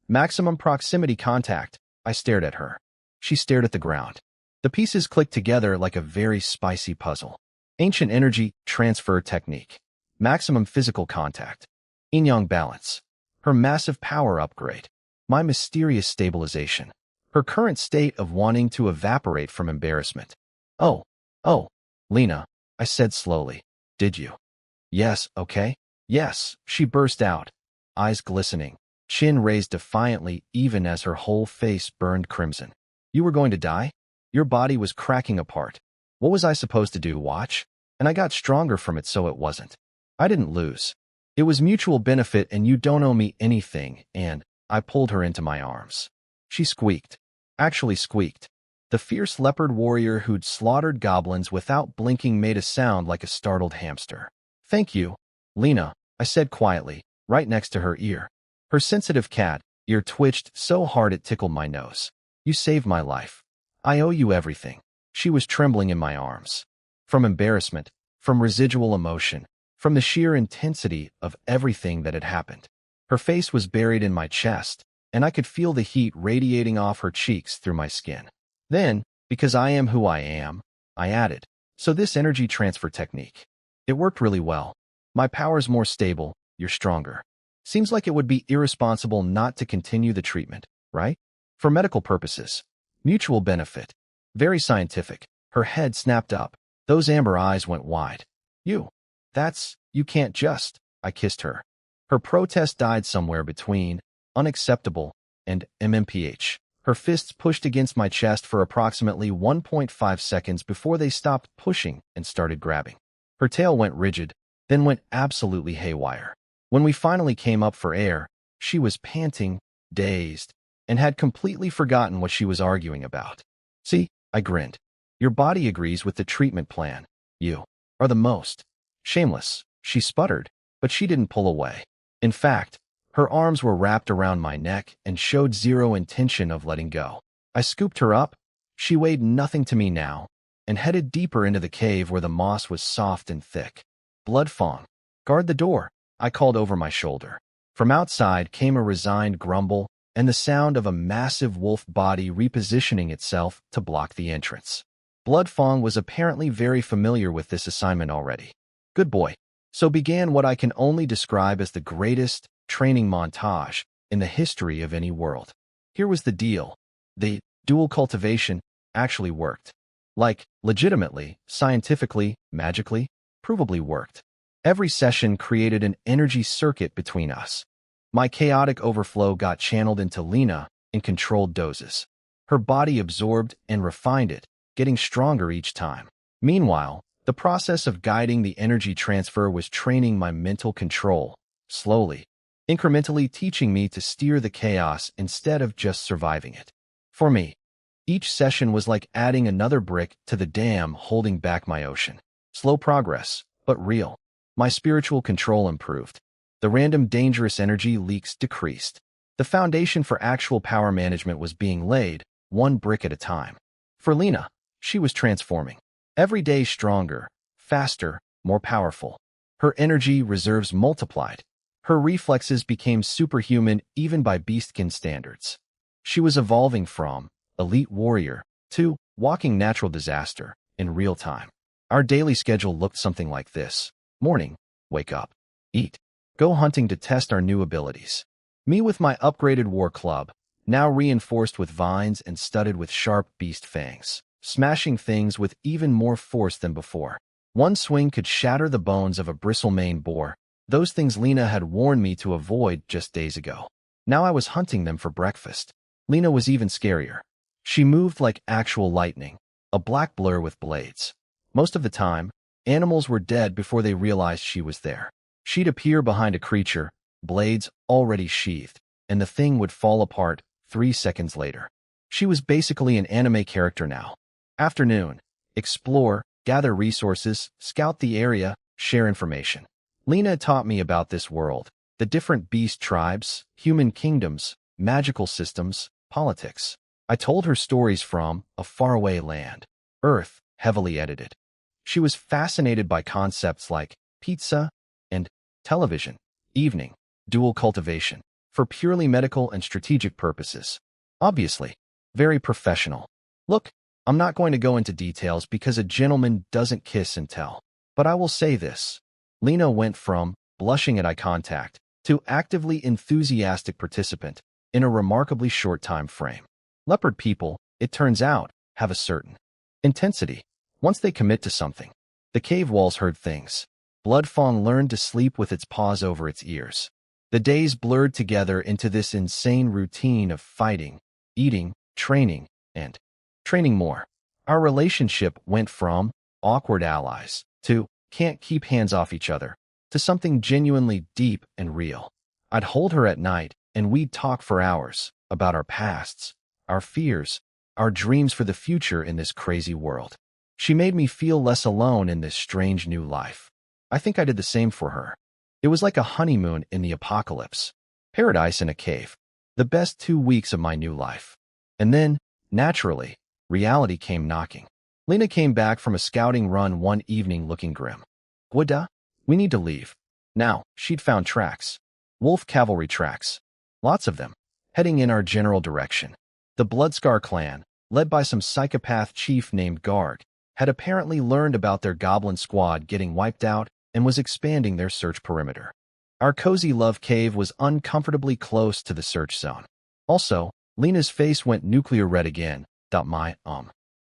A: maximum proximity contact. I stared at her. She stared at the ground. The pieces clicked together like a very spicy puzzle. Ancient energy transfer technique. Maximum physical contact. Yin-yang balance. Her massive power upgrade. My mysterious stabilization. Her current state of wanting to evaporate from embarrassment. Oh, Lena, I said slowly. Did you? Yes, okay. Yes, she burst out, eyes glistening, chin raised defiantly even as her whole face burned crimson. You were going to die? Your body was cracking apart. What was I supposed to do, watch? And I got stronger from it, so it wasn't. I didn't lose. It was mutual benefit and you don't owe me anything, and I pulled her into my arms. She squeaked. Actually squeaked. The fierce leopard warrior who'd slaughtered goblins without blinking made a sound like a startled hamster. Thank you, Lena, I said quietly, right next to her ear. Her sensitive cat ear twitched so hard it tickled my nose. You saved my life. I owe you everything. She was trembling in my arms. From embarrassment, from residual emotion, from the sheer intensity of everything that had happened. Her face was buried in my chest, and I could feel the heat radiating off her cheeks through my skin. Then, because I am who I am, I added, so this energy transfer technique. It worked really well. My power's more stable, you're stronger. Seems like it would be irresponsible not to continue the treatment, right? For medical purposes. Mutual benefit. Very scientific. Her head snapped up. Those amber eyes went wide. You can't just, I kissed her. Her protest died somewhere between unacceptable and MMPH. Her fists pushed against my chest for approximately 1.5 seconds before they stopped pushing and started grabbing. Her tail went rigid, then went absolutely haywire. When we finally came up for air, she was panting, dazed, and had completely forgotten what she was arguing about. See, I grinned. Your body agrees with the treatment plan. You are the most shameless, she sputtered, but she didn't pull away. In fact, her arms were wrapped around my neck and showed zero intention of letting go. I scooped her up. She weighed nothing to me now, and headed deeper into the cave where the moss was soft and thick. Bloodfang, guard the door, I called over my shoulder. From outside came a resigned grumble and the sound of a massive wolf body repositioning itself to block the entrance. Bloodfang was apparently very familiar with this assignment already. Good boy. So began what I can only describe as the greatest training montage in the history of any world. Here was the deal. The dual cultivation actually worked. Like, legitimately, scientifically, magically, provably worked. Every session created an energy circuit between us. My chaotic overflow got channeled into Lena in controlled doses. Her body absorbed and refined it, getting stronger each time. Meanwhile, the process of guiding the energy transfer was training my mental control, slowly, incrementally teaching me to steer the chaos instead of just surviving it. For me, each session was like adding another brick to the dam holding back my ocean. Slow progress, but real. My spiritual control improved. The random dangerous energy leaks decreased. The foundation for actual power management was being laid, one brick at a time. For Lena, she was transforming. Every day stronger, faster, more powerful. Her energy reserves multiplied. Her reflexes became superhuman even by beastkin standards. She was evolving from elite warrior to walking natural disaster in real time. Our daily schedule looked something like this. Morning, wake up, eat, go hunting to test our new abilities. Me with my upgraded war club, now reinforced with vines and studded with sharp beast fangs, smashing things with even more force than before. One swing could shatter the bones of a bristle-maned boar, those things Lena had warned me to avoid just days ago. Now I was hunting them for breakfast. Lena was even scarier. She moved like actual lightning, a black blur with blades. Most of the time, animals were dead before they realized she was there. She'd appear behind a creature, blades already sheathed, and the thing would fall apart 3 seconds later. She was basically an anime character now. Afternoon, explore, gather resources, scout the area, share information. Lena taught me about this world, the different beast tribes, human kingdoms, magical systems, politics. I told her stories from a faraway land, Earth, heavily edited. She was fascinated by concepts like pizza and television, evening, dual cultivation, for purely medical and strategic purposes. Obviously, very professional. Look, I'm not going to go into details because a gentleman doesn't kiss and tell. But I will say this. Lena went from blushing at eye contact to actively enthusiastic participant in a remarkably short time frame. Leopard people, it turns out, have a certain intensity. Once they commit to something, the cave walls heard things. Bloodfang learned to sleep with its paws over its ears. The days blurred together into this insane routine of fighting, eating, training, and training more. Our relationship went from awkward allies to can't keep hands off each other to something genuinely deep and real. I'd hold her at night and we'd talk for hours about our pasts, our fears, our dreams for the future in this crazy world. She made me feel less alone in this strange new life. I think I did the same for her. It was like a honeymoon in the apocalypse. Paradise in a cave. The best 2 weeks of my new life. And then, naturally, reality came knocking. Lena came back from a scouting run one evening looking grim. Gwada, we need to leave. Now, she'd found tracks. Wolf cavalry tracks. Lots of them. Heading in our general direction. The Bloodscar clan, led by some psychopath chief named Garg, had apparently learned about their goblin squad getting wiped out and was expanding their search perimeter. Our cozy love cave was uncomfortably close to the search zone. Also, Lena's face went nuclear red again. My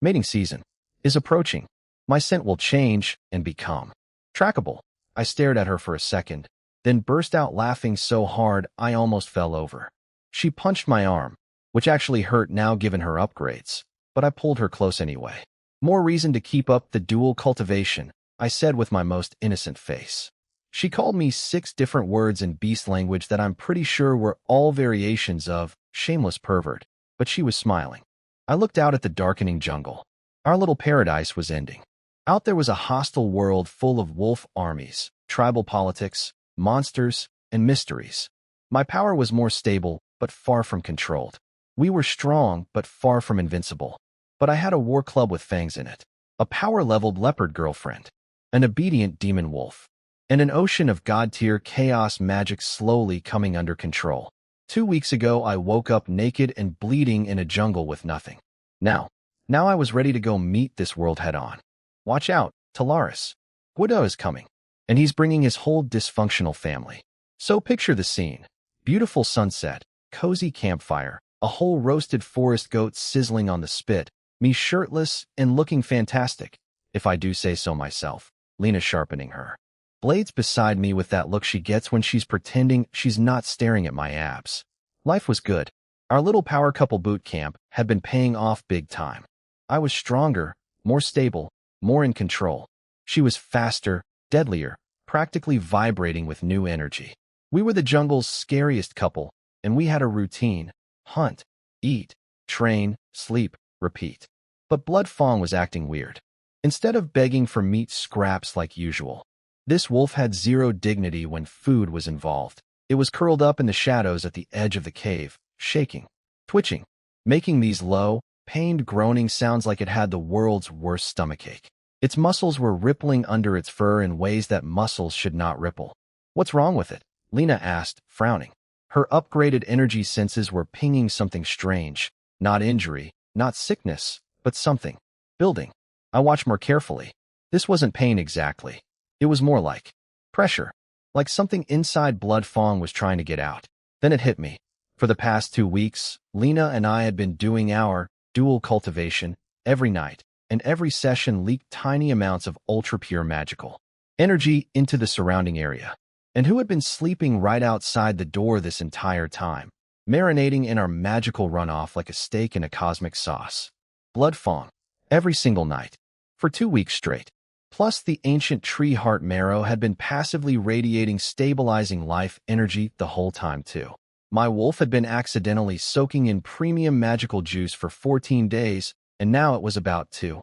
A: mating season is approaching. My scent will change and become trackable. I stared at her for a second, then burst out laughing so hard I almost fell over. She punched my arm, which actually hurt now given her upgrades, but I pulled her close anyway. More reason to keep up the dual cultivation, I said with my most innocent face. She called me 6 different words in beast language that I'm pretty sure were all variations of shameless pervert, but she was smiling. I looked out at the darkening jungle. Our little paradise was ending. Out there was a hostile world full of wolf armies, tribal politics, monsters, and mysteries. My power was more stable, but far from controlled. We were strong, but far from invincible. But I had a war club with fangs in it, a power-leveled leopard girlfriend, an obedient demon wolf, and an ocean of god-tier chaos magic slowly coming under control. 2 weeks ago, I woke up naked and bleeding in a jungle with nothing. Now I was ready to go meet this world head-on. Watch out, Talaris. Gwada is coming, and he's bringing his whole dysfunctional family. So picture the scene. Beautiful sunset, cozy campfire, a whole roasted forest goat sizzling on the spit, me shirtless and looking fantastic, if I do say so myself, Lena sharpening her blades beside me with that look she gets when she's pretending she's not staring at my abs. Life was good. Our little power couple boot camp had been paying off big time. I was stronger, more stable, more in control. She was faster, deadlier, practically vibrating with new energy. We were the jungle's scariest couple, and we had a routine: hunt, eat, train, sleep, repeat. But Bloodfang was acting weird. Instead of begging for meat scraps like usual, this wolf had zero dignity when food was involved. It was curled up in the shadows at the edge of the cave, shaking, twitching, making these low, pained groaning sounds like it had the world's worst stomachache. Its muscles were rippling under its fur in ways that muscles should not ripple. What's wrong with it? Lena asked, frowning. Her upgraded energy senses were pinging something strange. Not injury, not sickness, but something. Building. I watched more carefully. This wasn't pain exactly. It was more like pressure. Like something inside Bloodfang was trying to get out. Then it hit me. For the past 2 weeks, Lena and I had been doing our dual cultivation every night, and every session leaked tiny amounts of ultra-pure magical energy into the surrounding area. And who had been sleeping right outside the door this entire time, marinating in our magical runoff like a steak in a cosmic sauce? Bloodfang. Every single night. For 2 weeks straight. Plus, the ancient tree heart marrow had been passively radiating stabilizing life energy the whole time too. My wolf had been accidentally soaking in premium magical juice for 14 days, and now it was about to.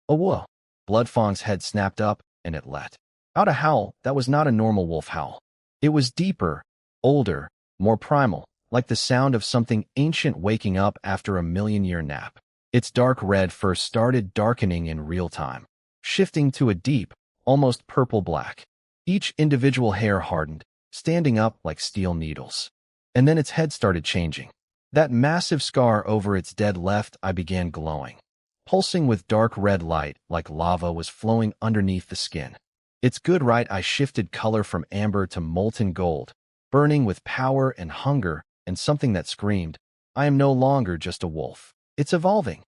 A: Oh whoa. Bloodfang's head snapped up, and it let out a howl that was not a normal wolf howl. It was deeper, older, more primal, like the sound of something ancient waking up after a million-year nap. Its dark red first started darkening in real time, shifting to a deep, almost purple-black. Each individual hair hardened, standing up like steel needles. And then its head started changing. That massive scar over its dead left eye began glowing. Pulsing with dark red light like lava was flowing underneath the skin. Its good right eye shifted color from amber to molten gold, burning with power and hunger and something that screamed, "I am no longer just a wolf. It's evolving."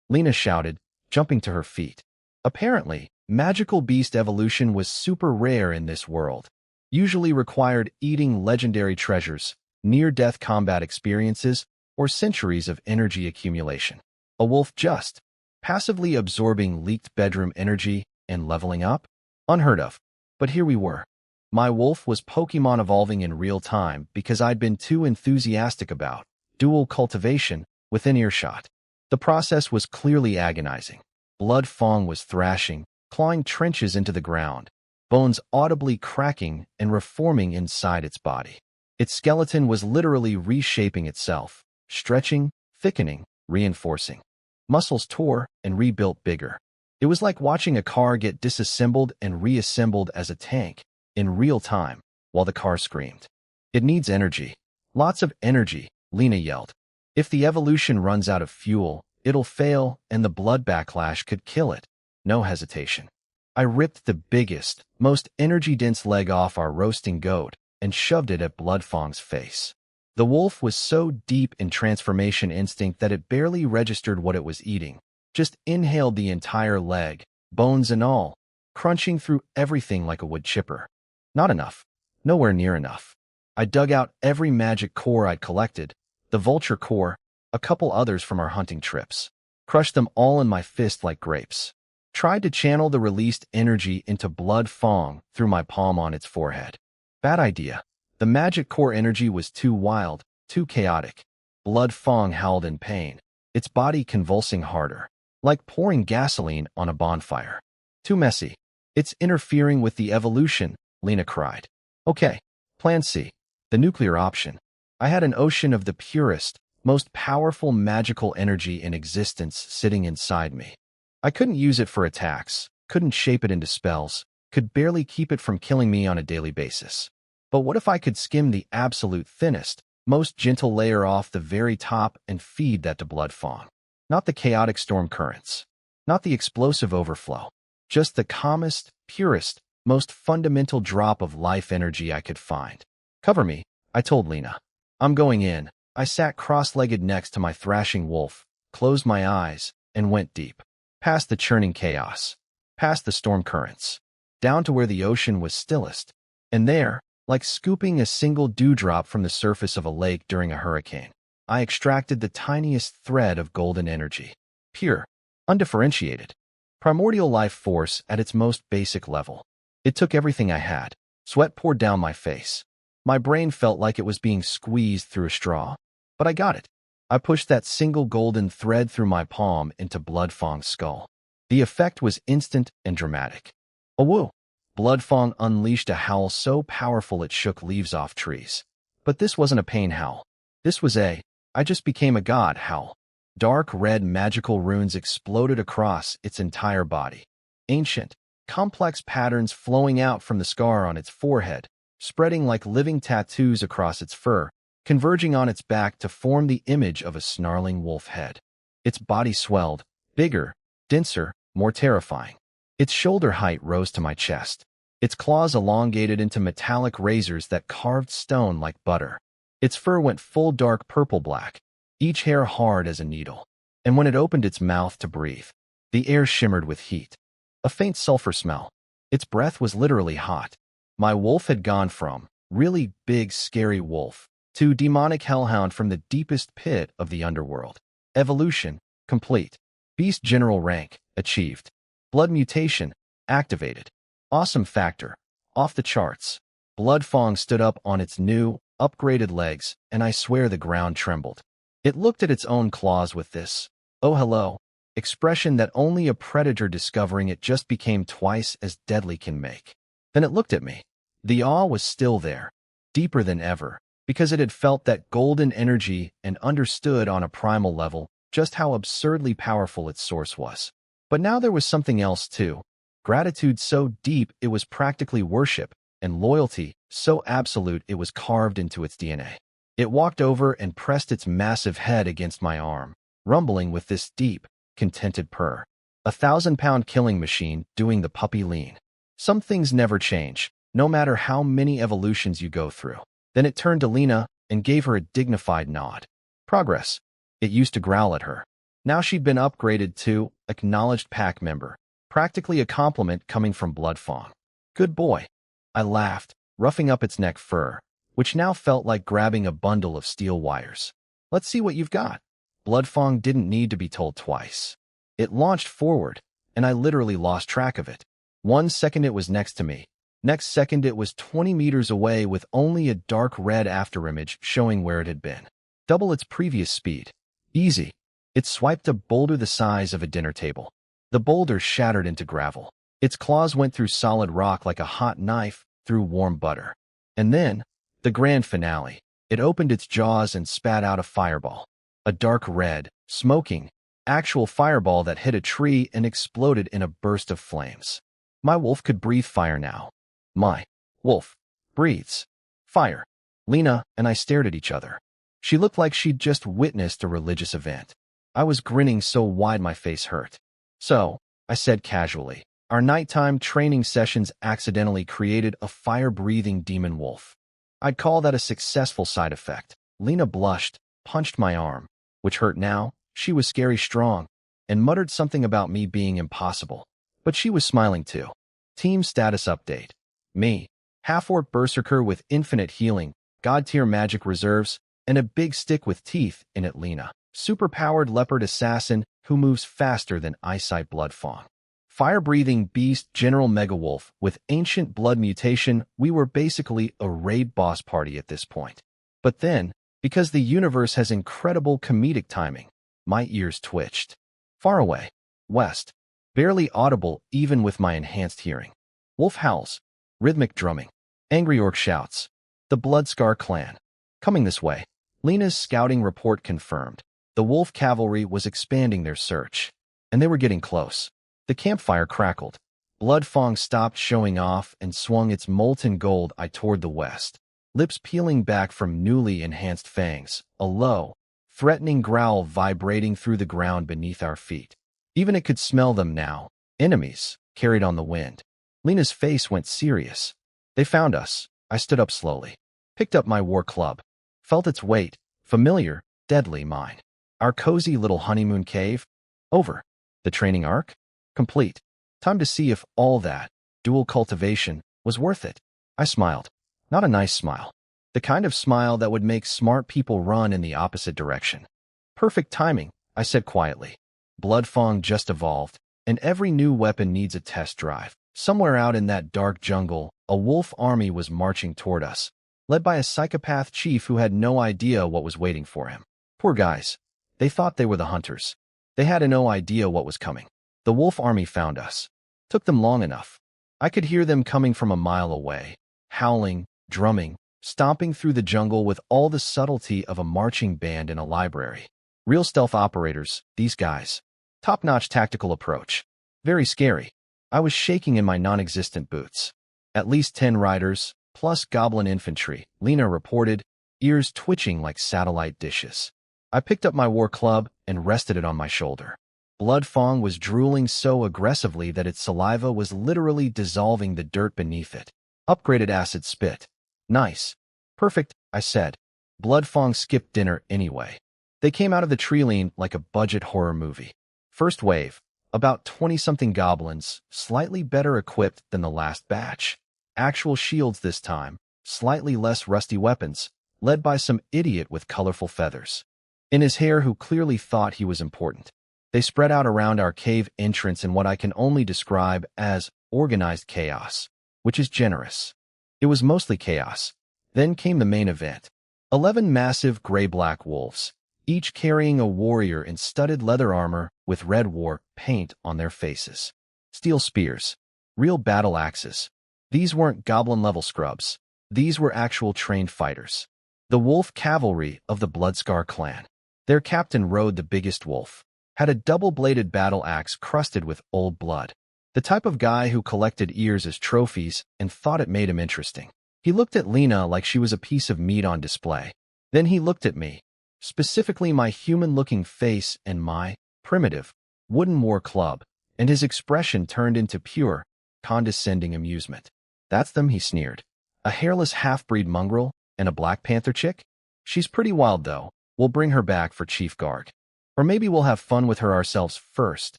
A: Lena shouted, jumping to her feet. Apparently, magical beast evolution was super rare in this world. Usually required eating legendary treasures, near-death combat experiences, or centuries of energy accumulation. A wolf just passively absorbing leaked bedroom energy and leveling up? Unheard of. But here we were. My wolf was Pokemon evolving in real time because I'd been too enthusiastic about dual cultivation within earshot. The process was clearly agonizing. Blood Fong was thrashing, clawing trenches into the ground, bones audibly cracking and reforming inside its body. Its skeleton was literally reshaping itself, stretching, thickening, reinforcing. Muscles tore and rebuilt bigger. It was like watching a car get disassembled and reassembled as a tank in real time while the car screamed. "It needs energy. Lots of energy," Lena yelled. "If the evolution runs out of fuel, it'll fail and the blood backlash could kill it." No hesitation. I ripped the biggest, most energy-dense leg off our roasting goat and shoved it at Bloodfong's face. The wolf was so deep in transformation instinct that it barely registered what it was eating, just inhaled the entire leg, bones and all, crunching through everything like a wood chipper. Not enough. Nowhere near enough. I dug out every magic core I'd collected, the vulture core, a couple others from our hunting trips, crushed them all in my fist like grapes. Tried to channel the released energy into Blood Fong through my palm on its forehead. Bad idea. The magic core energy was too wild, too chaotic. Blood Fong howled in pain, its body convulsing harder, like pouring gasoline on a bonfire. Too messy. "It's interfering with the evolution," Lena cried. "Okay, plan C. The nuclear option." I had an ocean of the purest, most powerful magical energy in existence sitting inside me. I couldn't use it for attacks, couldn't shape it into spells, could barely keep it from killing me on a daily basis. But what if I could skim the absolute thinnest, most gentle layer off the very top and feed that to Blood Fong? Not the chaotic storm currents, not the explosive overflow, just the calmest, purest, most fundamental drop of life energy I could find. "Cover me," I told Lena. "I'm going in." I sat cross-legged next to my thrashing wolf, closed my eyes, and went deep. Past the churning chaos, past the storm currents, down to where the ocean was stillest. And there, like scooping a single dewdrop from the surface of a lake during a hurricane, I extracted the tiniest thread of golden energy. Pure, undifferentiated, primordial life force at its most basic level. It took everything I had. Sweat poured down my face. My brain felt like it was being squeezed through a straw. But I got it. I pushed that single golden thread through my palm into Blood Fong's skull. The effect was instant and dramatic. A woo! Blood Fong unleashed a howl so powerful it shook leaves off trees. But this wasn't a pain howl. This was a, "I just became a god" howl. Dark red magical runes exploded across its entire body. Ancient, complex patterns flowing out from the scar on its forehead, spreading like living tattoos across its fur, converging on its back to form the image of a snarling wolf head. Its body swelled, bigger, denser, more terrifying. Its shoulder height rose to my chest. Its claws elongated into metallic razors that carved stone like butter. Its fur went full dark purple-black, each hair hard as a needle. And when it opened its mouth to breathe, the air shimmered with heat. A faint sulfur smell. Its breath was literally hot. My wolf had gone from really big, scary wolf to demonic hellhound from the deepest pit of the underworld. Evolution, complete. Beast general rank, achieved. Blood mutation, activated. Awesome factor, off the charts. Blood Fong stood up on its new, upgraded legs, and I swear the ground trembled. It looked at its own claws with this, "Oh hello," expression that only a predator discovering it just became twice as deadly can make. Then it looked at me. The awe was still there, deeper than ever, because it had felt that golden energy and understood on a primal level just how absurdly powerful its source was. But now there was something else too. Gratitude so deep it was practically worship, and loyalty so absolute it was carved into its DNA. It walked over and pressed its massive head against my arm, rumbling with this deep, contented purr. 1,000-pound killing machine doing the puppy lean. Some things never change, no matter how many evolutions you go through. Then it turned to Lena and gave her a dignified nod. Progress. It used to growl at her. Now she'd been upgraded to acknowledged pack member, practically a compliment coming from Bloodfang. Good boy. I laughed, roughing up its neck fur, which now felt like grabbing a bundle of steel wires. Let's see what you've got. Bloodfang didn't need to be told twice. It launched forward, and I literally lost track of it. 1 second it was next to me. Next second it was 20 meters away with only a dark red afterimage showing where it had been. Double its previous speed. Easy. It swiped a boulder the size of a dinner table. The boulder shattered into gravel. Its claws went through solid rock like a hot knife through warm butter. And then, the grand finale. It opened its jaws and spat out a fireball. A dark red, smoking, actual fireball that hit a tree and exploded in a burst of flames. My wolf could breathe fire now. My wolf breathes fire. Lena and I stared at each other. She looked like she'd just witnessed a religious event. I was grinning so wide my face hurt. So, I said casually, our nighttime training sessions accidentally created a fire-breathing demon wolf. I'd call that a successful side effect. Lena blushed, punched my arm, which hurt now. She was scary strong, and muttered something about me being impossible. But she was smiling too. Team status update. Me, Half-Orc Berserker with infinite healing, God-tier magic reserves, and a big stick with teeth in it. Lena, superpowered leopard assassin who moves faster than eyesight. Bloodfang, fire-breathing beast general megawolf with ancient blood mutation. We were basically a raid boss party at this point. But then, because the universe has incredible comedic timing, my ears twitched. Far away, west, barely audible even with my enhanced hearing. Wolf howls, rhythmic drumming, angry orc shouts. The Bloodscar clan. Coming this way. Lena's scouting report confirmed. The wolf cavalry was expanding their search, and they were getting close. The campfire crackled. Bloodfang stopped showing off and swung its molten gold eye toward the west, lips peeling back from newly enhanced fangs, a low, threatening growl vibrating through the ground beneath our feet. Even it could smell them now. Enemies, carried on the wind. Lena's face went serious. They found us. I stood up slowly, picked up my war club, felt its weight, familiar, deadly mine. Our cozy little honeymoon cave. Over. The training arc? Complete. Time to see if all that dual cultivation was worth it. I smiled. Not a nice smile. The kind of smile that would make smart people run in the opposite direction. Perfect timing, I said quietly. Bloodfang just evolved, and every new weapon needs a test drive. Somewhere out in that dark jungle, a wolf army was marching toward us, led by a psychopath chief who had no idea what was waiting for him. Poor guys. They thought they were the hunters. They had no idea what was coming. The wolf army found us. Took them long enough. I could hear them coming from a mile away, howling, drumming, stomping through the jungle with all the subtlety of a marching band in a library. Real stealth operators, these guys. Top-notch tactical approach. Very scary. I was shaking in my non-existent boots. At least 10 riders, plus goblin infantry, Lena reported, ears twitching like satellite dishes. I picked up my war club and rested it on my shoulder. Bloodfang was drooling so aggressively that its saliva was literally dissolving the dirt beneath it. Upgraded acid spit. Nice. Perfect, I said. Bloodfang skipped dinner anyway. They came out of the tree line like a budget horror movie. First wave. About 20-something goblins, slightly better equipped than the last batch. Actual shields this time, slightly less rusty weapons, led by some idiot with colorful feathers in his hair who clearly thought he was important. They spread out around our cave entrance in what I can only describe as organized chaos, which is generous. It was mostly chaos. Then came the main event. 11 massive gray-black wolves, each carrying a warrior in studded leather armor with red war paint on their faces. Steel spears. Real battle axes. These weren't goblin-level scrubs. These were actual trained fighters. The wolf cavalry of the Bloodscar clan. Their captain rode the biggest wolf. Had a double-bladed battle axe crusted with old blood. The type of guy who collected ears as trophies and thought it made him interesting. He looked at Lena like she was a piece of meat on display. Then he looked at me, specifically my human-looking face and my primitive wooden war club, and his expression turned into pure, condescending amusement. That's them, he sneered. A hairless half-breed mongrel and a Black Panther chick? She's pretty wild, though. We'll bring her back for Chief Garg. Or maybe we'll have fun with her ourselves first.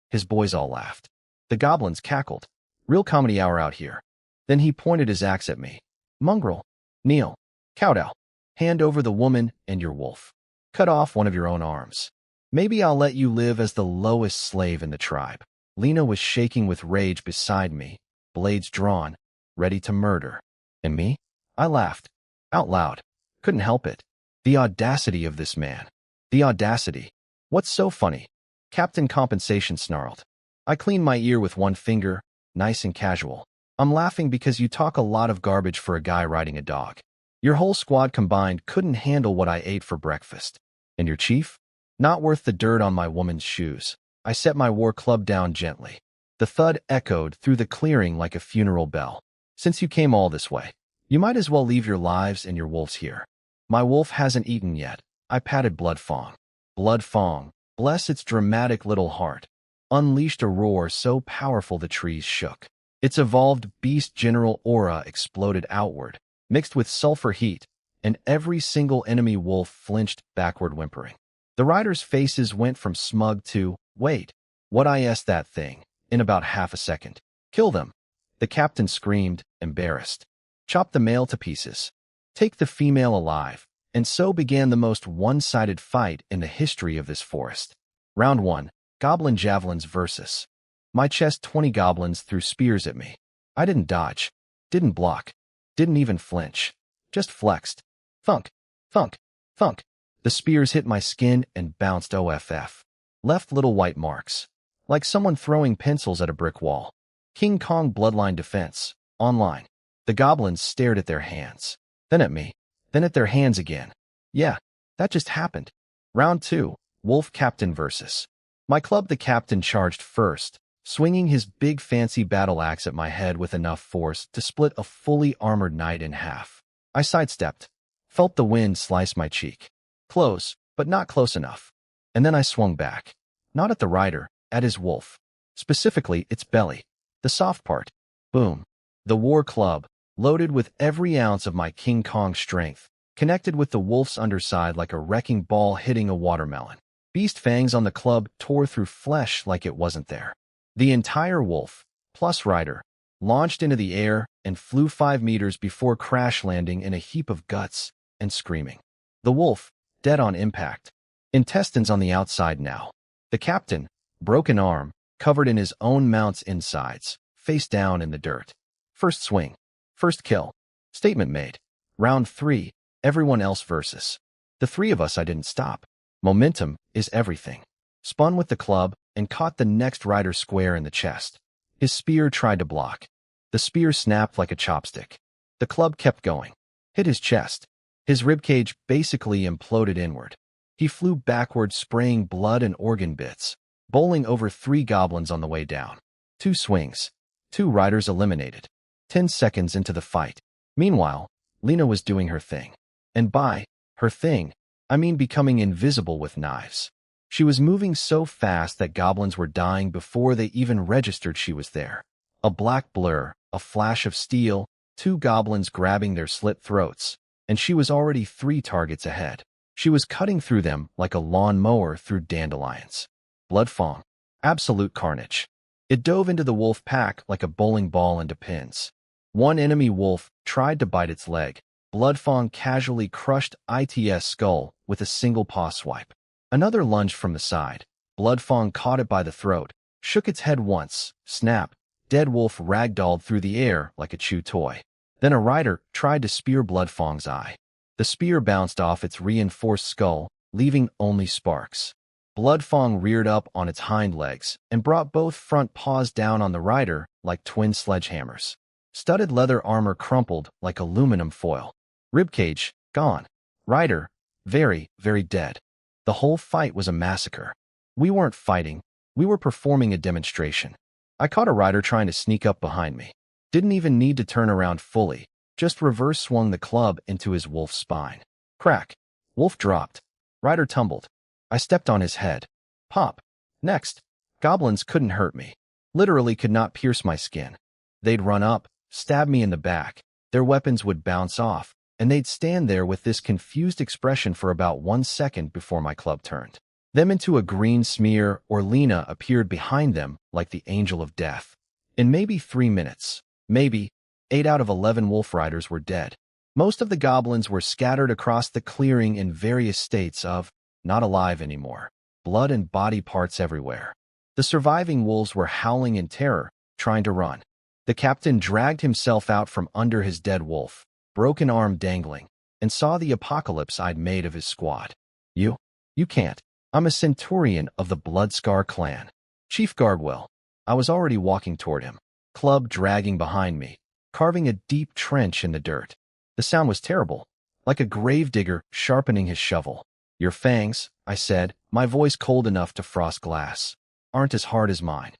A: His boys all laughed. The goblins cackled. Real comedy hour out here. Then he pointed his axe at me. Mongrel, kneel, kowtow, hand over the woman and your wolf. Cut off one of your own arms. Maybe I'll let you live as the lowest slave in the tribe. Lena was shaking with rage beside me, blades drawn, ready to murder. And me? I laughed. Out loud. Couldn't help it. The audacity of this man. The audacity. What's so funny? Captain Compensation snarled. I cleaned my ear with one finger, nice and casual. I'm laughing because you talk a lot of garbage for a guy riding a dog. Your whole squad combined couldn't handle what I ate for breakfast. And your chief? Not worth the dirt on my woman's shoes. I set my war club down gently. The thud echoed through the clearing like a funeral bell. Since you came all this way, you might as well leave your lives and your wolves here. My wolf hasn't eaten yet. I patted Bloodfang. Bloodfang, bless its dramatic little heart, unleashed a roar so powerful the trees shook. Its evolved beast general aura exploded outward, mixed with sulfur heat, and every single enemy wolf flinched backward, whimpering. The riders' faces went from smug to, wait, what is that thing, in about half a second. Kill them. The captain screamed, embarrassed. Chop the male to pieces. Take the female alive. And so began the most one-sided fight in the history of this forest. Round 1, Goblin Javelins versus. My chest 20 goblins threw spears at me. I didn't dodge, didn't block, didn't even flinch. Just flexed. Thunk, thunk, thunk. The spears hit my skin and bounced off. Left little white marks. Like someone throwing pencils at a brick wall. King Kong Bloodline Defense. Online. The goblins stared at their hands. Then at me. Then at their hands again. Yeah, that just happened. Round 2, Wolf Captain versus. My club the captain charged first, swinging his big fancy battle axe at my head with enough force to split a fully armored knight in half. I sidestepped, felt the wind slice my cheek. Close, but not close enough. And then I swung back. Not at the rider, at his wolf. Specifically, its belly. The soft part. Boom. The war club, loaded with every ounce of my King Kong strength, connected with the wolf's underside like a wrecking ball hitting a watermelon. Beast fangs on the club tore through flesh like it wasn't there. The entire wolf, plus rider, launched into the air and flew 5 meters before crash landing in a heap of guts and screaming. The wolf, dead on impact. Intestines on the outside now. The captain, broken arm, covered in his own mount's insides, face down in the dirt. First swing. First kill. Statement made. Round 3, everyone else versus. The 3 of us. I didn't stop. Momentum is everything. Spun with the club and caught the next rider square in the chest. His spear tried to block. The spear snapped like a chopstick. The club kept going. Hit his chest. His ribcage basically imploded inward. He flew backward, spraying blood and organ bits, bowling over 3 goblins on the way down. 2 swings. 2 riders eliminated. 10 seconds into the fight. Meanwhile, Lena was doing her thing. And by her thing, I mean becoming invisible with knives. She was moving so fast that goblins were dying before they even registered she was there. A black blur, a flash of steel, 2 goblins grabbing their slit throats, and she was already 3 targets ahead. She was cutting through them like a lawn mower through dandelions. Bloodfang. Absolute carnage. It dove into the wolf pack like a bowling ball into pins. One enemy wolf tried to bite its leg. Bloodfang casually crushed its skull with a single paw swipe. Another lunged from the side. Bloodfang caught it by the throat, shook its head once, snap. Dead wolf ragdolled through the air like a chew toy. Then a rider tried to spear Bloodfang's eye. The spear bounced off its reinforced skull, leaving only sparks. Bloodfang reared up on its hind legs and brought both front paws down on the rider like twin sledgehammers. Studded leather armor crumpled like aluminum foil. Ribcage, gone. Rider, very, very dead. The whole fight was a massacre. We weren't fighting. We were performing a demonstration. I caught a rider trying to sneak up behind me. Didn't even need to turn around fully. Just reverse swung the club into his wolf's spine. Crack. Wolf dropped. Rider tumbled. I stepped on his head. Pop. Next. Goblins couldn't hurt me. Literally could not pierce my skin. They'd run up, stab me in the back. Their weapons would bounce off, and they'd stand there with this confused expression for about 1 second before my club turned them into a green smear, or Lena appeared behind them like the angel of death. In maybe 3 minutes, maybe, 8 out of 11 wolf riders were dead. Most of the goblins were scattered across the clearing in various states of not alive anymore, blood and body parts everywhere. The surviving wolves were howling in terror, trying to run. The captain dragged himself out from under his dead wolf, broken arm dangling, and saw the apocalypse I'd made of his squad. You can't. I'm a centurion of the Bloodscar clan. Chief Gargwell. I was already walking toward him, club dragging behind me, carving a deep trench in the dirt. The sound was terrible, like a gravedigger sharpening his shovel. Your fangs, I said, my voice cold enough to frost glass, aren't as hard as mine.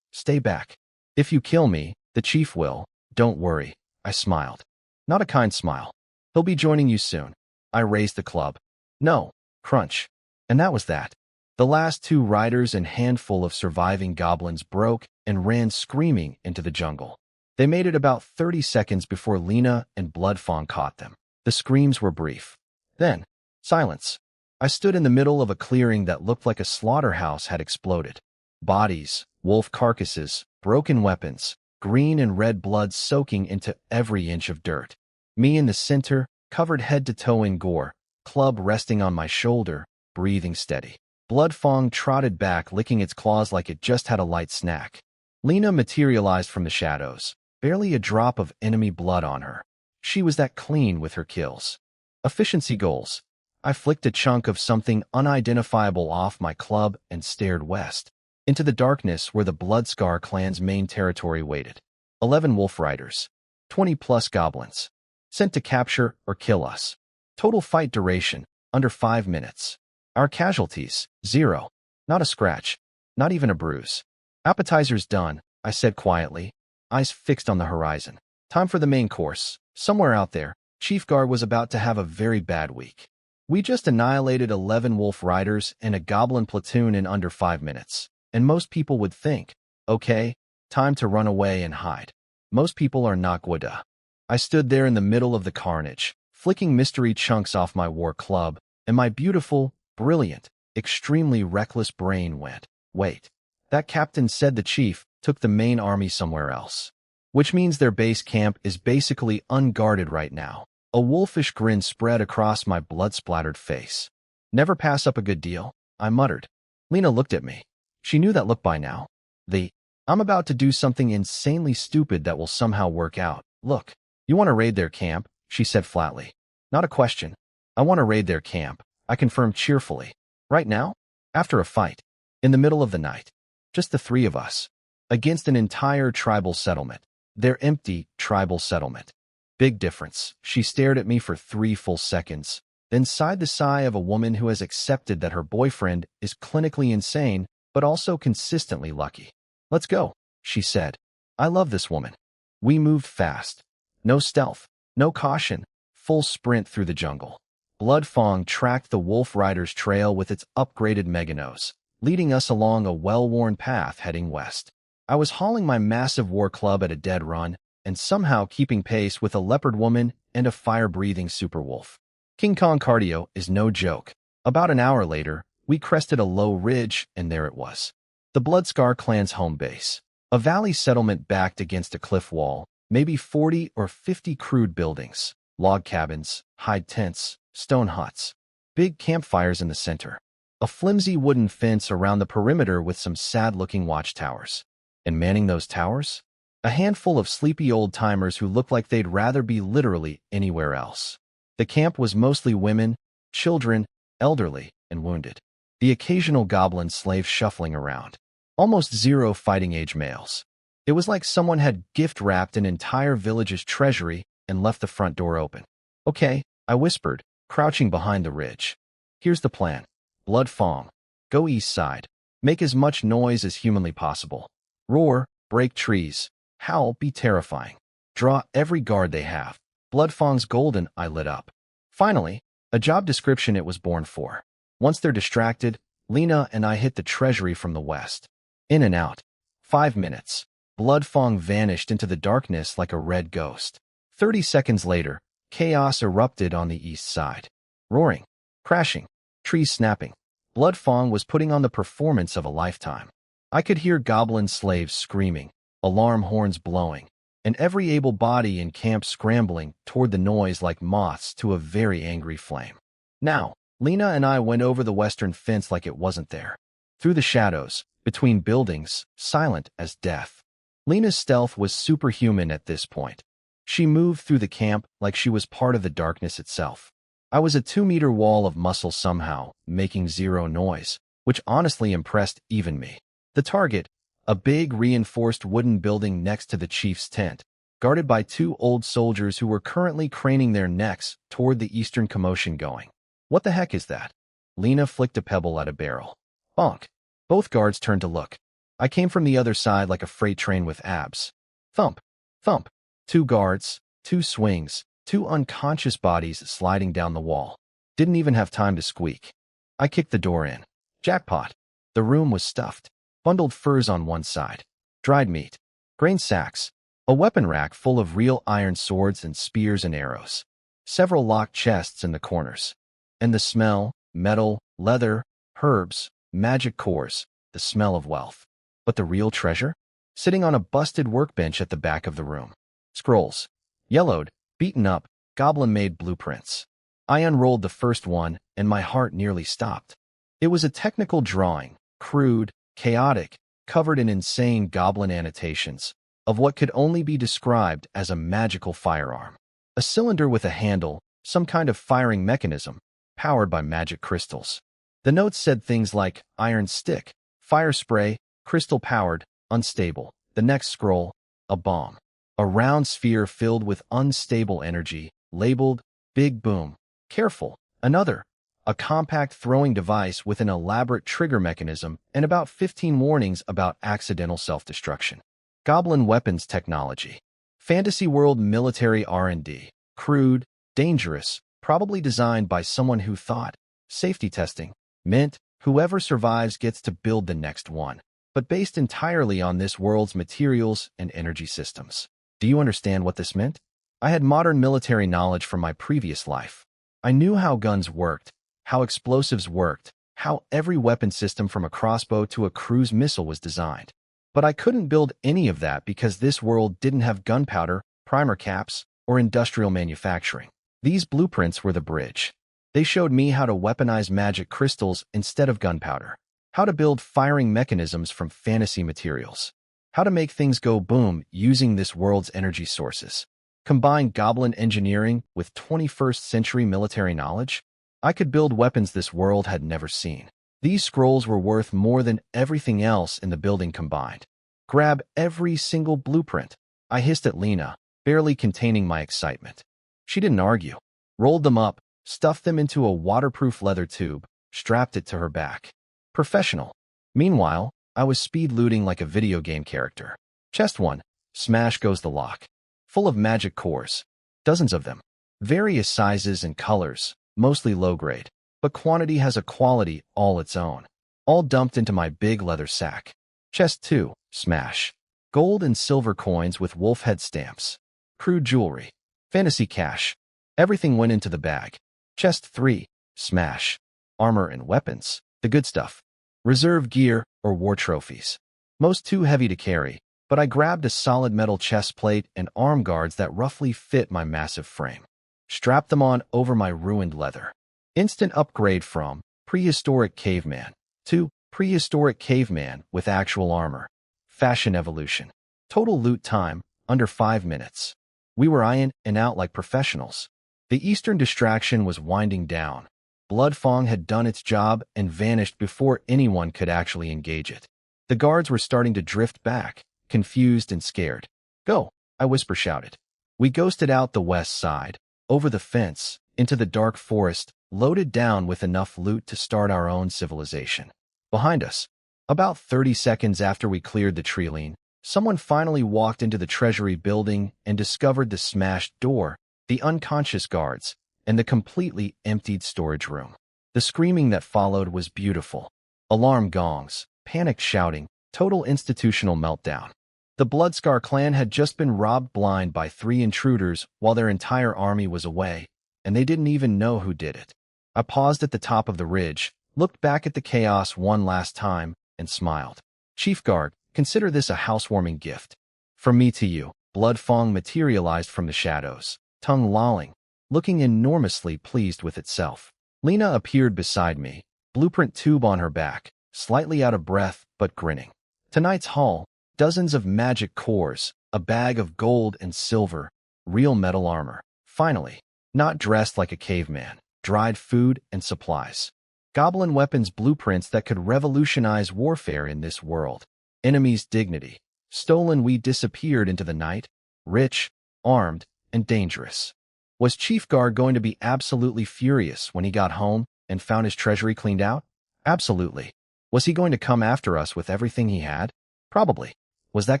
A: Stay back. If you kill me, the chief will. Don't worry, I smiled. Not a kind smile. He'll be joining you soon. I raised the club. No. Crunch. And that was that. The last 2 riders and handful of surviving goblins broke and ran screaming into the jungle. They made it about 30 seconds before Lena and Bloodfang caught them. The screams were brief. Then, silence. I stood in the middle of a clearing that looked like a slaughterhouse had exploded. Bodies, wolf carcasses, broken weapons, green and red blood soaking into every inch of dirt. Me in the center, covered head to toe in gore, club resting on my shoulder, breathing steady. Bloodfang trotted back, licking its claws like it just had a light snack. Lena materialized from the shadows, barely a drop of enemy blood on her. She was that clean with her kills. Efficiency goals. I flicked a chunk of something unidentifiable off my club and stared west, into the darkness where the Bloodscar clan's main territory waited. 11 wolf riders. 20+ goblins. Sent to capture or kill us. Total fight duration, under 5 minutes. Our casualties, 0. Not a scratch. Not even a bruise. Appetizer's done, I said quietly, eyes fixed on the horizon. Time for the main course. Somewhere out there, Chief Guard was about to have a very bad week. We just annihilated 11 wolf riders and a goblin platoon in under 5 minutes. And most people would think, okay, time to run away and hide. Most people are not Gwada. I stood there in the middle of the carnage, flicking mystery chunks off my war club, and my beautiful, brilliant, extremely reckless brain went, wait. That captain said the chief took the main army somewhere else. Which means their base camp is basically unguarded right now. A wolfish grin spread across my blood-splattered face. Never pass up a good deal, I muttered. Lena looked at me. She knew that look by now. I'm about to do something insanely stupid that will somehow work out. Look, you want to raid their camp? She said flatly. Not a question. I want to raid their camp, I confirmed cheerfully. Right now? After a fight. In the middle of the night. Just the 3 of us. Against an entire tribal settlement. Their empty tribal settlement. Big difference. She stared at me for 3 full seconds, then sighed the sigh of a woman who has accepted that her boyfriend is clinically insane, but also consistently lucky. Let's go, she said. I love this woman. We moved fast. No stealth, no caution, full sprint through the jungle. Bloodfang tracked the wolf rider's trail with its upgraded meganose, leading us along a well-worn path heading west. I was hauling my massive war club at a dead run, and somehow keeping pace with a leopard woman and a fire-breathing superwolf. King Kong cardio is no joke. About an hour later, we crested a low ridge, and there it was. The Bloodscar clan's home base. A valley settlement backed against a cliff wall, maybe 40 or 50 crude buildings, log cabins, hide tents, stone huts, big campfires in the center, a flimsy wooden fence around the perimeter with some sad-looking watchtowers. And manning those towers? A handful of sleepy old-timers who looked like they'd rather be literally anywhere else. The camp was mostly women, children, elderly, and wounded. The occasional goblin slave shuffling around. Almost 0 fighting-age males. It was like someone had gift-wrapped an entire village's treasury and left the front door open. Okay, I whispered, crouching behind the ridge. Here's the plan. Bloodfang. Go east side. Make as much noise as humanly possible. Roar, break trees. Howl, be terrifying. Draw every guard they have. Bloodfang's golden eye lit up. Finally, A job description it was born for. Once they're distracted, Lena and I hit the treasury from the west. In and out. 5 minutes. Bloodfang vanished into the darkness like a red ghost. 30 seconds later, chaos erupted on the east side. Roaring, crashing, trees snapping. Bloodfang was putting on the performance of a lifetime. I could hear goblin slaves screaming, alarm horns blowing, and every able body in camp scrambling toward the noise like moths to a very angry flame. Now, Lena and I went over the western fence like it wasn't there. Through the shadows, between buildings, silent as death. Lena's stealth was superhuman at this point. She moved through the camp like she was part of the darkness itself. I was a 2-meter wall of muscle somehow, making zero noise, which honestly impressed even me. The target, a big reinforced wooden building next to the chief's tent, guarded by 2 old soldiers who were currently craning their necks toward the eastern commotion going. What the heck is that? Lena flicked a pebble at a barrel. Bonk. Both guards turned to look. I came from the other side like a freight train with abs. Thump. Thump. 2 guards, 2 swings, 2 unconscious bodies sliding down the wall. Didn't even have time to squeak. I kicked the door in. Jackpot. The room was stuffed. Bundled furs on one side. Dried meat. Grain sacks. A weapon rack full of real iron swords and spears and arrows. Several locked chests in the corners. And the smell, metal, leather, herbs, magic cores, the smell of wealth. But the real treasure? Sitting on a busted workbench at the back of the room. Scrolls. Yellowed, beaten up, goblin-made blueprints. I unrolled the first one, and my heart nearly stopped. It was a technical drawing, crude, chaotic, covered in insane goblin annotations, of what could only be described as a magical firearm. A cylinder with a handle, some kind of firing mechanism, powered by magic crystals. The notes said things like iron stick, fire spray, crystal-powered, unstable. The next scroll, a bomb. A round sphere filled with unstable energy, labeled Big Boom. Careful. Another. A compact throwing device with an elaborate trigger mechanism and about 15 warnings about accidental self-destruction. Goblin weapons technology. Fantasy world military R&D. Crude, dangerous, probably designed by someone who thought. Safety testing. Meant, whoever survives gets to build the next one. But based entirely on this world's materials and energy systems. Do you understand what this meant? I had modern military knowledge from my previous life. I knew how guns worked, how explosives worked, how every weapon system from a crossbow to a cruise missile was designed. But I couldn't build any of that because this world didn't have gunpowder, primer caps, or industrial manufacturing. These blueprints were the bridge. They showed me how to weaponize magic crystals instead of gunpowder, how to build firing mechanisms from fantasy materials, how to make things go boom using this world's energy sources. Combine goblin engineering with 21st century military knowledge, I could build weapons this world had never seen. These scrolls were worth more than everything else in the building combined. Grab every single blueprint. I hissed at Lena, barely containing my excitement. She didn't argue. Rolled them up, stuffed them into a waterproof leather tube, strapped it to her back. Professional. Meanwhile, I was speed looting like a video game character. Chest 1. Smash goes the lock. Full of magic cores. Dozens of them. Various sizes and colors, mostly low-grade. But quantity has a quality all its own. All dumped into my big leather sack. Chest 2. Smash. Gold and silver coins with wolf head stamps. Crude jewelry. Fantasy cash. Everything went into the bag. Chest 3. Smash. Armor and weapons. The good stuff. Reserve gear or war trophies. Most too heavy to carry, but I grabbed a solid metal chest plate and arm guards that roughly fit my massive frame. Strapped them on over my ruined leather. Instant upgrade from prehistoric caveman to prehistoric caveman with actual armor. Fashion evolution. Total loot time, under 5 minutes. We were in and out like professionals. The eastern distraction was winding down. Bloodfang had done its job and vanished before anyone could actually engage it. The guards were starting to drift back, confused and scared. Go, I whisper-shouted. We ghosted out the west side, over the fence, into the dark forest, loaded down with enough loot to start our own civilization. Behind us, about 30 seconds after we cleared the tree line, someone finally walked into the treasury building and discovered the smashed door, the unconscious guards, and the completely emptied storage room. The screaming that followed was beautiful. Alarm gongs, panicked shouting, total institutional meltdown. The Bloodscar clan had just been robbed blind by 3 intruders while their entire army was away, and they didn't even know who did it. I paused at the top of the ridge, looked back at the chaos one last time, and smiled. Chief Guard, consider this a housewarming gift. From me to you. Bloodfang materialized from the shadows, tongue lolling, looking enormously pleased with itself. Lena appeared beside me, blueprint tube on her back, slightly out of breath but grinning. Tonight's haul, dozens of magic cores, a bag of gold and silver, real metal armor. Finally, not dressed like a caveman, dried food and supplies. Goblin weapons blueprints that could revolutionize warfare in this world. Enemy's dignity. Stolen, we disappeared into the night, rich, armed, and dangerous. Was Chief Guard going to be absolutely furious when he got home and found his treasury cleaned out? Absolutely. Was he going to come after us with everything he had? Probably. Was that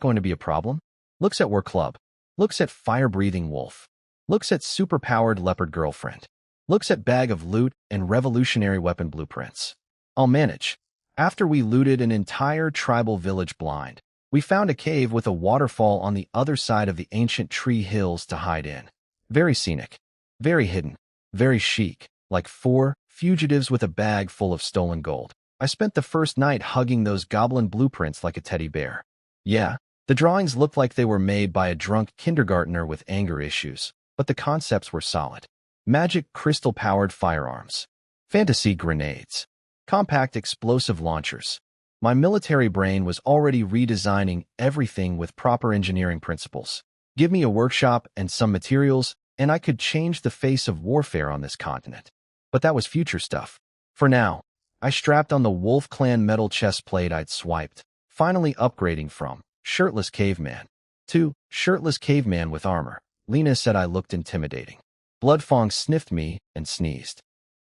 A: going to be a problem? Looks at War Club. Looks at fire-breathing wolf. Looks at super-powered leopard girlfriend. Looks at bag of loot and revolutionary weapon blueprints. I'll manage. After we looted an entire tribal village blind, we found a cave with a waterfall on the other side of the ancient tree hills to hide in. Very scenic, very hidden, very chic, like 4 fugitives with a bag full of stolen gold. I spent the first night hugging those goblin blueprints like a teddy bear. Yeah, the drawings looked like they were made by a drunk kindergartner with anger issues, but the concepts were solid. Magic crystal-powered firearms, fantasy grenades, compact explosive launchers. My military brain was already redesigning everything with proper engineering principles. Give me a workshop and some materials, and I could change the face of warfare on this continent. But that was future stuff. For now, I strapped on the Wolf Clan metal chest plate I'd swiped, finally upgrading from shirtless caveman to shirtless caveman with armor. Lena said I looked intimidating. Bloodfang sniffed me and sneezed.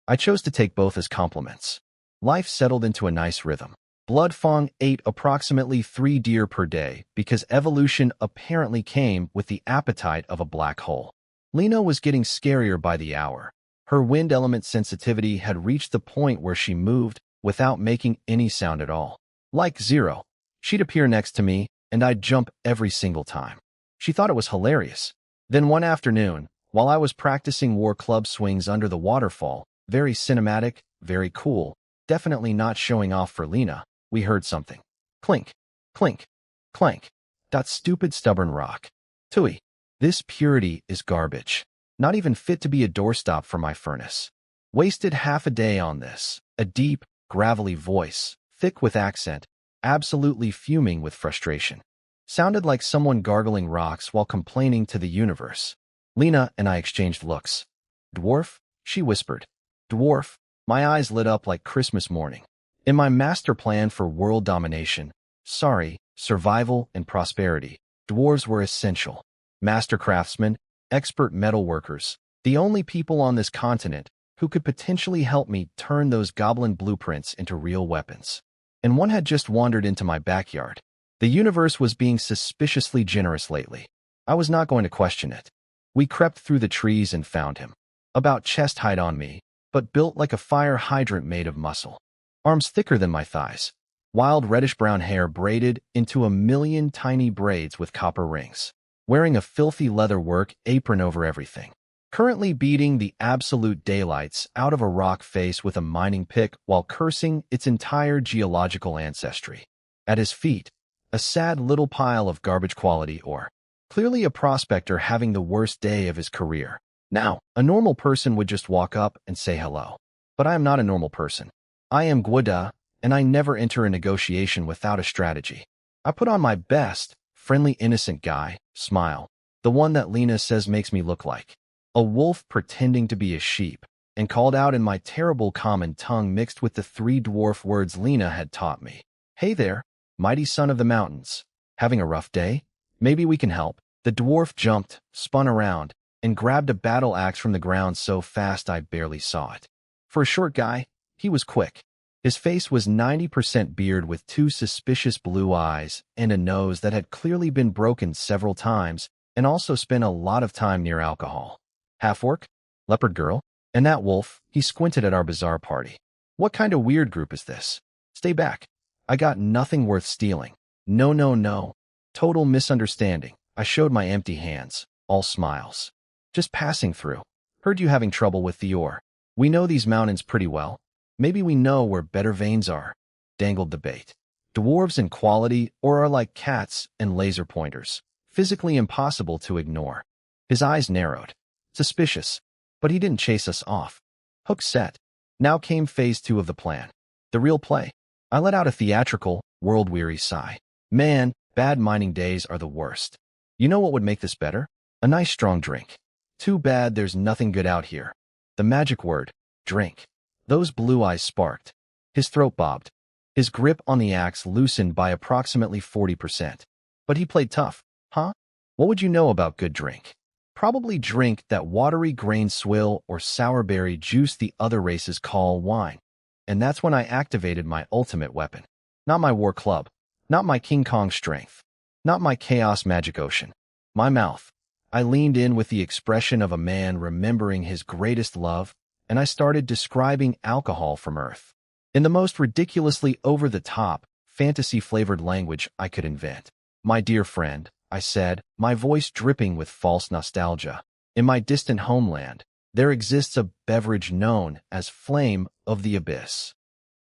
A: I chose to take both as compliments. Life settled into a nice rhythm. Bloodfang ate approximately 3 deer per day because evolution apparently came with the appetite of a black hole. Lena was getting scarier by the hour. Her wind element sensitivity had reached the point where she moved without making any sound at all. Like zero. She'd appear next to me, and I'd jump every single time. She thought it was hilarious. Then one afternoon, while I was practicing war club swings under the waterfall, very cinematic, very cool, definitely not showing off for Lena, we heard something. Clink, clink, clank. That stupid stubborn rock. Tui. This purity is garbage. Not even fit to be a doorstop for my furnace. Wasted half a day on this. A deep, gravelly voice, thick with accent, absolutely fuming with frustration. Sounded like someone gargling rocks while complaining to the universe. Lena and I exchanged looks. Dwarf? She whispered. Dwarf. My eyes lit up like Christmas morning. In my master plan for world domination, survival and prosperity, dwarves were essential. Master craftsmen, expert metal workers, the only people on this continent who could potentially help me turn those goblin blueprints into real weapons. And one had just wandered into my backyard. The universe was being suspiciously generous lately. I was not going to question it. We crept through the trees and found him. About chest height on me, but built like a fire hydrant made of muscle. Arms thicker than my thighs. Wild reddish-brown hair braided into a million tiny braids with copper rings. Wearing a filthy leather work apron over everything. Currently beating the absolute daylights out of a rock face with a mining pick while cursing its entire geological ancestry. At his feet, a sad little pile of garbage quality ore. Clearly a prospector having the worst day of his career. Now, a normal person would just walk up and say hello. But I am not a normal person. I am Gwada, and I never enter a negotiation without a strategy. I put on my best, friendly innocent guy, smile, the one that Lena says makes me look like a wolf pretending to be a sheep, and called out in my terrible common tongue mixed with the 3 dwarf words Lena had taught me. Hey there, mighty son of the mountains. Having a rough day? Maybe we can help. The dwarf jumped, spun around, and grabbed a battle axe from the ground so fast I barely saw it. For a short guy, he was quick. His face was 90% beard with 2 suspicious blue eyes and a nose that had clearly been broken several times and also spent a lot of time near alcohol. Half-Orc? Leopard girl? And that wolf, he squinted at our bizarre party. What kind of weird group is this? Stay back. I got nothing worth stealing. No, no, no. Total misunderstanding. I showed my empty hands, all smiles. Just passing through. Heard you having trouble with the ore. We know these mountains pretty well. Maybe we know where better veins are. Dangled the bait. Dwarves in quality or are like cats and laser pointers. Physically impossible to ignore. His eyes narrowed. Suspicious. But he didn't chase us off. Hook set. Now came phase 2 of the plan. The real play. I let out a theatrical, world-weary sigh. Man, bad mining days are the worst. You know what would make this better? A nice strong drink. Too bad there's nothing good out here. The magic word, drink. Those blue eyes sparked. His throat bobbed. His grip on the axe loosened by approximately 40%. But he played tough. Huh? What would you know about good drink? Probably drink that watery grain swill or sour berry juice the other races call wine. And that's when I activated my ultimate weapon. Not my war club. Not my King Kong strength. Not my chaos magic ocean. My mouth. I leaned in with the expression of a man remembering his greatest love, and I started describing alcohol from Earth. In the most ridiculously over-the-top, fantasy-flavored language I could invent. My dear friend, I said, my voice dripping with false nostalgia. In my distant homeland, there exists a beverage known as Flame of the Abyss.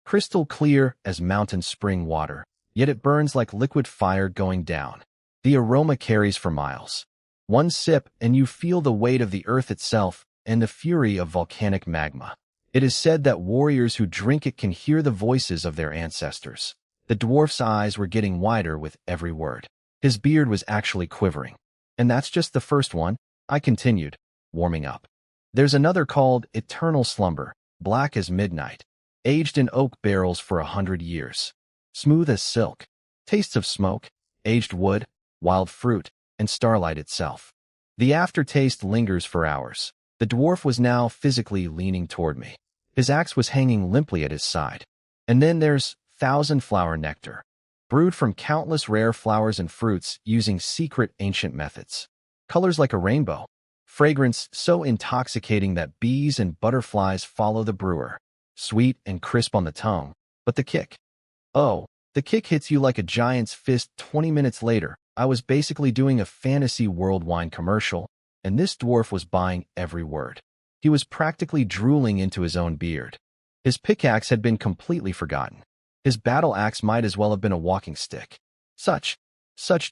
A: Crystal clear as mountain spring water, yet it burns like liquid fire going down. The aroma carries for miles. One sip and you feel the weight of the earth itself and the fury of volcanic magma. It is said that warriors who drink it can hear the voices of their ancestors. The dwarf's eyes were getting wider with every word. His beard was actually quivering. And that's just the first one, I continued, warming up. There's another called Eternal Slumber, black as midnight, aged in oak barrels for 100 years. Smooth as silk, tastes of smoke, aged wood, wild fruit, and starlight itself. The aftertaste lingers for hours. The dwarf was now physically leaning toward me. His axe was hanging limply at his side. And then there's Thousand Flower Nectar, brewed from countless rare flowers and fruits using secret ancient methods. Colors like a rainbow. Fragrance so intoxicating that bees and butterflies follow the brewer. Sweet and crisp on the tongue, but the kick. Oh, the kick hits you like a giant's fist. 20 minutes later, I was basically doing a fantasy world wine commercial, and this dwarf was buying every word. He was practically drooling into his own beard. His pickaxe had been completely forgotten. His battle axe might as well have been a walking stick. Such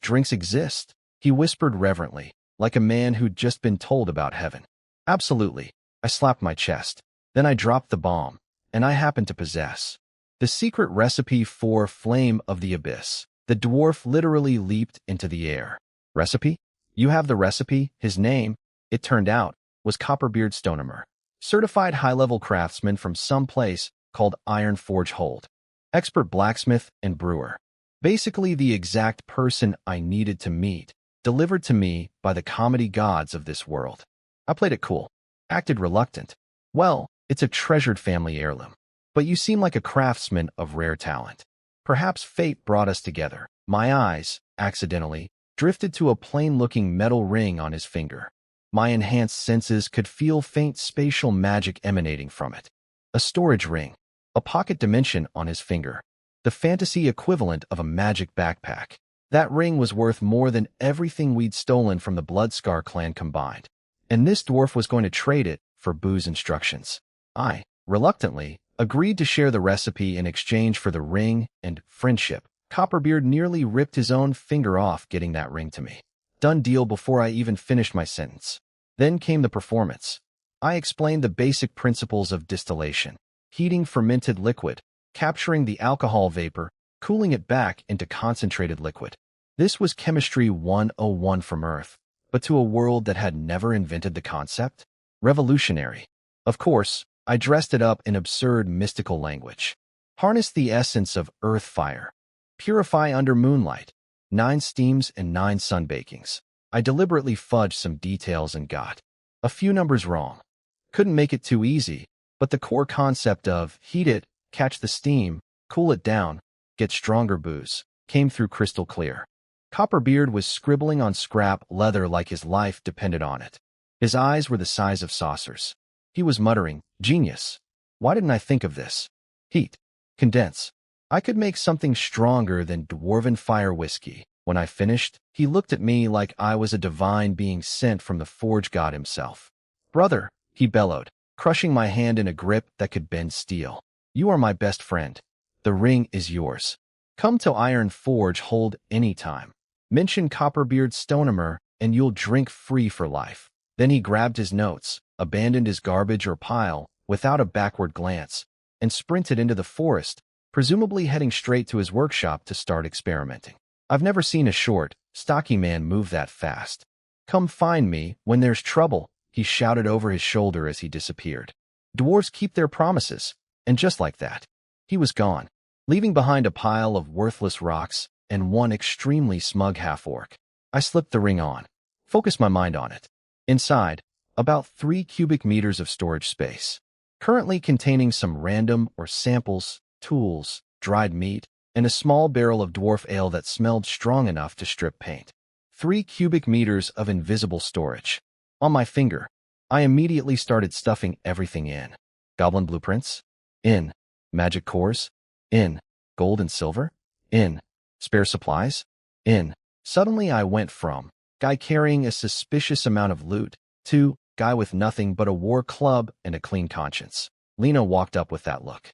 A: drinks exist, he whispered reverently, like a man who'd just been told about heaven. Absolutely, I slapped my chest. Then I dropped the bomb, and I happened to possess the secret recipe for Flame of the Abyss. The dwarf literally leaped into the air. Recipe? You have the recipe? His name, it turned out, was Copperbeard Stonehammer, certified high-level craftsman from some place called Iron Forge Hold. Expert blacksmith and brewer. Basically the exact person I needed to meet, delivered to me by the comedy gods of this world. I played it cool, acted reluctant. Well, it's a treasured family heirloom. But you seem like a craftsman of rare talent. Perhaps fate brought us together. My eyes, accidentally, drifted to a plain-looking metal ring on his finger. My enhanced senses could feel faint spatial magic emanating from it. A storage ring. A pocket dimension on his finger. The fantasy equivalent of a magic backpack. That ring was worth more than everything we'd stolen from the Bloodscar clan combined. And this dwarf was going to trade it for booze instructions. I, reluctantly, agreed to share the recipe in exchange for the ring and friendship. Copperbeard nearly ripped his own finger off getting that ring to me. Done deal before I even finished my sentence. Then came the performance. I explained the basic principles of distillation. Heating fermented liquid, capturing the alcohol vapor, cooling it back into concentrated liquid. This was Chemistry 101 from Earth, but to a world that had never invented the concept? Revolutionary. Of course, I dressed it up in absurd mystical language. Harness the essence of earth fire. Purify under moonlight. 9 steams and 9 sunbakings. I deliberately fudged some details and got a few numbers wrong. Couldn't make it too easy, but the core concept of heat it, catch the steam, cool it down, get stronger booze, came through crystal clear. Copperbeard was scribbling on scrap leather like his life depended on it. His eyes were the size of saucers. He was muttering, "Genius. Why didn't I think of this? Heat. Condense. I could make something stronger than dwarven fire whiskey." When I finished, he looked at me like I was a divine being sent from the forge god himself. "Brother," he bellowed, crushing my hand in a grip that could bend steel. "You are my best friend. The ring is yours. Come to Iron Forge Hold anytime. Mention Copperbeard Stonehammer, and you'll drink free for life." Then he grabbed his notes, abandoned his garbage or pile without a backward glance, and sprinted into the forest, presumably heading straight to his workshop to start experimenting. I've never seen a short, stocky man move that fast. "Come find me when there's trouble," he shouted over his shoulder as he disappeared. Dwarves keep their promises, and just like that, he was gone, leaving behind a pile of worthless rocks and one extremely smug half-orc. I slipped the ring on, focused my mind on it. Inside, about 3 cubic meters of storage space, currently containing some random or samples, tools, dried meat, and a small barrel of dwarf ale that smelled strong enough to strip paint. 3 cubic meters of invisible storage. On my finger, I immediately started stuffing everything in. Goblin blueprints? In. Magic cores? In. Gold and silver? In. Spare supplies? In. Suddenly I went from guy carrying a suspicious amount of loot to guy with nothing but a war club and a clean conscience. Lena walked up with that look.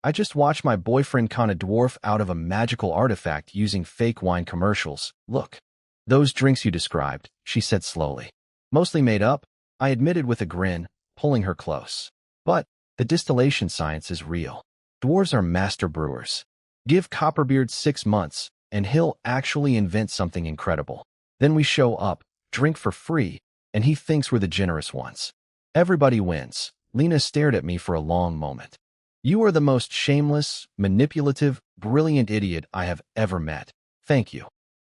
A: I just watched my boyfriend con a dwarf out of a magical artifact using fake wine commercials. Look. "Those drinks you described," she said slowly. "Mostly made up," I admitted with a grin, pulling her close. "But the distillation science is real. Dwarves are master brewers. Give Copperbeard 6 months, and he'll actually invent something incredible. Then we show up, drink for free, and he thinks we're the generous ones. Everybody wins." Lena stared at me for a long moment. "You are the most shameless, manipulative, brilliant idiot I have ever met. Thank you.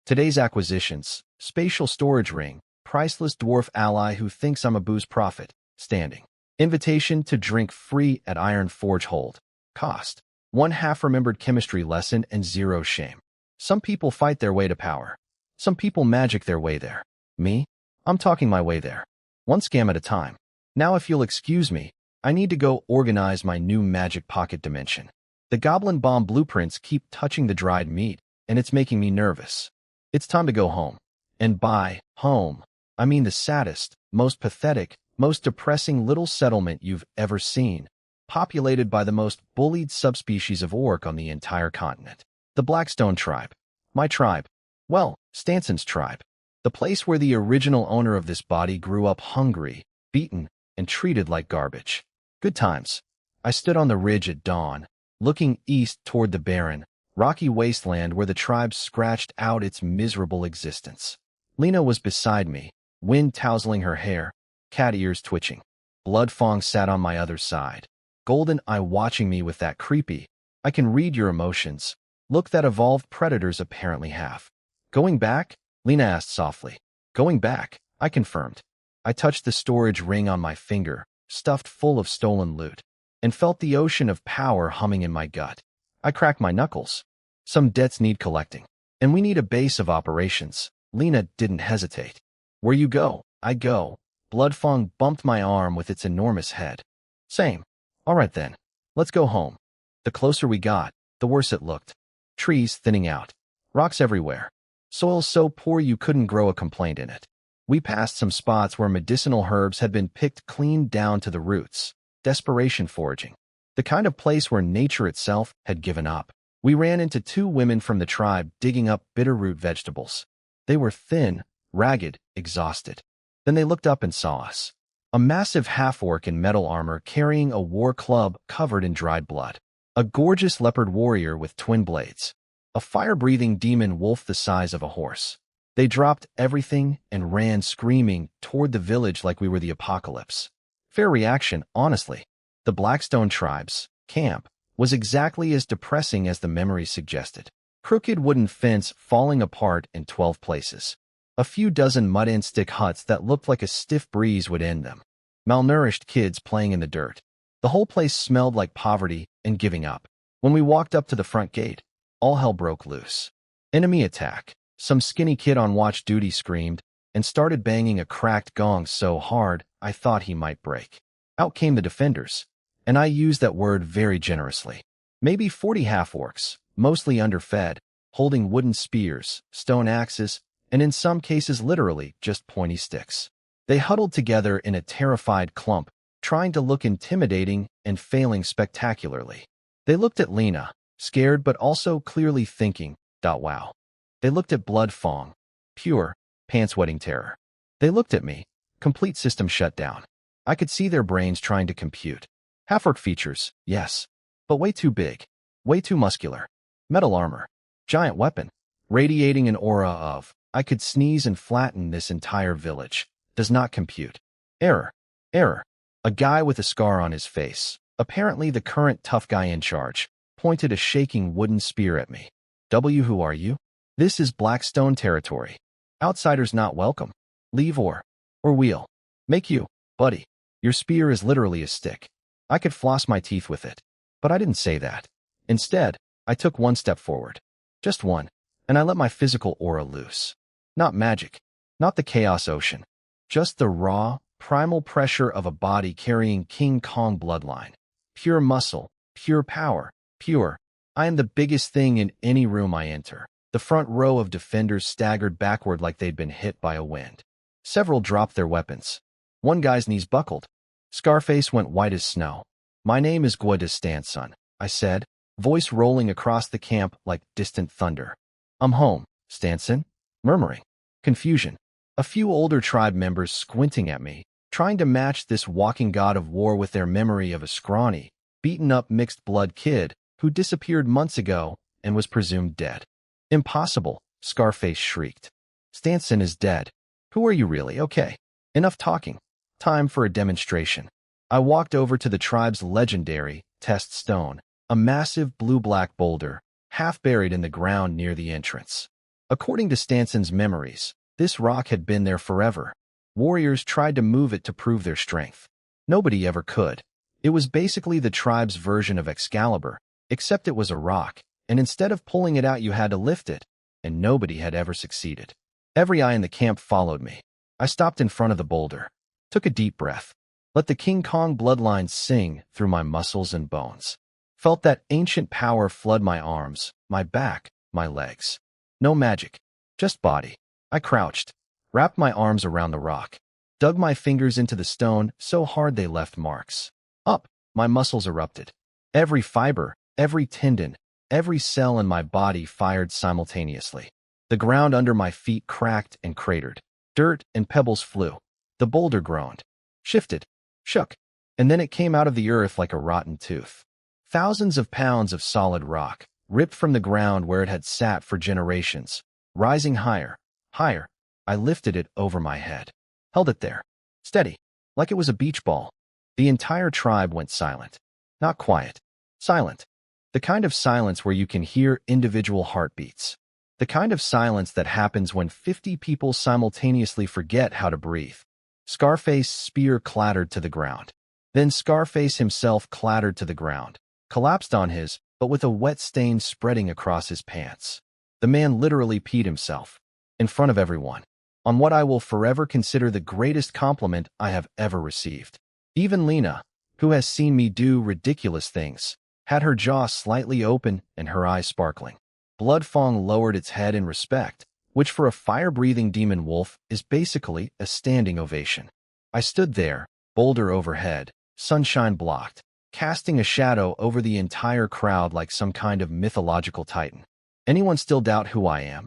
A: Today's acquisitions: spatial storage ring, priceless dwarf ally who thinks I'm a booze prophet, standing. Invitation to drink free at Iron Forge Hold. Cost: 1 half-remembered chemistry lesson and 0 shame. Some people fight their way to power. Some people magic their way there. Me? I'm talking my way there. 1 scam at a time. Now if you'll excuse me, I need to go organize my new magic pocket dimension. The goblin bomb blueprints keep touching the dried meat, and it's making me nervous. It's time to go home. And by home, I mean the saddest, most pathetic, most depressing little settlement you've ever seen, populated by the most bullied subspecies of orc on the entire continent. The Blackstone tribe. My tribe. Well, Stanson's tribe. The place where the original owner of this body grew up hungry, beaten, and treated like garbage. Good times. I stood on the ridge at dawn, looking east toward the barren, rocky wasteland where the tribe scratched out its miserable existence. Lena was beside me, wind tousling her hair, cat ears twitching. Bloodfong sat on my other side, golden eye watching me with that creepy, "I can read your emotions" look that evolved predators apparently have. "Going back?" Lena asked softly. "Going back," I confirmed. I touched the storage ring on my finger, stuffed full of stolen loot, and felt the ocean of power humming in my gut. I cracked my knuckles. Some debts need collecting, and we need a base of operations. Lena didn't hesitate. "Where you go, I go." Bloodfong bumped my arm with its enormous head. "Same. All right then. Let's go home." The closer we got, the worse it looked. Trees thinning out. Rocks everywhere. Soil so poor you couldn't grow a complaint in it. We passed some spots where medicinal herbs had been picked clean down to the roots. Desperation foraging. The kind of place where nature itself had given up. We ran into 2 women from the tribe digging up bitterroot vegetables. They were thin, ragged, exhausted. Then they looked up and saw us. A massive half-orc in metal armor carrying a war club covered in dried blood. A gorgeous leopard warrior with twin blades. A fire-breathing demon wolf the size of a horse. They dropped everything and ran screaming toward the village like we were the apocalypse. Fair reaction, honestly. The Blackstone tribe's camp was exactly as depressing as the memories suggested. Crooked wooden fence falling apart in 12 places. A few dozen mud-and-stick huts that looked like a stiff breeze would end them. Malnourished kids playing in the dirt. The whole place smelled like poverty and giving up. When we walked up to the front gate, all hell broke loose. Enemy attack. Some skinny kid on watch duty screamed and started banging a cracked gong so hard I thought he might break. Out came the defenders, and I used that word very generously. Maybe 40 half-orcs, mostly underfed, holding wooden spears, stone axes, and in some cases literally just pointy sticks. They huddled together in a terrified clump, trying to look intimidating and failing spectacularly. They looked at Lena, scared but also clearly thinking, wow. They looked at Bloodfang, pure, pants-wetting terror. They looked at me, complete system shut down. I could see their brains trying to compute. Half-orc features, yes, but way too big, way too muscular. Metal armor, giant weapon, radiating an aura of, I could sneeze and flatten this entire village. Does not compute. Error. Error. A guy with a scar on his face, apparently the current tough guy in charge, pointed a shaking wooden spear at me. Who are you? This is Blackstone territory. Outsiders not welcome. Leave or we'll make you, buddy. Your spear is literally a stick. I could floss my teeth with it. But I didn't say that. Instead, I took one step forward. Just one. And I let my physical aura loose. Not magic. Not the chaos ocean. Just the raw, primal pressure of a body carrying King Kong bloodline. Pure muscle. Pure power. Pure. I am the biggest thing in any room I enter. The front row of defenders staggered backward like they'd been hit by a wind. Several dropped their weapons. One guy's knees buckled. Scarface went white as snow. My name is Gwada Stanson, I said, voice rolling across the camp like distant thunder. I'm home, Stanson. Murmuring. Confusion. A few older tribe members squinting at me, trying to match this walking god of war with their memory of a scrawny, beaten-up mixed-blood kid who disappeared months ago and was presumed dead. Impossible, Scarface shrieked. Stanson is dead. Who are you really? Okay. Enough talking. Time for a demonstration. I walked over to the tribe's legendary test stone, a massive blue-black boulder, half buried in the ground near the entrance. According to Stanson's memories, this rock had been there forever. Warriors tried to move it to prove their strength. Nobody ever could. It was basically the tribe's version of Excalibur, except it was a rock, and instead of pulling it out you had to lift it, and nobody had ever succeeded. Every eye in the camp followed me. I stopped in front of the boulder, took a deep breath, let the King Kong bloodline sing through my muscles and bones. Felt that ancient power flood my arms, my back, my legs. No magic, just body. I crouched, wrapped my arms around the rock, dug my fingers into the stone so hard they left marks. Up, my muscles erupted. Every fiber, every tendon, every cell in my body fired simultaneously. The ground under my feet cracked and cratered. Dirt and pebbles flew. The boulder groaned, shifted, shook, and then it came out of the earth like a rotten tooth. Thousands of pounds of solid rock, ripped from the ground where it had sat for generations, rising higher, higher. I lifted it over my head, held it there, steady, like it was a beach ball. The entire tribe went silent. Not quiet, silent. The kind of silence where you can hear individual heartbeats. The kind of silence that happens when 50 people simultaneously forget how to breathe. Scarface's spear clattered to the ground. Then Scarface himself clattered to the ground, collapsed on his, but with a wet stain spreading across his pants. The man literally peed himself, in front of everyone, on what I will forever consider the greatest compliment I have ever received. Even Lena, who has seen me do ridiculous things, had her jaw slightly open and her eyes sparkling. Bloodfang lowered its head in respect, which for a fire-breathing demon wolf is basically a standing ovation. I stood there, boulder overhead, sunshine blocked, casting a shadow over the entire crowd like some kind of mythological titan. Anyone still doubt who I am?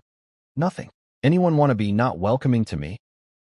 A: Nothing. Anyone want to be not welcoming to me?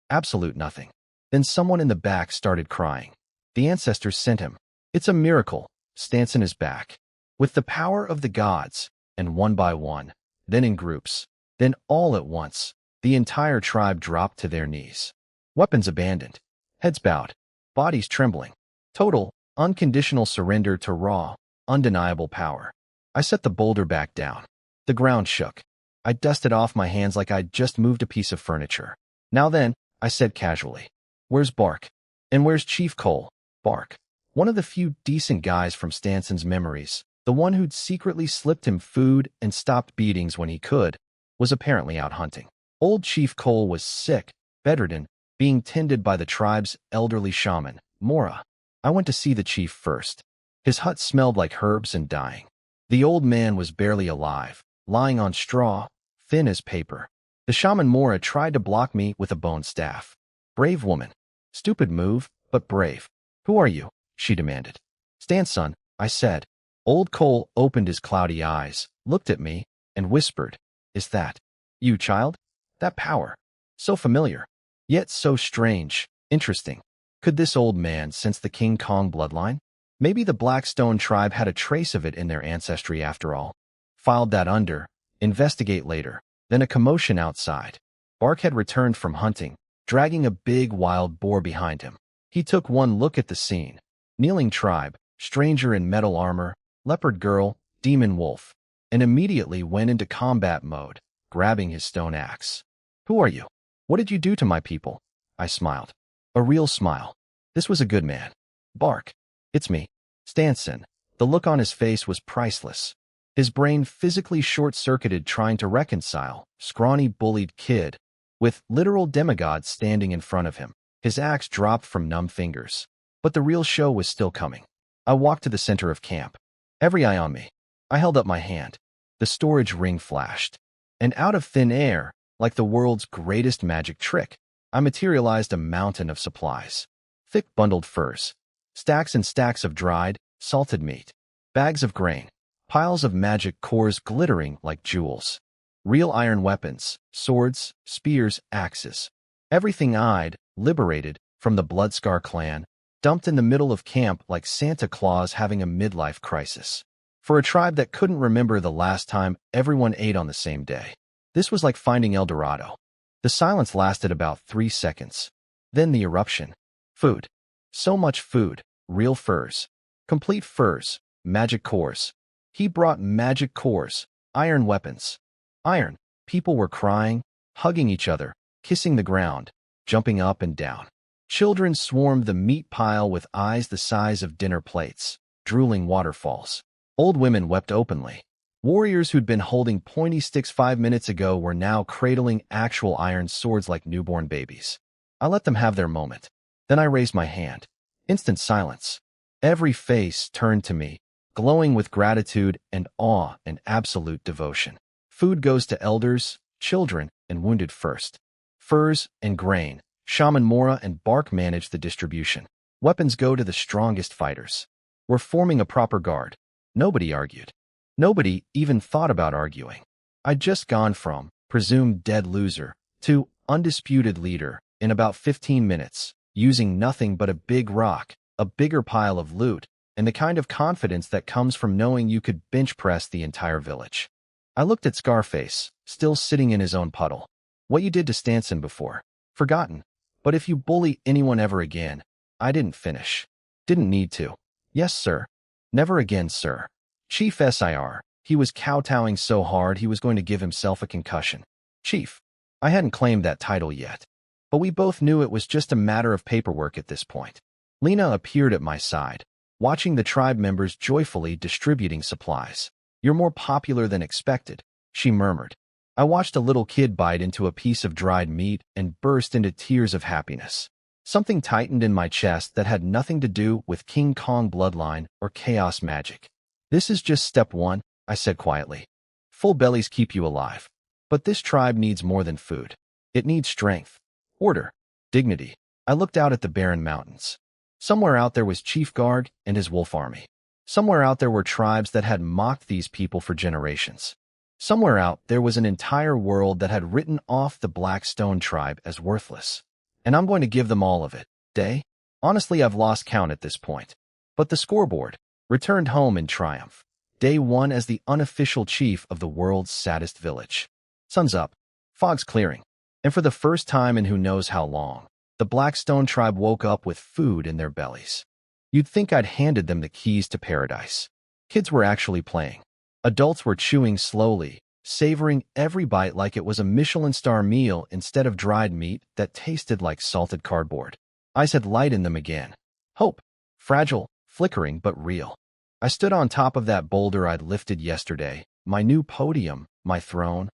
A: Absolute nothing. Then someone in the back started crying. The ancestors sent him. It's a miracle. Stanson is back. With the power of the gods, and one by one, then in groups, then all at once, the entire tribe dropped to their knees. Weapons abandoned, heads bowed, bodies trembling. Total, unconditional surrender to raw, undeniable power. I set the boulder back down. The ground shook. I dusted off my hands like I'd just moved a piece of furniture. Now then, I said casually, "Where's Bark? And where's Chief Cole?" Bark, one of the few decent guys from Stanson's memories, the one who'd secretly slipped him food and stopped beatings when he could, was apparently out hunting. Old Chief Cole was sick, bedridden, being tended by the tribe's elderly shaman, Mora. I went to see the chief first. His hut smelled like herbs and dying. The old man was barely alive, lying on straw, thin as paper. The shaman Mora tried to block me with a bone staff. Brave woman. Stupid move, but brave. Who are you? She demanded. Stand, son, I said. Old Cole opened his cloudy eyes, looked at me, and whispered, Is that you, child? That power. So familiar, yet so strange, interesting. Could this old man sense the King Kong bloodline? Maybe the Blackstone tribe had a trace of it in their ancestry after all. Filed that under, investigate later. Then a commotion outside. Bark had returned from hunting, dragging a big wild boar behind him. He took one look at the scene. Kneeling tribe, stranger in metal armor, leopard girl, demon wolf, and immediately went into combat mode, grabbing his stone axe. Who are you? What did you do to my people? I smiled. A real smile. This was a good man. Bark. It's me, Stanson. The look on his face was priceless. His brain physically short-circuited trying to reconcile scrawny bullied kid with literal demigod standing in front of him. His axe dropped from numb fingers. But the real show was still coming. I walked to the center of camp. Every eye on me. I held up my hand. The storage ring flashed. And out of thin air, like the world's greatest magic trick, I materialized a mountain of supplies. Thick bundled furs. Stacks and stacks of dried, salted meat. Bags of grain. Piles of magic cores glittering like jewels. Real iron weapons, swords, spears, axes. Everything I'd liberated from the Bloodscar clan, dumped in the middle of camp like Santa Claus having a midlife crisis. For a tribe that couldn't remember the last time everyone ate on the same day. This was like finding El Dorado. The silence lasted about 3 seconds. Then the eruption. Food. So much food. Real furs. Complete furs. Magic cores. He brought magic cores. Iron weapons. Iron. People were crying, hugging each other, kissing the ground, jumping up and down. Children swarmed the meat pile with eyes the size of dinner plates, drooling waterfalls. Old women wept openly. Warriors who'd been holding pointy sticks 5 minutes ago were now cradling actual iron swords like newborn babies. I let them have their moment. Then I raised my hand. Instant silence. Every face turned to me, glowing with gratitude and awe and absolute devotion. Food goes to elders, children, and wounded first. Furs and grain. Shaman Mora and Bark manage the distribution. Weapons go to the strongest fighters. We're forming a proper guard. Nobody argued. Nobody even thought about arguing. I'd just gone from presumed dead loser to undisputed leader in about 15 minutes, using nothing but a big rock, a bigger pile of loot, and the kind of confidence that comes from knowing you could bench press the entire village. I looked at Scarface, still sitting in his own puddle. What you did to Stanson before. Forgotten. But if you bully anyone ever again, I didn't finish. Didn't need to. Yes, sir. Never again, sir. Chief SIR. He was kowtowing so hard he was going to give himself a concussion. Chief. I hadn't claimed that title yet. But we both knew it was just a matter of paperwork at this point. Lena appeared at my side, watching the tribe members joyfully distributing supplies. You're more popular than expected, she murmured. I watched a little kid bite into a piece of dried meat and burst into tears of happiness. Something tightened in my chest that had nothing to do with King Kong bloodline or chaos magic. This is just step 1, I said quietly. Full bellies keep you alive. But this tribe needs more than food. It needs strength, order, dignity. I looked out at the barren mountains. Somewhere out there was Chief Garg and his wolf army. Somewhere out there were tribes that had mocked these people for generations. Somewhere out there was an entire world that had written off the Blackstone tribe as worthless. And I'm going to give them all of it. Honestly, I've lost count at this point. But the scoreboard returned home in triumph. Day 1 as the unofficial chief of the world's saddest village. Sun's up. Fog's clearing. And for the first time in who knows how long, the Blackstone tribe woke up with food in their bellies. You'd think I'd handed them the keys to paradise. Kids were actually playing. Adults were chewing slowly, savoring every bite like it was a Michelin star meal instead of dried meat that tasted like salted cardboard. Eyes had light in them again. Hope. Fragile, flickering, but real. I stood on top of that boulder I'd lifted yesterday, my new podium, my throne,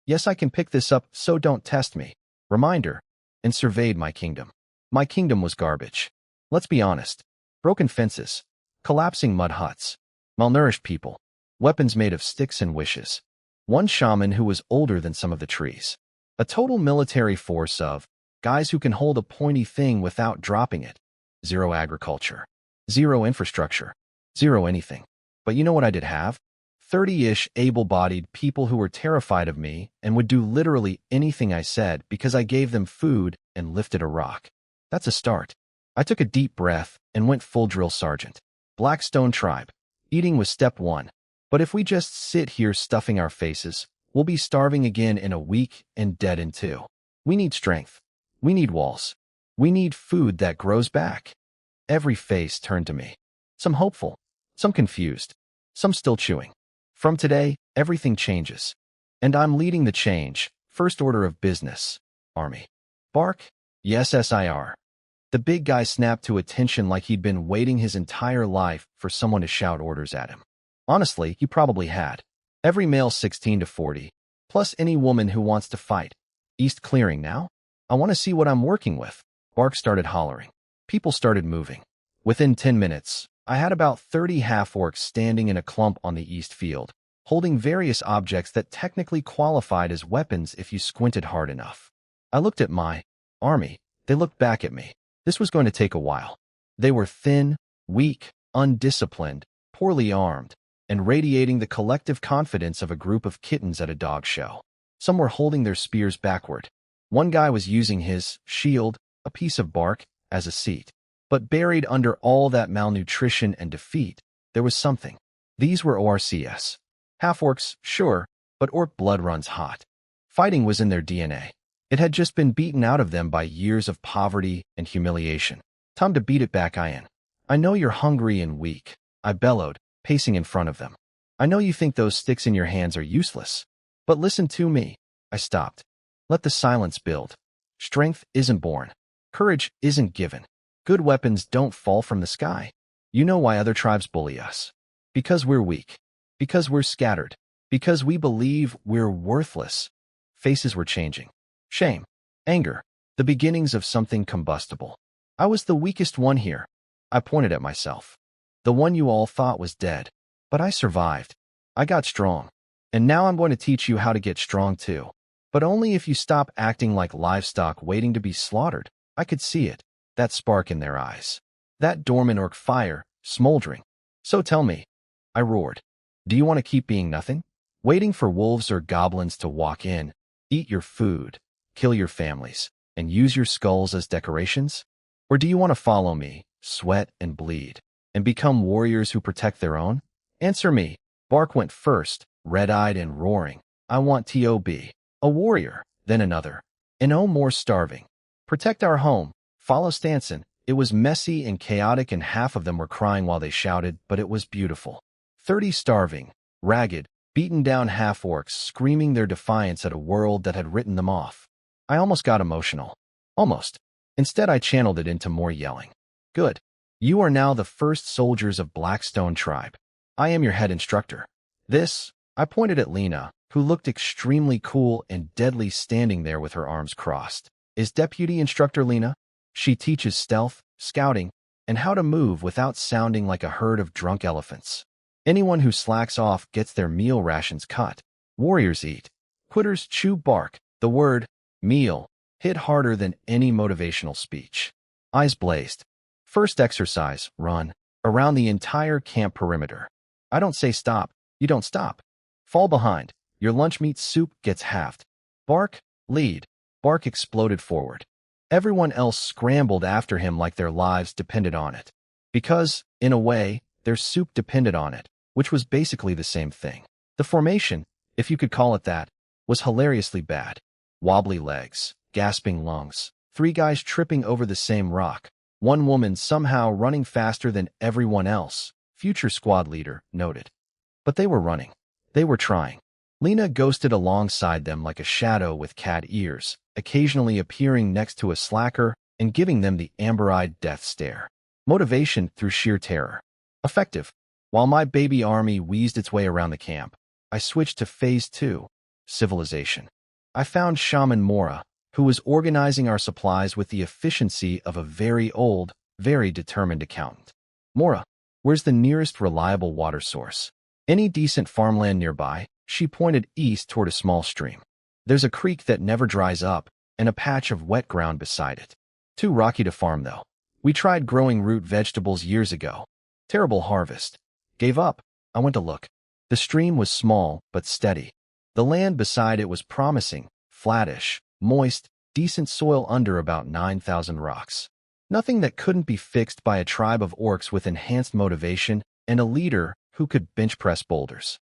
A: yes, I can pick this up, so don't test me, reminder, and surveyed my kingdom. My kingdom was garbage. Let's be honest, broken fences, collapsing mud huts, malnourished people, weapons made of sticks and wishes. One shaman who was older than some of the trees. A total military force of guys who can hold a pointy thing without dropping it. Zero agriculture. Zero infrastructure. Zero anything. But you know what I did have? 30-ish able-bodied people who were terrified of me and would do literally anything I said because I gave them food and lifted a rock. That's a start. I took a deep breath and went full drill sergeant. Blackstone tribe. Eating was step one. But if we just sit here stuffing our faces, we'll be starving again in a week and dead in 2. We need strength. We need walls. We need food that grows back. Every face turned to me. Some hopeful, some confused, some still chewing. From today, everything changes. And I'm leading the change. First order of business. Army. Bark? Yes, SIR. The big guy snapped to attention like he'd been waiting his entire life for someone to shout orders at him. Honestly, he probably had. Every male 16 to 40, plus any woman who wants to fight. East clearing now? I want to see what I'm working with. Bark started hollering. People started moving. Within 10 minutes, I had about 30 half-orcs standing in a clump on the east field, holding various objects that technically qualified as weapons if you squinted hard enough. I looked at my army. They looked back at me. This was going to take a while. They were thin, weak, undisciplined, poorly armed, and radiating the collective confidence of a group of kittens at a dog show. Some were holding their spears backward. One guy was using his shield, a piece of bark, as a seat. But buried under all that malnutrition and defeat, there was something. These were ORCS. Half-orcs, sure, but orc blood runs hot. Fighting was in their DNA. It had just been beaten out of them by years of poverty and humiliation. Time to beat it back in. I know you're hungry and weak, I bellowed, pacing in front of them. I know you think those sticks in your hands are useless. But listen to me. I stopped. Let the silence build. Strength isn't born. Courage isn't given. Good weapons don't fall from the sky. You know why other tribes bully us. Because we're weak. Because we're scattered. Because we believe we're worthless. Faces were changing. Shame. Anger. The beginnings of something combustible. I was the weakest one here. I pointed at myself. The one you all thought was dead. But I survived. I got strong. And now I'm going to teach you how to get strong too. But only if you stop acting like livestock waiting to be slaughtered. I could see it. That spark in their eyes. That dormant orc fire, smoldering. So tell me. I roared. Do you want to keep being nothing? Waiting for wolves or goblins to walk in, eat your food, kill your families, and use your skulls as decorations? Or do you want to follow me, sweat and bleed, and become warriors who protect their own? Answer me. Bark went first, red-eyed and roaring. I want to be a warrior, then another. And no more starving. Protect our home. Follow Stanson. It was messy and chaotic and half of them were crying while they shouted, but it was beautiful. 30 starving, ragged, beaten down half-orcs screaming their defiance at a world that had written them off. I almost got emotional. Almost. Instead, I channeled it into more yelling. Good. You are now the first soldiers of Blackstone tribe. I am your head instructor. This, I pointed at Lena, who looked extremely cool and deadly standing there with her arms crossed, is Deputy Instructor Lena. She teaches stealth, scouting, and how to move without sounding like a herd of drunk elephants. Anyone who slacks off gets their meal rations cut. Warriors eat. Quitters chew bark. The word, meal, hit harder than any motivational speech. Eyes blazed. First exercise, run, around the entire camp perimeter. I don't say stop, you don't stop. Fall behind. Your lunch meat soup gets halved. Bark, lead. Bark exploded forward. Everyone else scrambled after him like their lives depended on it. Because, in a way, their soup depended on it, which was basically the same thing. The formation, if you could call it that, was hilariously bad. Wobbly legs, gasping lungs, 3 guys tripping over the same rock, 1 woman somehow running faster than everyone else, future squad leader noted. But they were running. They were trying. Lena ghosted alongside them like a shadow with cat ears, occasionally appearing next to a slacker and giving them the amber-eyed death stare. Motivation through sheer terror. Effective. While my baby army wheezed its way around the camp, I switched to Phase 2, civilization. I found Shaman Mora, who was organizing our supplies with the efficiency of a very old, very determined accountant. Mora, where's the nearest reliable water source? Any decent farmland nearby? She pointed east toward a small stream. There's a creek that never dries up, and a patch of wet ground beside it. Too rocky to farm, though. We tried growing root vegetables years ago. Terrible harvest. Gave up. I went to look. The stream was small, but steady. The land beside it was promising, flattish, moist, decent soil under about 9,000 rocks. Nothing that couldn't be fixed by a tribe of orcs with enhanced motivation and a leader who could bench press boulders.